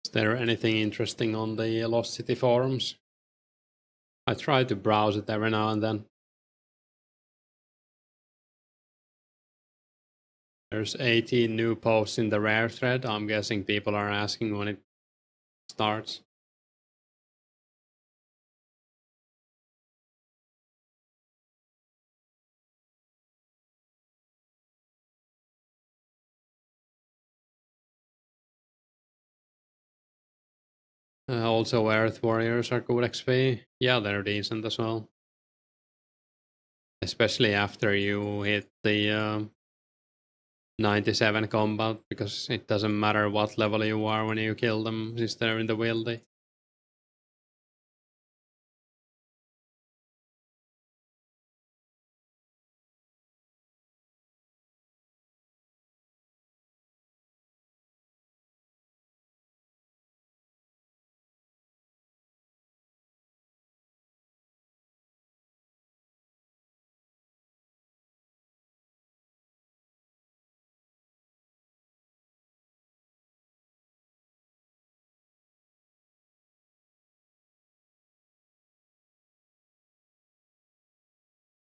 Is there anything interesting on the Lost City forums? I try to browse it every now and then. There's 18 new posts in the rare thread. I'm guessing people are asking when it starts. Also, Earth Warriors are good XP. Yeah, they're decent as well. Especially after you hit the 97 combat, because it doesn't matter what level you are when you kill them, since they're in the wildy.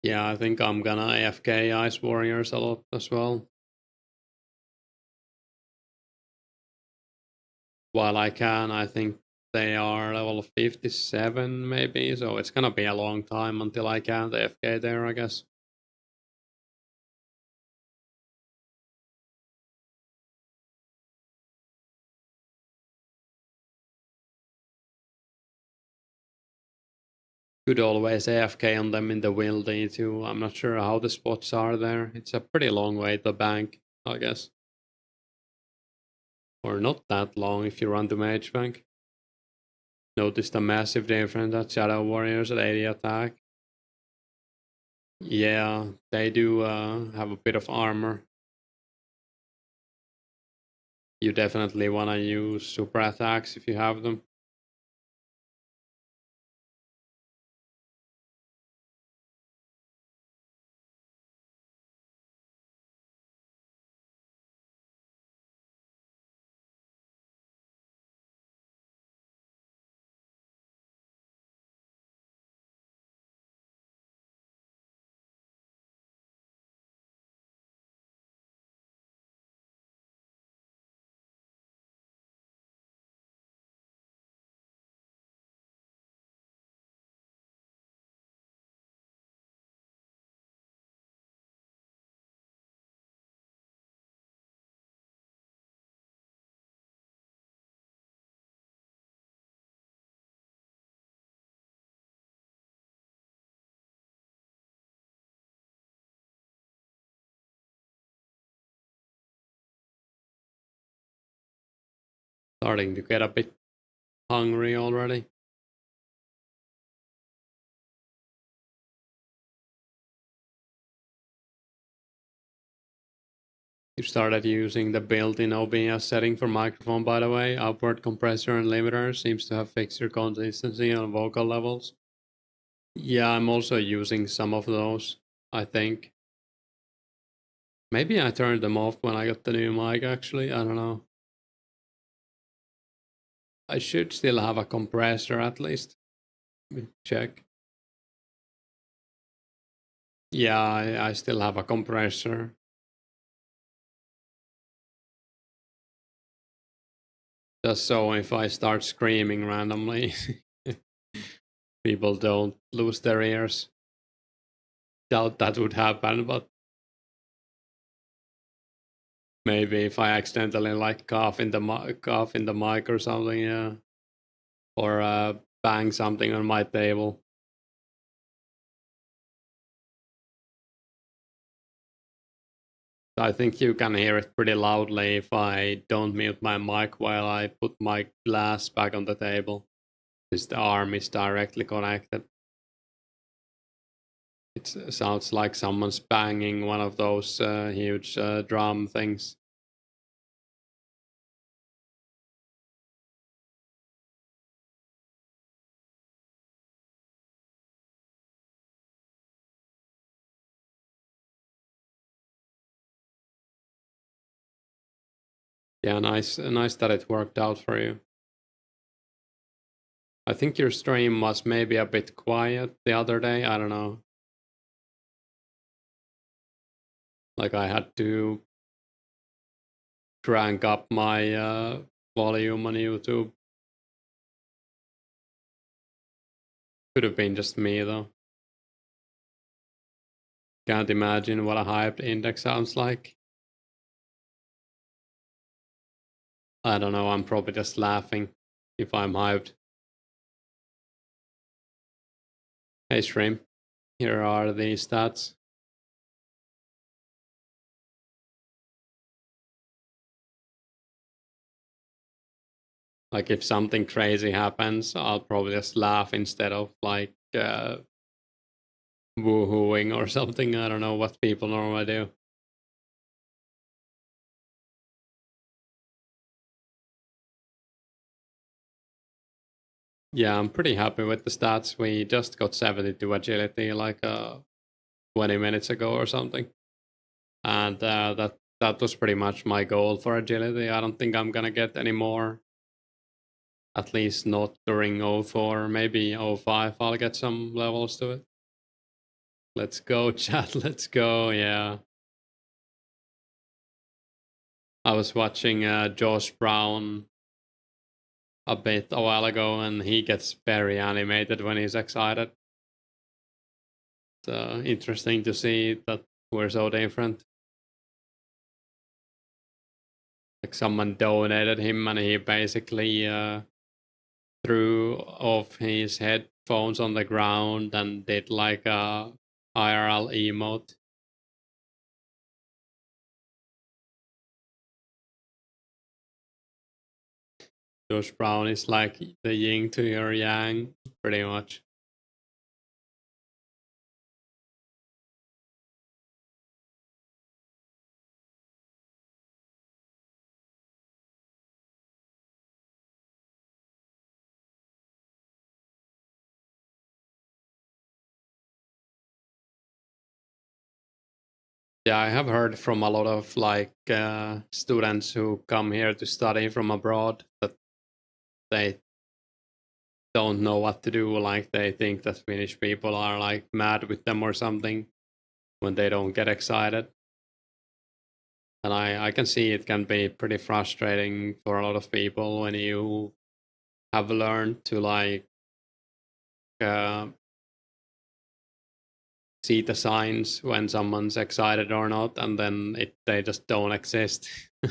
Yeah, I think I'm gonna AFK Ice Warriors a lot as well. While I can, I think they are level 57 maybe, so it's gonna be a long time until I can AFK there, I guess. Could always AFK on them in the wildy too. I'm not sure how the spots are there. It's a pretty long way to bank, I guess. Or not that long if you run to Mage Bank. Noticed a massive difference at Shadow Warriors at 80 attack. Yeah, they do have a bit of armor. You definitely want to use super attacks if you have them. Starting to get a bit hungry already. You started using the built-in OBS setting for microphone, by the way. Upward compressor and limiter seems to have fixed your consistency on vocal levels. Yeah, I'm also using some of those, I think. Maybe I turned them off when I got the new mic, actually. I don't know. I should still have a compressor at least. Let me check. Yeah, I still have a compressor. Just so if I start screaming randomly, people don't lose their ears. Doubt that would happen, but maybe if I accidentally like cough in the mic or something, yeah, or bang something on my table. I think you can hear it pretty loudly if I don't mute my mic while I put my glass back on the table. Since the arm is directly connected. It sounds like someone's banging one of those huge drum things. Yeah, nice that it worked out for you. I think your stream was maybe a bit quiet the other day. I don't know. Like I had to crank up my volume on YouTube. Could have been just me though. Can't imagine what a hyped index sounds like. I don't know, I'm probably just laughing if I'm hyped. Hey Shrimp, here are the stats. Like if something crazy happens, I'll probably just laugh instead of like woohooing or something. I don't know what people normally do. Yeah, I'm pretty happy with the stats. We just got 72 agility like 20 minutes ago or something. And that was pretty much my goal for agility. I don't think I'm gonna get any more. At least not during 04, maybe 05 I'll get some levels to it. Let's go, chat, let's go, yeah. I was watching Josh Brown a bit a while ago, and he gets very animated when he's excited. It's interesting to see that we're so different. Like someone donated him, and he basically threw off his headphones on the ground and did like a IRL emote. Josh Brown is like the yin to your yang, pretty much. Yeah, I have heard from a lot of like students who come here to study from abroad that they don't know what to do. Like they think that Finnish people are like mad with them or something when they don't get excited. And I can see it can be pretty frustrating for a lot of people when you have learned to like uh, see the signs when someone's excited or not, and then they just don't exist.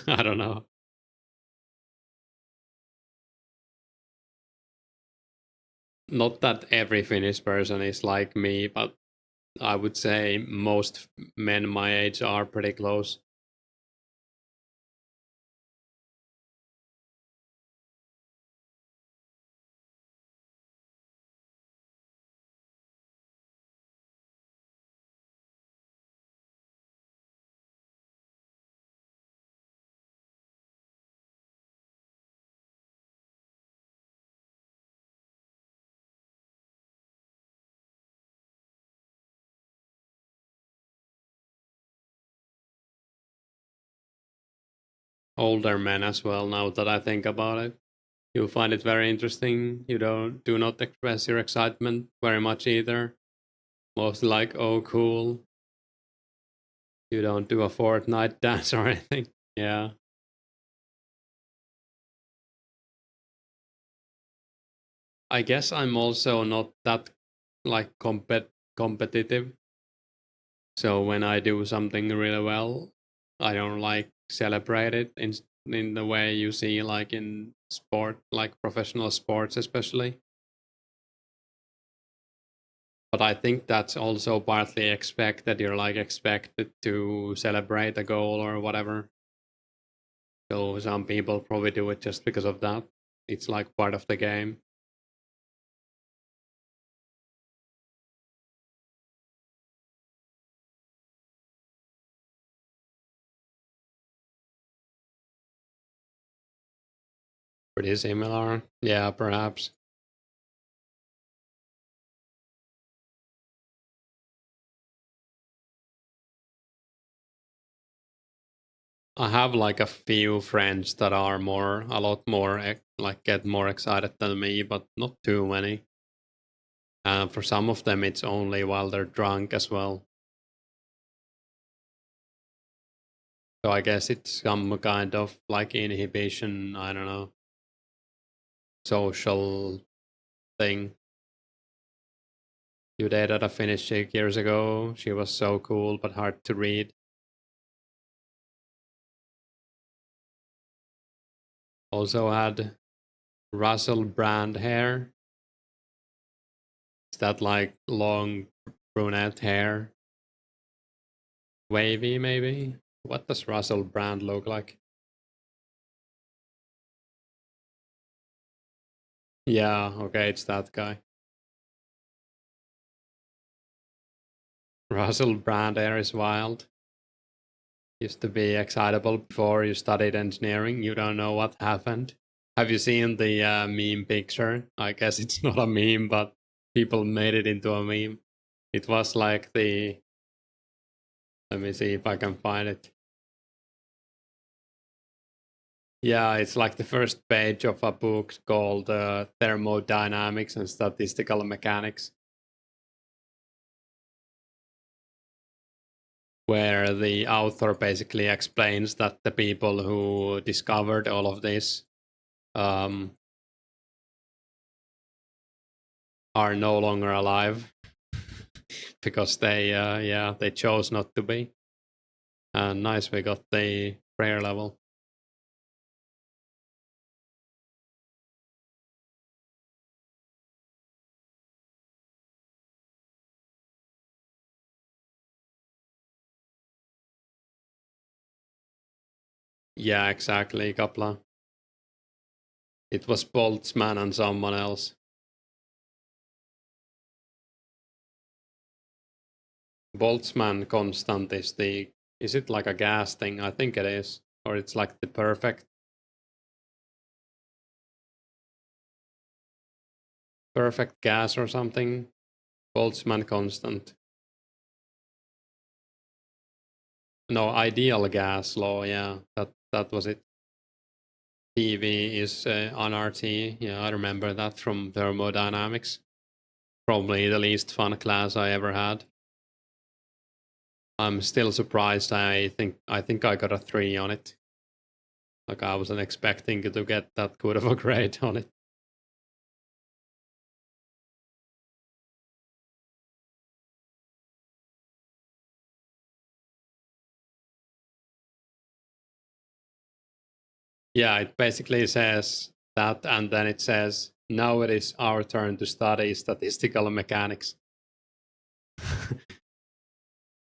I don't know. Not that every Finnish person is like me, but I would say most men my age are pretty close. Older men as well, now that I think about it. You find it very interesting. You do not express your excitement very much either. Mostly like, oh cool. You don't do a Fortnite dance or anything. Yeah. I guess I'm also not that like competitive. So when I do something really well, I don't like celebrate it in the way you see like in sport, like professional sports especially. But I think that's also partly expected. You're like expected to celebrate a goal or whatever. So some people probably do it just because of that. It's like part of the game. Pretty similar. Yeah, perhaps. I have like a few friends that are a lot more, like get more excited than me, but not too many. For some of them, it's only while they're drunk as well. So I guess it's some kind of like inhibition, I don't know, social thing. You dated a Finnish chick years ago. She was so cool but hard to read. Also had Russell Brand hair. Is that like long brunette hair? Wavy maybe? What does Russell Brand look like? Yeah, okay, it's that guy. Russell Brand hair is wild. Used to be excitable before you studied engineering. You don't know what happened. Have you seen the meme picture? I guess it's not a meme, but people made it into a meme. It was like the. Let me see if I can find it. Yeah, it's like the first page of a book called Thermodynamics and Statistical Mechanics, where the author basically explains that the people who discovered all of this um, are no longer alive because they chose not to be. And nice, we got the prayer level. Yeah, exactly, Kapla. It was Boltzmann and someone else. Boltzmann constant is the. Is it like a gas thing? I think it is. Or it's like the perfect gas or something. Boltzmann constant. No, ideal gas law. Yeah, that was it. PV is on RT. Yeah, I remember that from thermodynamics. Probably the least fun class I ever had. I'm still surprised. I think I got a 3 on it. Like I wasn't expecting to get that good of a grade on it. Yeah, it basically says that, and then it says, now it is our turn to study statistical mechanics.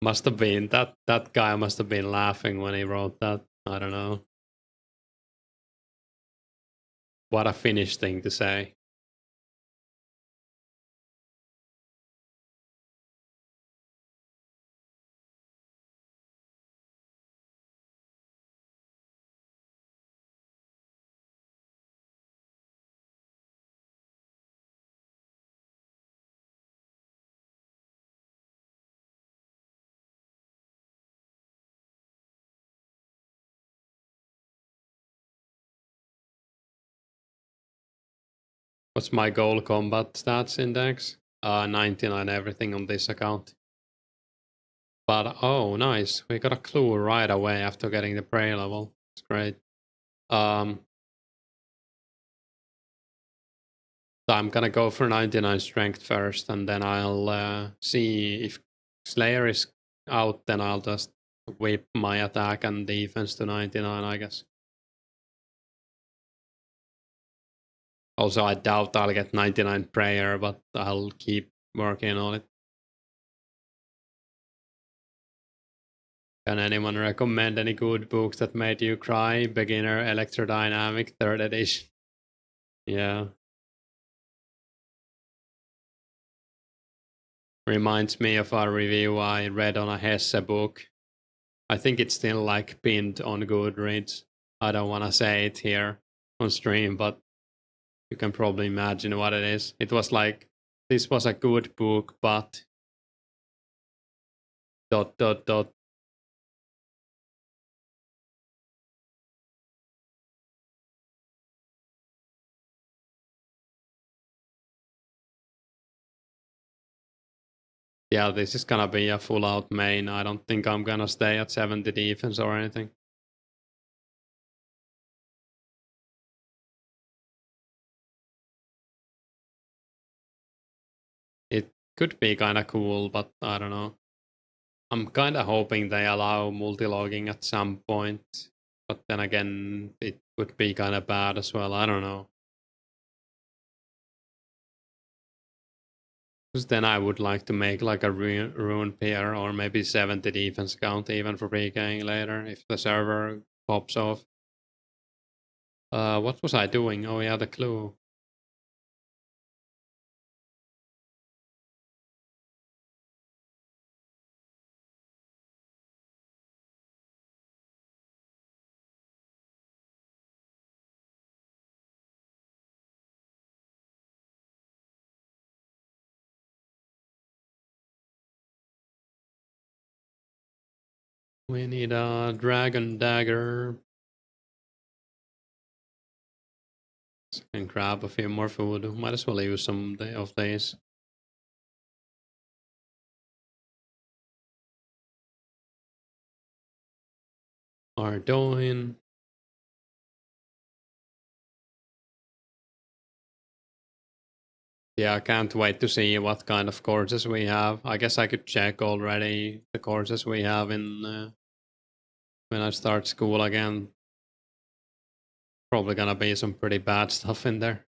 Must have been that guy must have been laughing when he wrote that. I don't know. What a Finnish thing to say. What's my goal combat stats index? 99 everything on this account. But oh, nice. We got a clue right away after getting the prey level. It's great. So I'm gonna go for 99 strength first, and then I'll see if Slayer is out. Then I'll just whip my attack and defense to 99, I guess. Also, I doubt I'll get 99 prayer, but I'll keep working on it. Can anyone recommend any good books that made you cry? Beginner Electrodynamic 3rd edition. Yeah. Reminds me of a review I read on a Hesse book. I think it's still like pinned on Goodreads. I don't want to say it here on stream, but you can probably imagine what it is. It was like, this was a good book, but dot dot dot. Yeah, this is gonna be a full out main. I don't think I'm gonna stay at 70 defense or anything. Could be kind of cool, but I don't know. I'm kind of hoping they allow multi-logging at some point, but then again, it would be kind of bad as well. I don't know. Because then I would like to make like a rune pair or maybe 70 defense count even for PKing later if the server pops off. What was I doing? Oh yeah, the clue. We need a dragon dagger. And grab a few more food. Might as well use some of these. Ardoin. Yeah, I can't wait to see what kind of courses we have. I guess I could check already the courses we have in when I start school again. Probably gonna be some pretty bad stuff in there.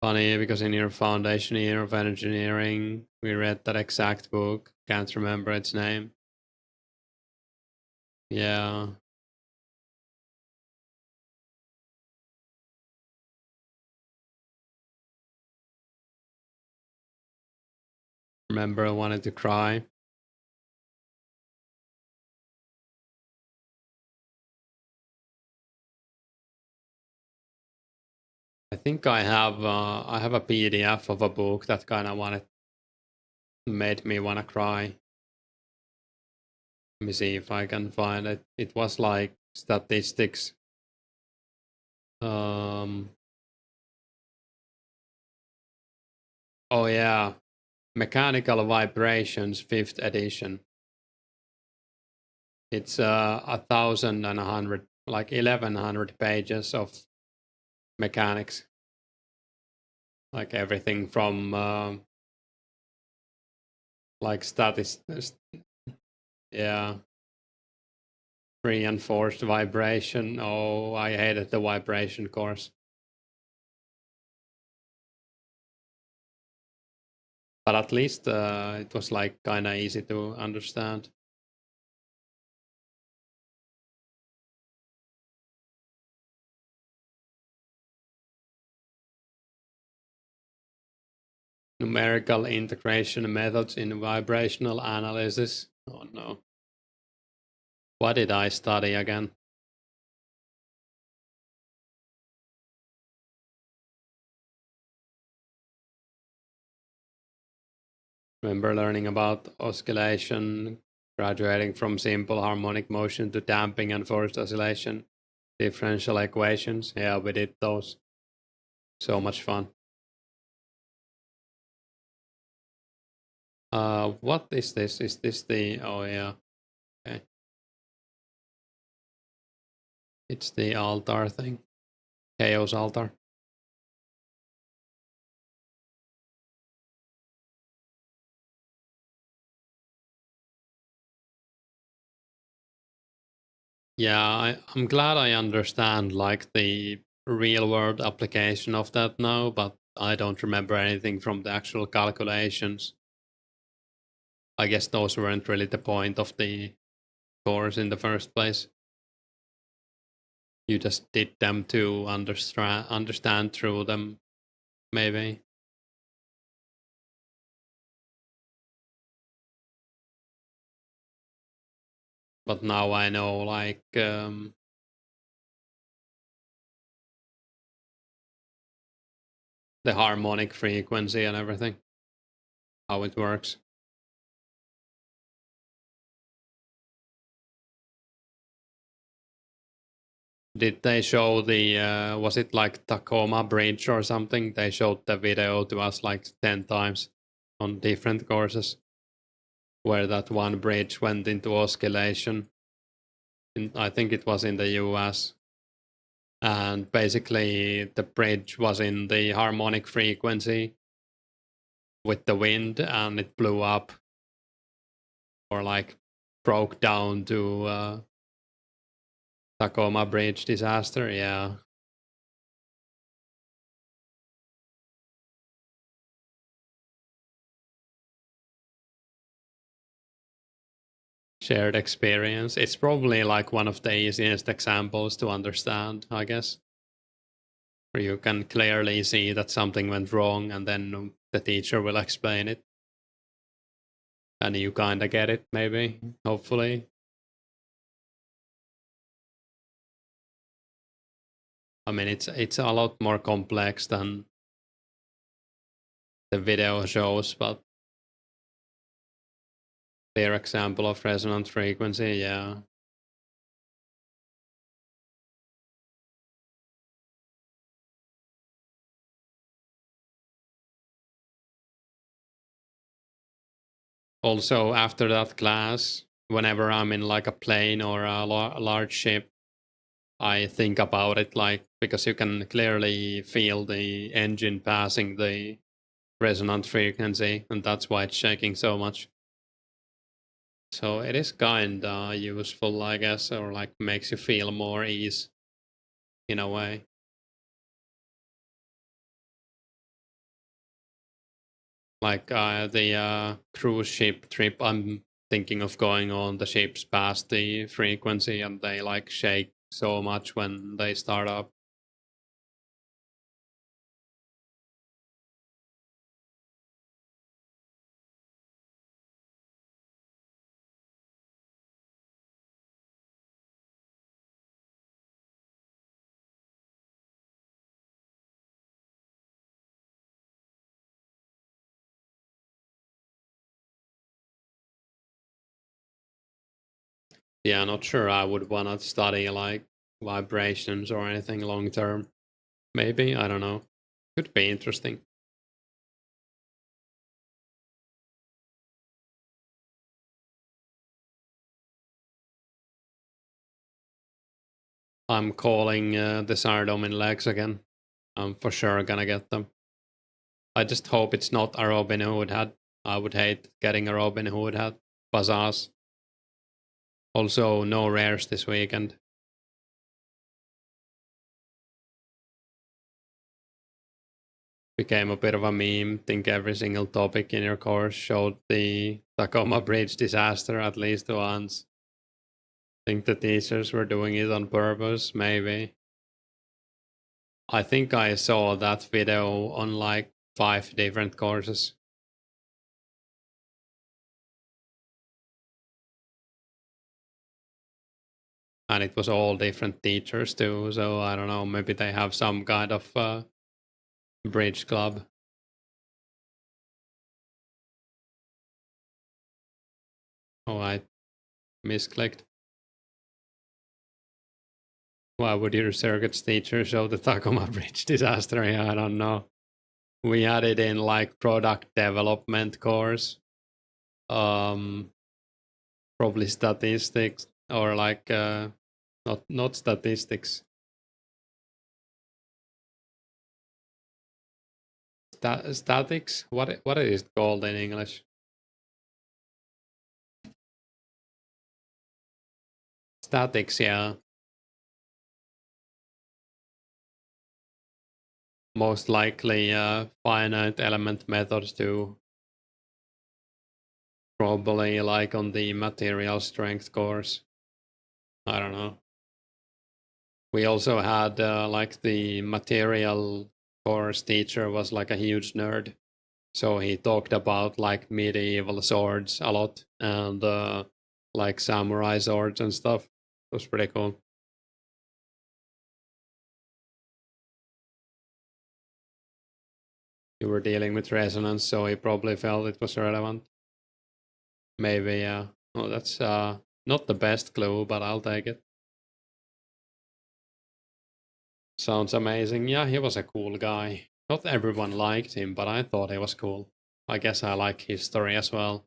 Funny because in your foundation year of engineering, we read that exact book. Can't remember its name. Yeah. Remember I wanted to cry. I think I have a PDF of a book that kind of made me want to cry. Let me see if I can find it. It was like statistics. Oh yeah, Mechanical Vibrations, 5th edition. It's 1,100, like 1,100 pages of mechanics, like everything from like statistics. Yeah, reinforced vibration. Oh, I hated the vibration course. But at least it was like kind of easy to understand. Numerical integration methods in vibrational analysis. Oh no. What did I study again? Remember learning about oscillation, graduating from simple harmonic motion to damping and forced oscillation, differential equations. Yeah, we did those. So much fun. What is this? Is this the, oh yeah, okay. It's the altar thing. Chaos altar. Yeah, I'm glad I understand like the real world application of that now, but I don't remember anything from the actual calculations. I guess those weren't really the point of the course in the first place. You just did them to understand through them, maybe. But now I know like the harmonic frequency and everything, how it works. Did they show the, was it like Tacoma Bridge or something? They showed the video to us like 10 times on different courses where that one bridge went into oscillation. I think it was in the US. And basically, the bridge was in the harmonic frequency. with the wind and it blew up or like broke down to Tacoma Bridge disaster. Yeah. Shared experience. It's probably like one of the easiest examples to understand, I guess. Where you can clearly see that something went wrong and then the teacher will explain it. And you kind of get it, maybe, hopefully. I mean, it's a lot more complex than the video shows, but clear example of resonant frequency, yeah. Also, after that class, whenever I'm in like a plane or a large ship, I think about it like because you can clearly feel the engine passing the resonant frequency, and that's why it's shaking so much. So it is kind of useful, I guess, or like makes you feel more ease in a way. Like the cruise ship trip I'm thinking of going on, the ships pass the frequency and they like shake so much when they start up. Yeah, not sure I would want to study like vibrations or anything long term. Maybe, I don't know. Could be interesting. I'm calling the Sardomin legs again. I'm for sure gonna get them. I just hope it's not a Robin Hood hat. I would hate getting a Robin Hood hat. Bazaars. Also, no rares this weekend. Became a bit of a meme. Think every single topic in your course showed the Tacoma Bridge disaster at least once. Think the teachers were doing it on purpose, maybe. I think I saw that video on like 5 different courses. And it was all different teachers too, so I don't know, maybe they have some kind of bridge club. Oh, I misclicked. Why would your circuits teacher show the Tacoma Bridge disaster? Yeah, I don't know. We had it in like product development course. Probably statistics or like not statistics. Statics? What is it called in English? Statics, yeah. Most likely finite element methods too. Probably like on the material strength course. I don't know. We also had like the material course teacher was like a huge nerd. So he talked about like medieval swords a lot and like samurai swords and stuff. It was pretty cool. You were dealing with resonance, so he probably felt it was relevant. Maybe, yeah. Well, that's not the best clue, but I'll take it. Sounds amazing. Yeah, he was a cool guy. Not everyone liked him, but I thought he was cool. I guess I like history as well.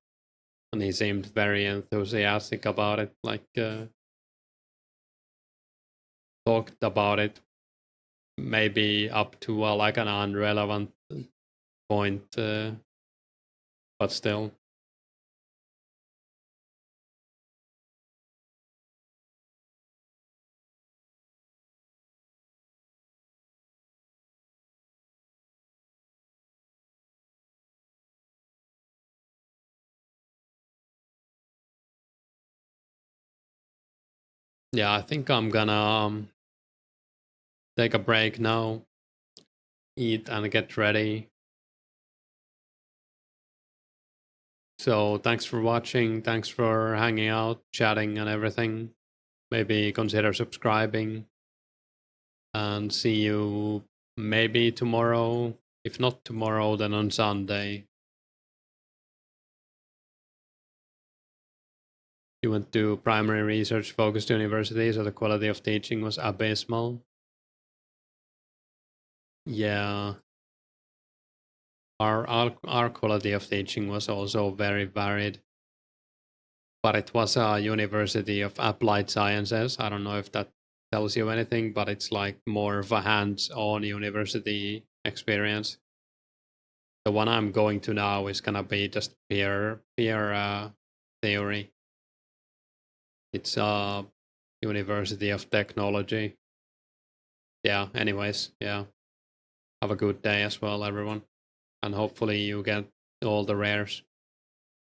And he seemed very enthusiastic about it, like talked about it maybe up to like an unrelevant point. but still. Yeah, I think I'm gonna take a break now, eat and get ready. So thanks for watching, thanks for hanging out, chatting and everything. Maybe consider subscribing, and see you maybe tomorrow. If not tomorrow, then on Sunday. You went to primary research focused university, so the quality of teaching was abysmal. Yeah. Our quality of teaching was also very varied. But it was a university of applied sciences. I don't know if that tells you anything, but it's like more of a hands-on university experience. The one I'm going to now is gonna be just pure theory. It's a university of technology. Yeah, anyways, yeah. Have a good day as well, everyone. And hopefully you get all the rares.